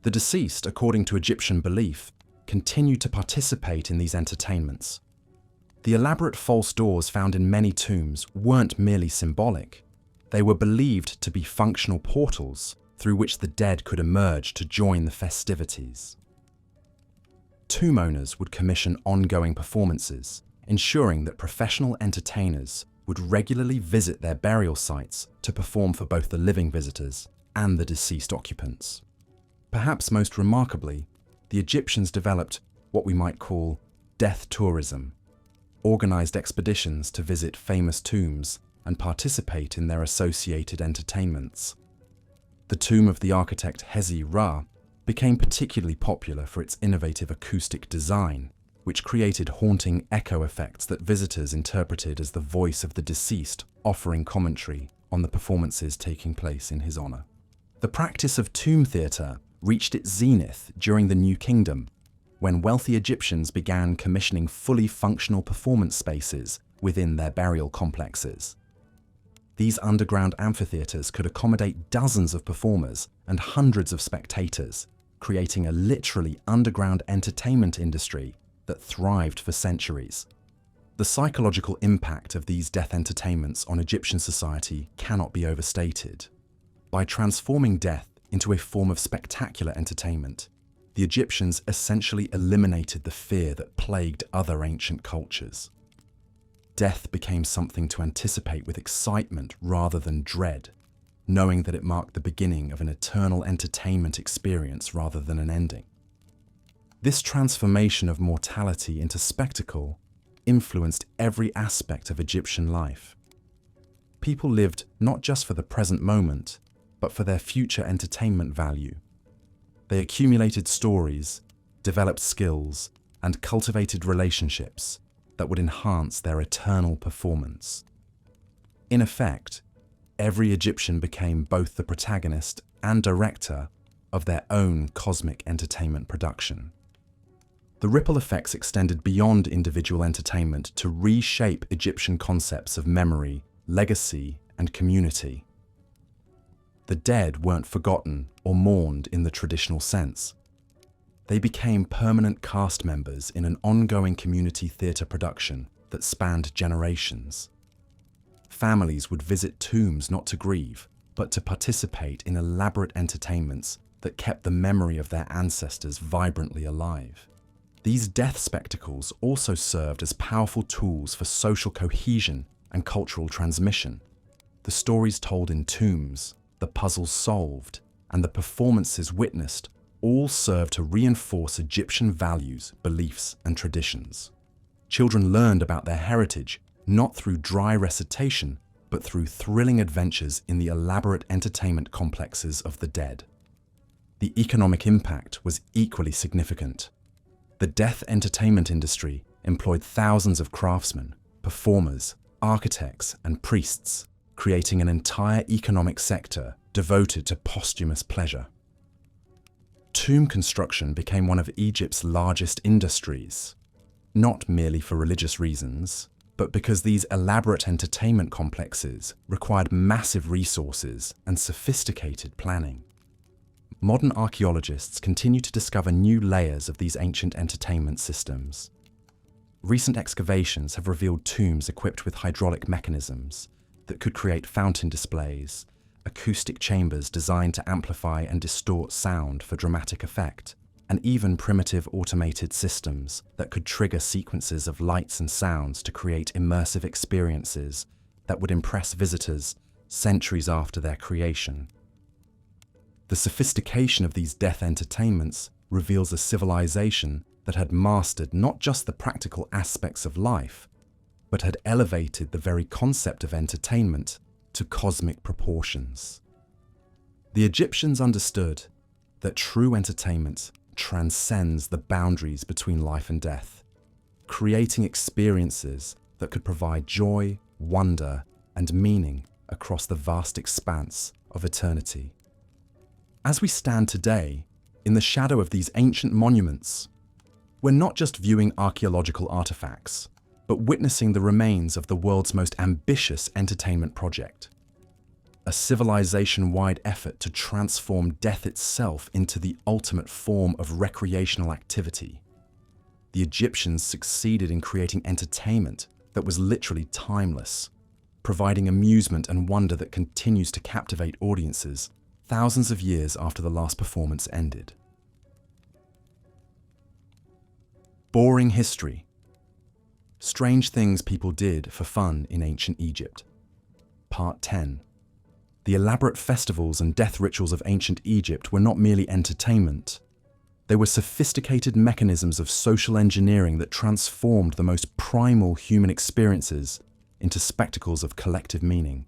The deceased, according to Egyptian belief, continued to participate in these entertainments. The elaborate false doors found in many tombs weren't merely symbolic. They were believed to be functional portals through which the dead could emerge to join the festivities. Tomb owners would commission ongoing performances, ensuring that professional entertainers would regularly visit their burial sites to perform for both the living visitors and the deceased occupants. Perhaps most remarkably, the Egyptians developed what we might call death tourism, organized expeditions to visit famous tombs and participate in their associated entertainments. The tomb of the architect Hezi-Ra became particularly popular for its innovative acoustic design, which created haunting echo effects that visitors interpreted as the voice of the deceased offering commentary on the performances taking place in his honor. The practice of tomb theatre reached its zenith during the New Kingdom, when wealthy Egyptians began commissioning fully functional performance spaces within their burial complexes. These underground amphitheatres could accommodate dozens of performers and hundreds of spectators, creating a literally underground entertainment industry that thrived for centuries. The psychological impact of these death entertainments on Egyptian society cannot be overstated. By transforming death into a form of spectacular entertainment, the Egyptians essentially eliminated the fear that plagued other ancient cultures. Death became something to anticipate with excitement rather than dread, knowing that it marked the beginning of an eternal entertainment experience rather than an ending. This transformation of mortality into spectacle influenced every aspect of Egyptian life. People lived not just for the present moment, but for their future entertainment value. They accumulated stories, developed skills, and cultivated relationships that would enhance their eternal performance. In effect, every Egyptian became both the protagonist and director of their own cosmic entertainment production. The ripple effects extended beyond individual entertainment to reshape Egyptian concepts of memory, legacy, and community. The dead weren't forgotten or mourned in the traditional sense. They became permanent cast members in an ongoing community theatre production that spanned generations. Families would visit tombs not to grieve, but to participate in elaborate entertainments that kept the memory of their ancestors vibrantly alive. These death spectacles also served as powerful tools for social cohesion and cultural transmission. The stories told in tombs, the puzzles solved, and the performances witnessed all served to reinforce Egyptian values, beliefs, and traditions. Children learned about their heritage not through dry recitation, but through thrilling adventures in the elaborate entertainment complexes of the dead. The economic impact was equally significant. The death entertainment industry employed thousands of craftsmen, performers, architects, and priests, creating an entire economic sector devoted to posthumous pleasure. Tomb construction became one of Egypt's largest industries, not merely for religious reasons, but because these elaborate entertainment complexes required massive resources and sophisticated planning. Modern archaeologists continue to discover new layers of these ancient entertainment systems. Recent excavations have revealed tombs equipped with hydraulic mechanisms that could create fountain displays, acoustic chambers designed to amplify and distort sound for dramatic effect, and even primitive automated systems that could trigger sequences of lights and sounds to create immersive experiences that would impress visitors centuries after their creation. The sophistication of these death entertainments reveals a civilization that had mastered not just the practical aspects of life, but had elevated the very concept of entertainment to cosmic proportions. The Egyptians understood that true entertainment transcends the boundaries between life and death, creating experiences that could provide joy, wonder, and meaning across the vast expanse of eternity. As we stand today, in the shadow of these ancient monuments, we're not just viewing archaeological artifacts, but witnessing the remains of the world's most ambitious entertainment project. A civilization-wide effort to transform death itself into the ultimate form of recreational activity. The Egyptians succeeded in creating entertainment that was literally timeless, providing amusement and wonder that continues to captivate audiences thousands of years after the last performance ended. Boring history. Strange things people did for fun in ancient Egypt. Part 10. The elaborate festivals and death rituals of ancient Egypt were not merely entertainment. They were sophisticated mechanisms of social engineering that transformed the most primal human experiences into spectacles of collective meaning.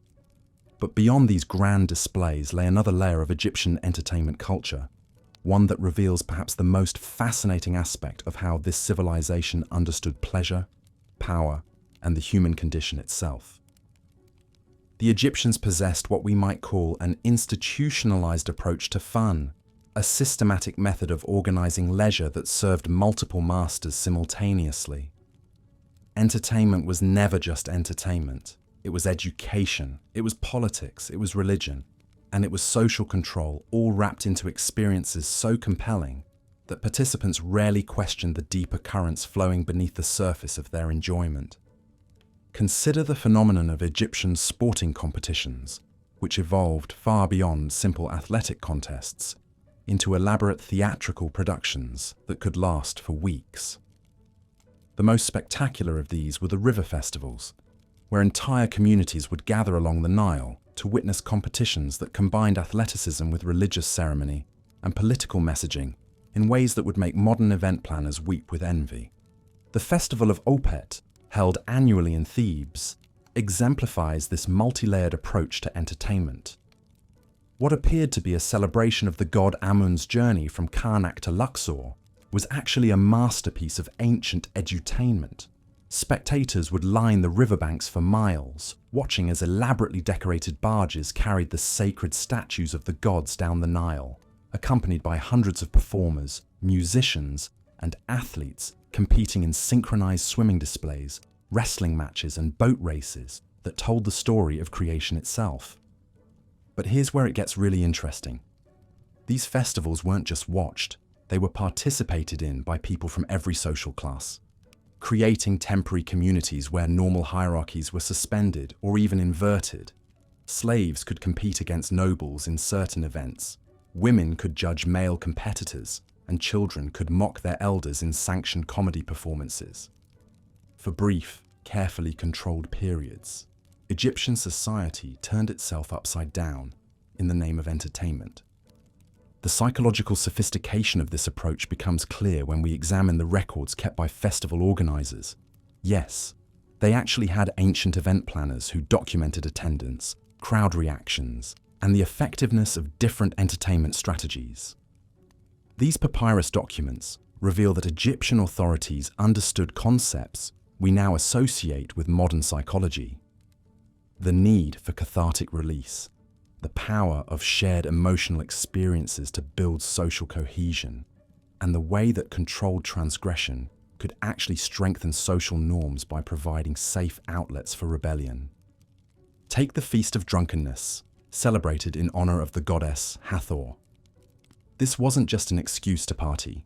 But beyond these grand displays lay another layer of Egyptian entertainment culture, one that reveals perhaps the most fascinating aspect of how this civilization understood pleasure, power, and the human condition itself. The Egyptians possessed what we might call an institutionalized approach to fun, a systematic method of organizing leisure that served multiple masters simultaneously. Entertainment was never just entertainment. It was education, it was politics, it was religion, and it was social control, all wrapped into experiences so compelling that participants rarely questioned the deeper currents flowing beneath the surface of their enjoyment. Consider the phenomenon of Egyptian sporting competitions, which evolved far beyond simple athletic contests into elaborate theatrical productions that could last for weeks. The most spectacular of these were the river festivals, where entire communities would gather along the Nile to witness competitions that combined athleticism with religious ceremony and political messaging in ways that would make modern event planners weep with envy. The Festival of Opet, held annually in Thebes, exemplifies this multi-layered approach to entertainment. What appeared to be a celebration of the god Amun's journey from Karnak to Luxor was actually a masterpiece of ancient edutainment. Spectators would line the riverbanks for miles, watching as elaborately decorated barges carried the sacred statues of the gods down the Nile, accompanied by hundreds of performers, musicians, and athletes competing in synchronized swimming displays, wrestling matches, and boat races that told the story of creation itself. But here's where it gets really interesting. These festivals weren't just watched, they were participated in by people from every social class, creating temporary communities where normal hierarchies were suspended or even inverted. Slaves could compete against nobles in certain events, women could judge male competitors, and children could mock their elders in sanctioned comedy performances. For brief, carefully controlled periods, Egyptian society turned itself upside down in the name of entertainment. The psychological sophistication of this approach becomes clear when we examine the records kept by festival organizers. Yes, they actually had ancient event planners who documented attendance, crowd reactions, and the effectiveness of different entertainment strategies. These papyrus documents reveal that Egyptian authorities understood concepts we now associate with modern psychology. The need for cathartic release, the power of shared emotional experiences to build social cohesion, and the way that controlled transgression could actually strengthen social norms by providing safe outlets for rebellion. Take the Feast of Drunkenness, celebrated in honor of the goddess Hathor. This wasn't just an excuse to party.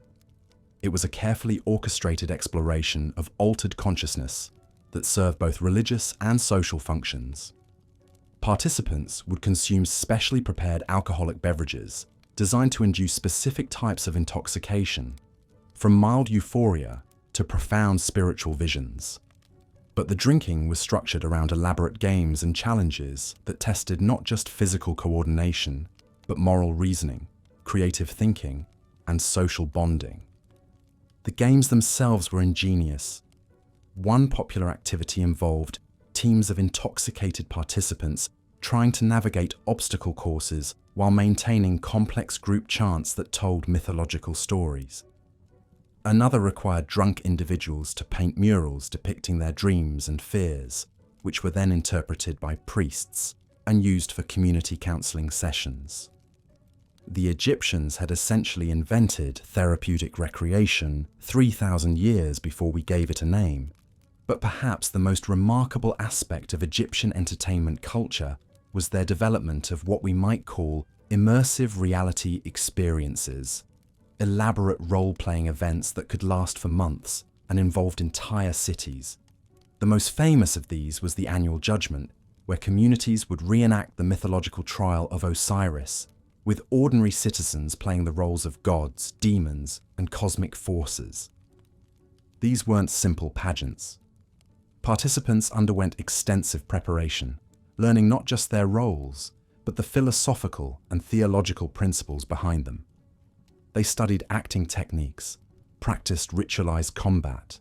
It was a carefully orchestrated exploration of altered consciousness that served both religious and social functions. Participants would consume specially prepared alcoholic beverages designed to induce specific types of intoxication, from mild euphoria to profound spiritual visions. But the drinking was structured around elaborate games and challenges that tested not just physical coordination, but moral reasoning, creative thinking, and social bonding. The games themselves were ingenious. One popular activity involved teams of intoxicated participants trying to navigate obstacle courses while maintaining complex group chants that told mythological stories. Another required drunk individuals to paint murals depicting their dreams and fears, which were then interpreted by priests and used for community counseling sessions. The Egyptians had essentially invented therapeutic recreation 3,000 years before we gave it a name. But perhaps the most remarkable aspect of Egyptian entertainment culture was their development of what we might call immersive reality experiences, elaborate role-playing events that could last for months and involved entire cities. The most famous of these was the annual judgment, where communities would reenact the mythological trial of Osiris, with ordinary citizens playing the roles of gods, demons, and cosmic forces. These weren't simple pageants. Participants underwent extensive preparation, learning not just their roles, but the philosophical and theological principles behind them. They studied acting techniques, practiced ritualized combat,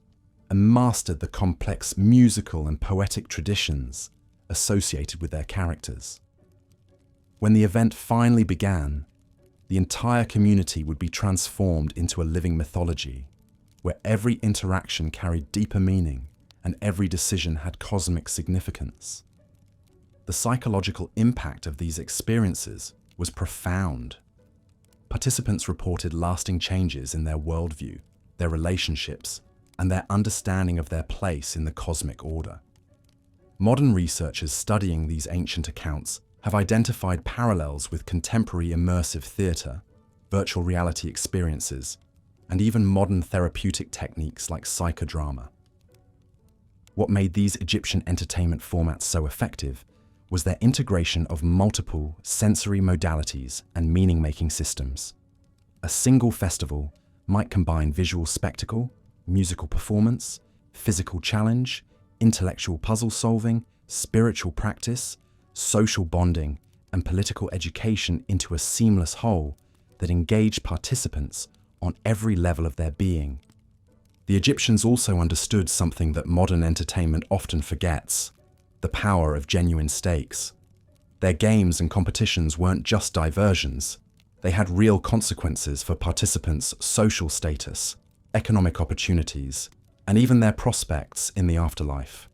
and mastered the complex musical and poetic traditions associated with their characters. When the event finally began, the entire community would be transformed into a living mythology, where every interaction carried deeper meaning and every decision had cosmic significance. the psychological impact of these experiences was profound. Participants reported lasting changes in their worldview, their relationships, and their understanding of their place in the cosmic order. Modern researchers studying these ancient accounts have identified parallels with contemporary immersive theatre, virtual reality experiences, and even modern therapeutic techniques like psychodrama. What made these Egyptian entertainment formats so effective was their integration of multiple sensory modalities and meaning-making systems. A single festival might combine visual spectacle, musical performance, physical challenge, intellectual puzzle solving, spiritual practice, social bonding, and political education into a seamless whole that engaged participants on every level of their being. The Egyptians also understood something that modern entertainment often forgets: the power of genuine stakes. Their games and competitions weren't just diversions. They had real consequences for participants' social status, economic opportunities, and even their prospects in the afterlife.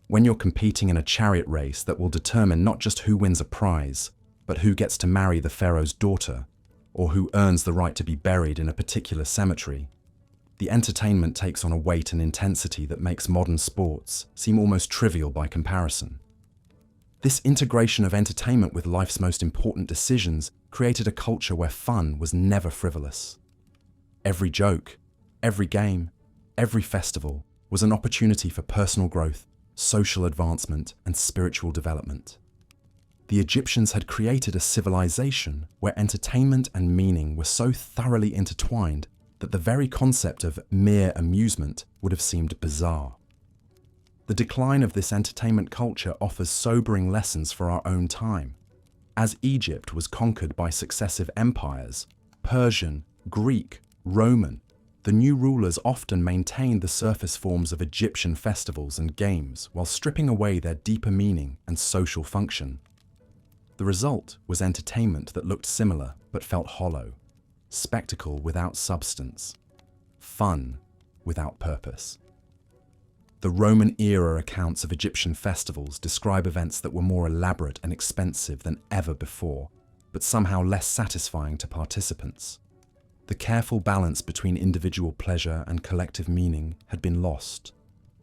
When you're competing in a chariot race that will determine not just who wins a prize, but who gets to marry the pharaoh's daughter, or who earns the right to be buried in a particular cemetery, the entertainment takes on a weight and intensity that makes modern sports seem almost trivial by comparison. This integration of entertainment with life's most important decisions created a culture where fun was never frivolous. Every joke, every game, every festival was an opportunity for personal growth, social advancement, and spiritual development. The Egyptians had created a civilization where entertainment and meaning were so thoroughly intertwined that the very concept of mere amusement would have seemed bizarre. The decline of this entertainment culture offers sobering lessons for our own time. As Egypt was conquered by successive empires, Persian, Greek, Roman, the new rulers often maintained the surface forms of Egyptian festivals and games while stripping away their deeper meaning and social function. The result was entertainment that looked similar but felt hollow, spectacle without substance, fun without purpose. The Roman-era accounts of Egyptian festivals describe events that were more elaborate and expensive than ever before, but somehow less satisfying to participants. The careful balance between individual pleasure and collective meaning had been lost,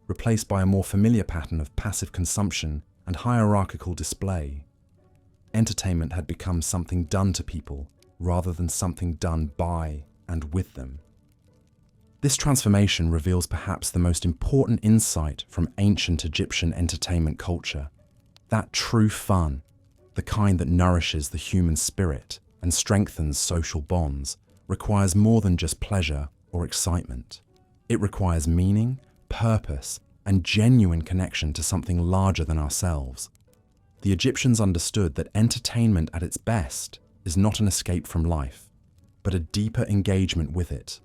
replaced by a more familiar pattern of passive consumption and hierarchical display. Entertainment had become something done to people rather than something done by and with them. This transformation reveals perhaps the most important insight from ancient Egyptian entertainment culture: that true fun, the kind that nourishes the human spirit and strengthens social bonds, requires more than just pleasure or excitement. It requires meaning, purpose, and genuine connection to something larger than ourselves. The Egyptians understood that entertainment at its best is not an escape from life, but a deeper engagement with it.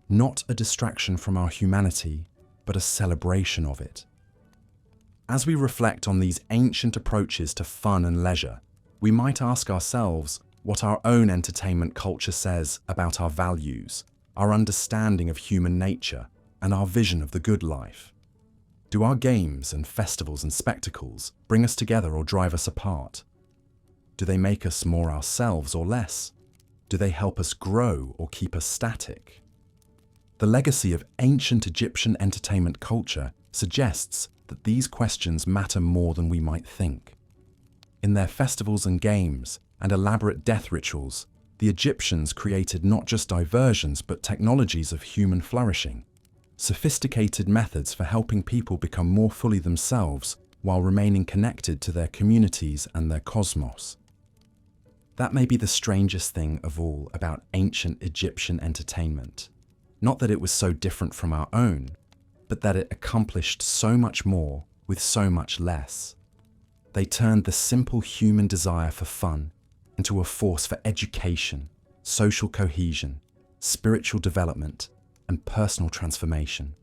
Not a distraction from our humanity, but a celebration of it. As we reflect on these ancient approaches to fun and leisure, we might ask ourselves what our own entertainment culture says about our values, our understanding of human nature, and our vision of the good life. Do our games and festivals and spectacles bring us together or drive us apart? Do they make us more ourselves or less? Do they help us grow or keep us static? The legacy of ancient Egyptian entertainment culture suggests that these questions matter more than we might think. In their festivals and games and elaborate death rituals, the Egyptians created not just diversions but technologies of human flourishing, sophisticated methods for helping people become more fully themselves while remaining connected to their communities and their cosmos. That may be the strangest thing of all about ancient Egyptian entertainment. Not that it was so different from our own, but that it accomplished so much more with so much less. They turned the simple human desire for fun into a force for education, social cohesion, spiritual development, and personal transformation.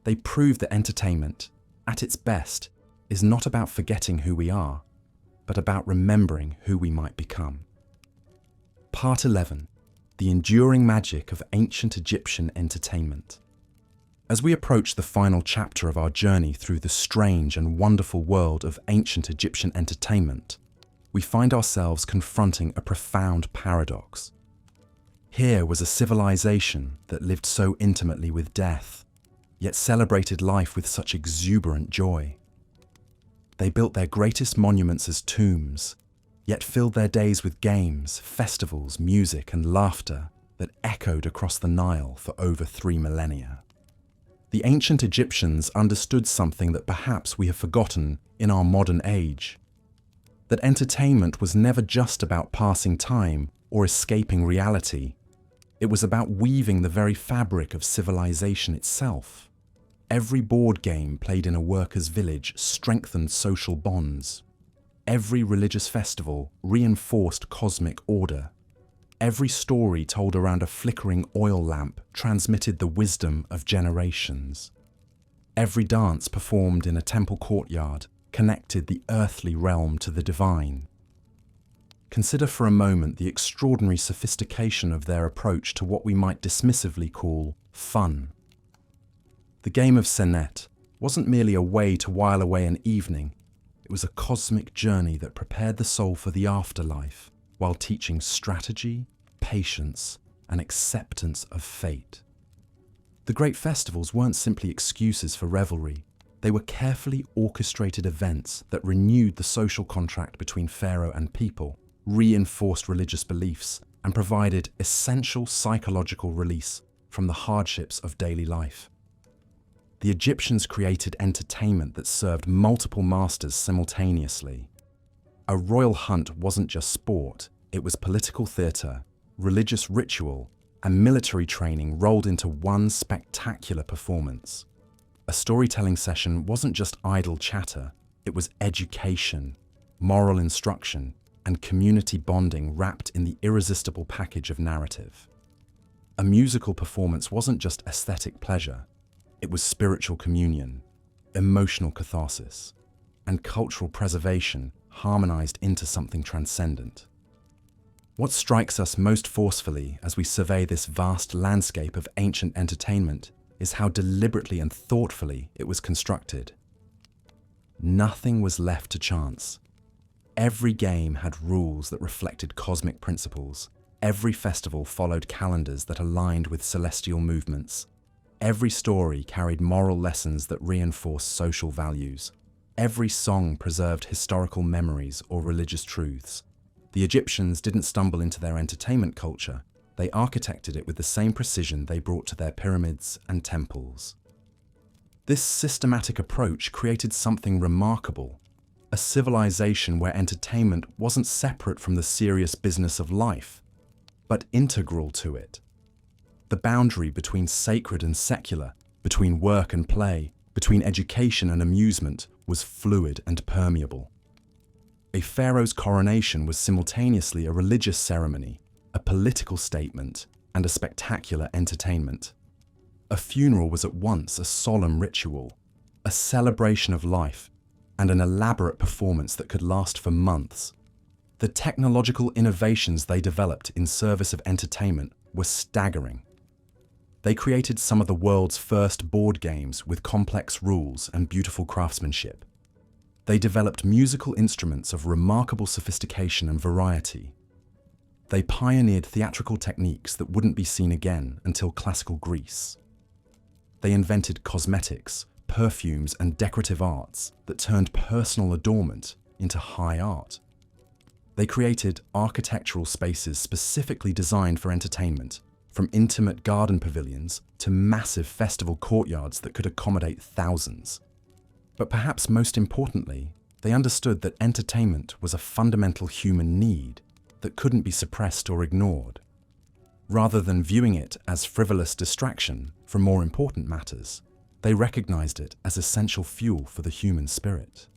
They proved that entertainment, at its best, is not about forgetting who we are, but about remembering who we might become. Part 11. The enduring magic of ancient Egyptian entertainment. As we approach the final chapter of our journey through the strange and wonderful world of ancient Egyptian entertainment, we find ourselves confronting a profound paradox. Here was a civilization that lived so intimately with death, yet celebrated life with such exuberant joy. They built their greatest monuments as tombs, yet filled their days with games, festivals, music, and laughter that echoed across the Nile for over 3 millennia. The ancient Egyptians understood something that perhaps we have forgotten in our modern age: that entertainment was never just about passing time or escaping reality. It was about weaving the very fabric of civilization itself. Every board game played in a workers' village strengthened social bonds. Every religious festival reinforced cosmic order. Every story told around a flickering oil lamp transmitted the wisdom of generations. Every dance performed in a temple courtyard connected the earthly realm to the divine. Consider for a moment the extraordinary sophistication of their approach to what we might dismissively call fun. The game of Senet wasn't merely a way to while away an evening. It was a cosmic journey that prepared the soul for the afterlife, while teaching strategy, patience, and acceptance of fate. The great festivals weren't simply excuses for revelry. They were carefully orchestrated events that renewed the social contract between pharaoh and people, reinforced religious beliefs, and provided essential psychological release from the hardships of daily life. The Egyptians created entertainment that served multiple masters simultaneously. A royal hunt wasn't just sport, it was political theatre, religious ritual, and military training rolled into one spectacular performance. A storytelling session wasn't just idle chatter, it was education, moral instruction, and community bonding wrapped in the irresistible package of narrative. A musical performance wasn't just aesthetic pleasure, it was spiritual communion, emotional catharsis, and cultural preservation harmonized into something transcendent. What strikes us most forcefully as we survey this vast landscape of ancient entertainment is how deliberately and thoughtfully it was constructed. Nothing was left to chance. Every game had rules that reflected cosmic principles. Every festival followed calendars that aligned with celestial movements. Every story carried moral lessons that reinforced social values. Every song preserved historical memories or religious truths. The Egyptians didn't stumble into their entertainment culture. They architected it with the same precision they brought to their pyramids and temples. This systematic approach created something remarkable, a civilization where entertainment wasn't separate from the serious business of life, but integral to it. The boundary between sacred and secular, between work and play, between education and amusement was fluid and permeable. A pharaoh's coronation was simultaneously a religious ceremony, a political statement, and a spectacular entertainment. A funeral was at once a solemn ritual, a celebration of life, and an elaborate performance that could last for months. The technological innovations they developed in service of entertainment were staggering. They created some of the world's first board games with complex rules and beautiful craftsmanship. They developed musical instruments of remarkable sophistication and variety. They pioneered theatrical techniques that wouldn't be seen again until classical Greece. They invented cosmetics, perfumes, and decorative arts that turned personal adornment into high art. They created architectural spaces specifically designed for entertainment, from intimate garden pavilions to massive festival courtyards that could accommodate thousands. But perhaps most importantly, they understood that entertainment was a fundamental human need that couldn't be suppressed or ignored. Rather than viewing it as frivolous distraction from more important matters, they recognized it as essential fuel for the human spirit.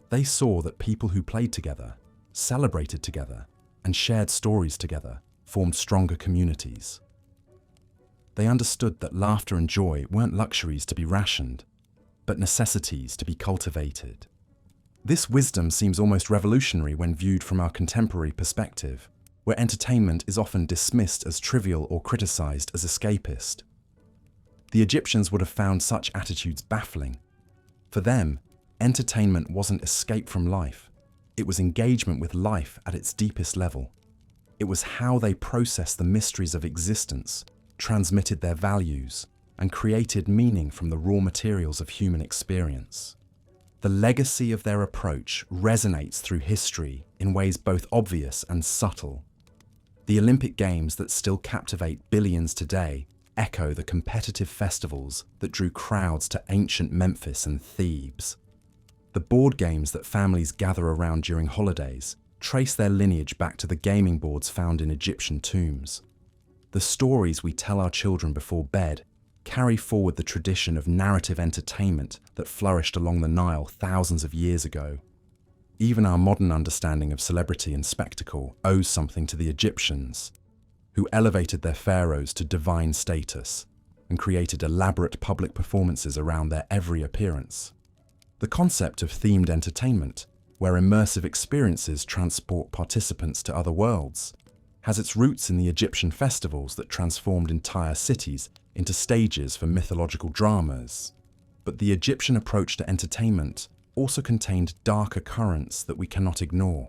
They saw that people who played together, celebrated together, and shared stories together formed stronger communities. They understood that laughter and joy weren't luxuries to be rationed, but necessities to be cultivated. This wisdom seems almost revolutionary when viewed from our contemporary perspective, where entertainment is often dismissed as trivial or criticized as escapist. The Egyptians would have found such attitudes baffling. For them, entertainment wasn't escape from life. It was engagement with life at its deepest level. It was how they processed the mysteries of existence, transmitted their values, and created meaning from the raw materials of human experience. The legacy of their approach resonates through history in ways both obvious and subtle. The Olympic Games that still captivate billions today echo the competitive festivals that drew crowds to ancient Memphis and Thebes. The board games that families gather around during holidays trace their lineage back to the gaming boards found in Egyptian tombs. The stories we tell our children before bed carry forward the tradition of narrative entertainment that flourished along the Nile thousands of years ago. Even our modern understanding of celebrity and spectacle owes something to the Egyptians, who elevated their pharaohs to divine status and created elaborate public performances around their every appearance. The concept of themed entertainment, where immersive experiences transport participants to other worlds, has its roots in the Egyptian festivals that transformed entire cities into stages for mythological dramas. But the Egyptian approach to entertainment also contained darker currents that we cannot ignore.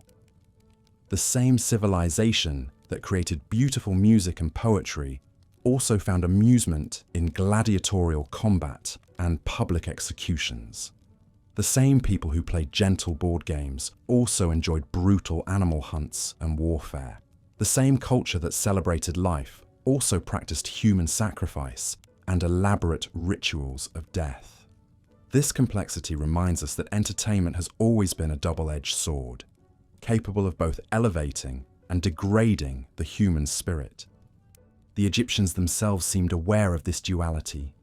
The same civilization that created beautiful music and poetry also found amusement in gladiatorial combat and public executions. The same people who played gentle board games also enjoyed brutal animal hunts and warfare. The same culture that celebrated life also practiced human sacrifice and elaborate rituals of death. This complexity reminds us that entertainment has always been a double-edged sword, capable of both elevating and degrading the human spirit. The Egyptians themselves seemed aware of this duality.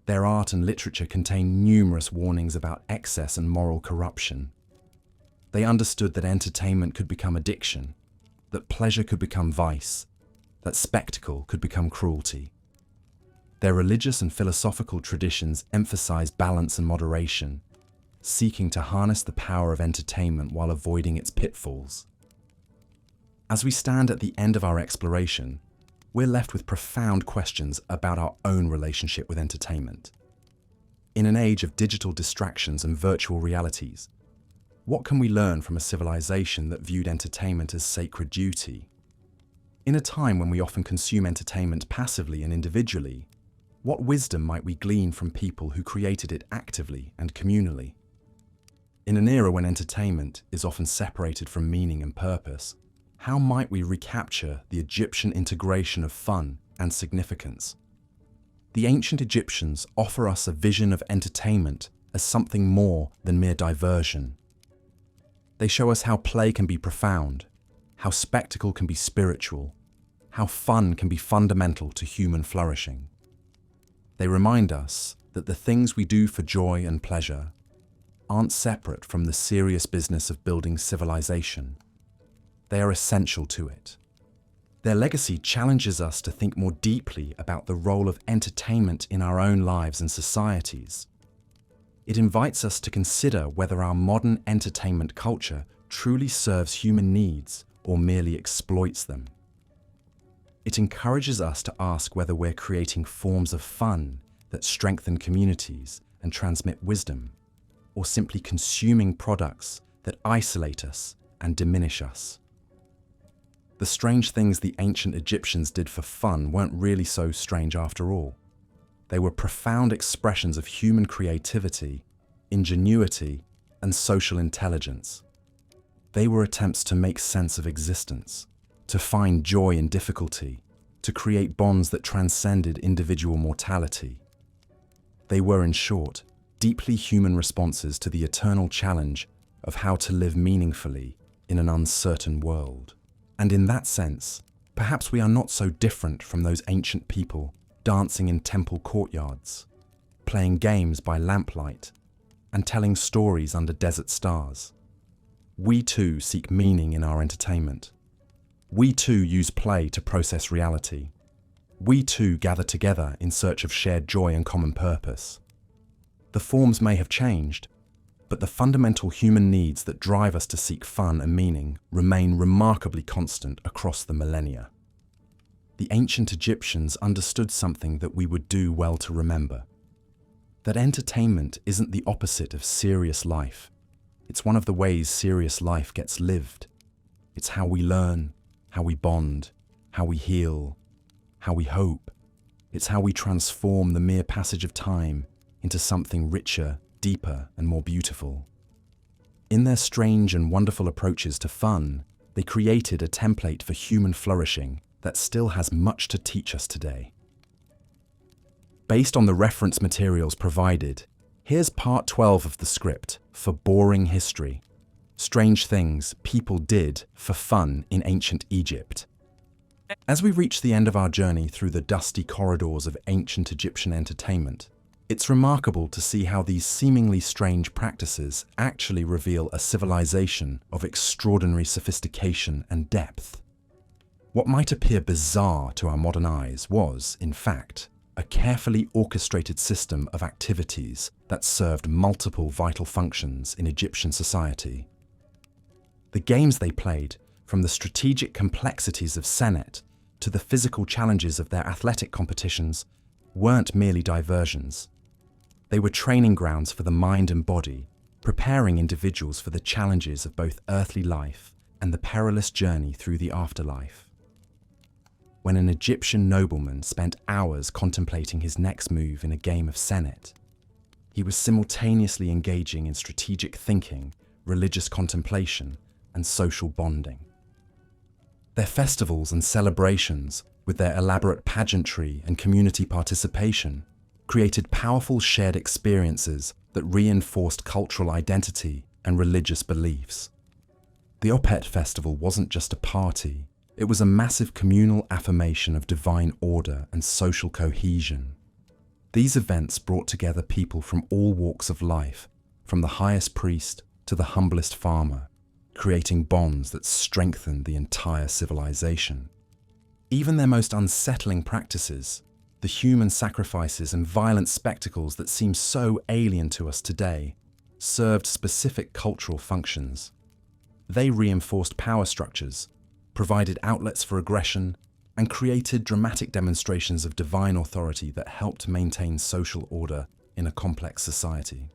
Their art and literature contain numerous warnings about excess and moral corruption. They understood that entertainment could become addiction, that pleasure could become vice, that spectacle could become cruelty. Their religious and philosophical traditions emphasize balance and moderation, seeking to harness the power of entertainment while avoiding its pitfalls. As we stand at the end of our exploration, we're left with profound questions about our own relationship with entertainment. In an age of digital distractions and virtual realities, what can we learn from a civilization that viewed entertainment as sacred duty? In a time when we often consume entertainment passively and individually, what wisdom might we glean from people who created it actively and communally? In an era when entertainment is often separated from meaning and purpose, how might we recapture the Egyptian integration of fun and significance? The ancient Egyptians offer us a vision of entertainment as something more than mere diversion. They show us how play can be profound, how spectacle can be spiritual, how fun can be fundamental to human flourishing. They remind us that the things we do for joy and pleasure aren't separate from the serious business of building civilization. They are essential to it. Their legacy challenges us to think more deeply about the role of entertainment in our own lives and societies. It invites us to consider whether our modern entertainment culture truly serves human needs or merely exploits them. It encourages us to ask whether we're creating forms of fun that strengthen communities and transmit wisdom, or simply consuming products that isolate us and diminish us. The strange things the ancient Egyptians did for fun weren't really so strange after all. They were profound expressions of human creativity, ingenuity, and social intelligence. They were attempts to make sense of existence, to find joy in difficulty, to create bonds that transcended individual mortality. They were, in short, deeply human responses to the eternal challenge of how to live meaningfully in an uncertain world. And in that sense, perhaps we are not so different from those ancient people dancing in temple courtyards, playing games by lamplight, and telling stories under desert stars. We too seek meaning in our entertainment. We too use play to process reality. We too gather together in search of shared joy and common purpose. The forms may have changed, but the fundamental human needs that drive us to seek fun and meaning remain remarkably constant across the millennia. the ancient Egyptians understood something that we would do well to remember. That entertainment isn't the opposite of serious life. It's one of the ways serious life gets lived. It's how we learn, how we bond, how we heal, how we hope. It's how we transform the mere passage of time into something richer, deeper, and more beautiful. In their strange and wonderful approaches to fun, they created a template for human flourishing that still has much to teach us today. Based on the reference materials provided, here's part 12 of the script for Boring History: Strange Things People Did for Fun in Ancient Egypt. As we reach the end of our journey through the dusty corridors of ancient Egyptian entertainment, it's remarkable to see how these seemingly strange practices actually reveal a civilization of extraordinary sophistication and depth. What might appear bizarre to our modern eyes was, in fact, a carefully orchestrated system of activities that served multiple vital functions in Egyptian society. The games they played, from the strategic complexities of Senet to the physical challenges of their athletic competitions, weren't merely diversions. They were training grounds for the mind and body, preparing individuals for the challenges of both earthly life and the perilous journey through the afterlife. When an Egyptian nobleman spent hours contemplating his next move in a game of Senet, he was simultaneously engaging in strategic thinking, religious contemplation, and social bonding. Their festivals and celebrations, with their elaborate pageantry and community participation, created powerful shared experiences that reinforced cultural identity and religious beliefs. The Opet Festival wasn't just a party, it was a massive communal affirmation of divine order and social cohesion. These events brought together people from all walks of life, from the highest priest to the humblest farmer, creating bonds that strengthened the entire civilization. Even their most unsettling practices, the human sacrifices and violent spectacles that seem so alien to us today, served specific cultural functions. They reinforced power structures, provided outlets for aggression, and created dramatic demonstrations of divine authority that helped maintain social order in a complex society.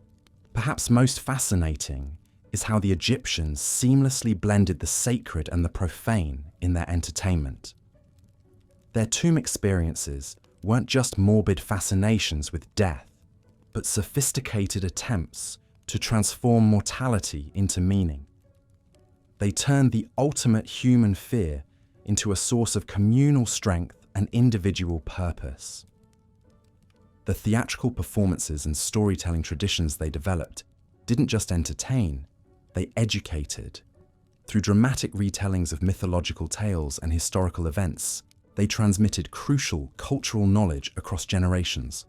Perhaps most fascinating is how the Egyptians seamlessly blended the sacred and the profane in their entertainment. Their tomb experiences weren't just morbid fascinations with death, but sophisticated attempts to transform mortality into meaning. They turned the ultimate human fear into a source of communal strength and individual purpose. The theatrical performances and storytelling traditions they developed didn't just entertain, they educated. Through dramatic retellings of mythological tales and historical events, they transmitted crucial cultural knowledge across generations.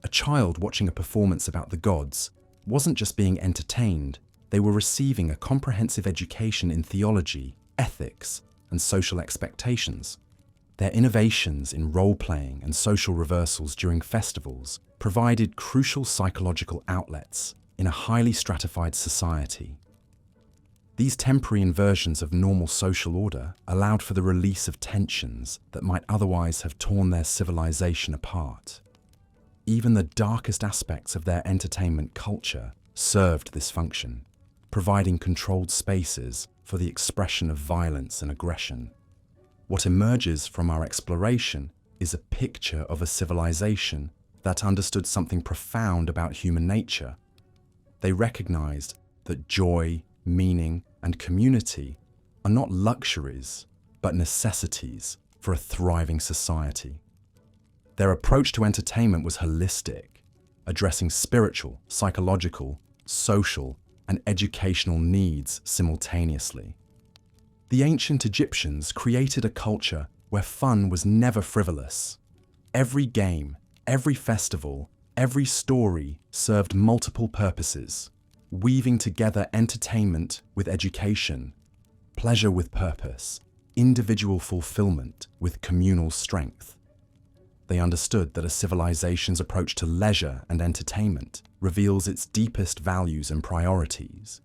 A child watching a performance about the gods wasn't just being entertained, they were receiving a comprehensive education in theology, ethics, and social expectations. Their innovations in role-playing and social reversals during festivals provided crucial psychological outlets in a highly stratified society. These temporary inversions of normal social order allowed for the release of tensions that might otherwise have torn their civilization apart. Even the darkest aspects of their entertainment culture served this function, providing controlled spaces for the expression of violence and aggression. What emerges from our exploration is a picture of a civilization that understood something profound about human nature. They recognized that joy, meaning, and community are not luxuries, but necessities for a thriving society. Their approach to entertainment was holistic, addressing spiritual, psychological, social, and educational needs simultaneously. The ancient Egyptians created a culture where fun was never frivolous. Every game, every festival, every story served multiple purposes, weaving together entertainment with education, pleasure with purpose, individual fulfillment with communal strength. They understood that a civilization's approach to leisure and entertainment reveals its deepest values and priorities.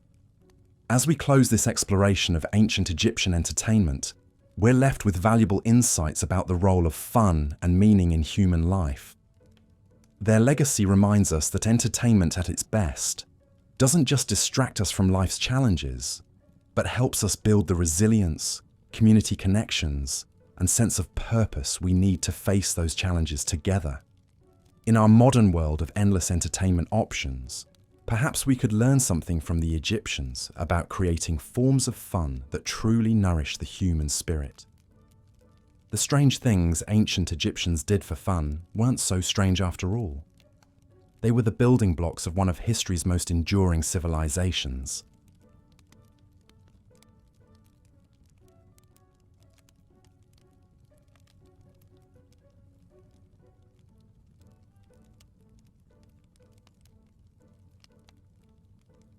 As we close this exploration of ancient Egyptian entertainment, we're left with valuable insights about the role of fun and meaning in human life. Their legacy reminds us that entertainment at its best doesn't just distract us from life's challenges, but helps us build the resilience, community connections, and sense of purpose we need to face those challenges together. In our modern world of endless entertainment options, perhaps we could learn something from the Egyptians about creating forms of fun that truly nourish the human spirit. The strange things ancient Egyptians did for fun weren't so strange after all. They were the building blocks of one of history's most enduring civilizations,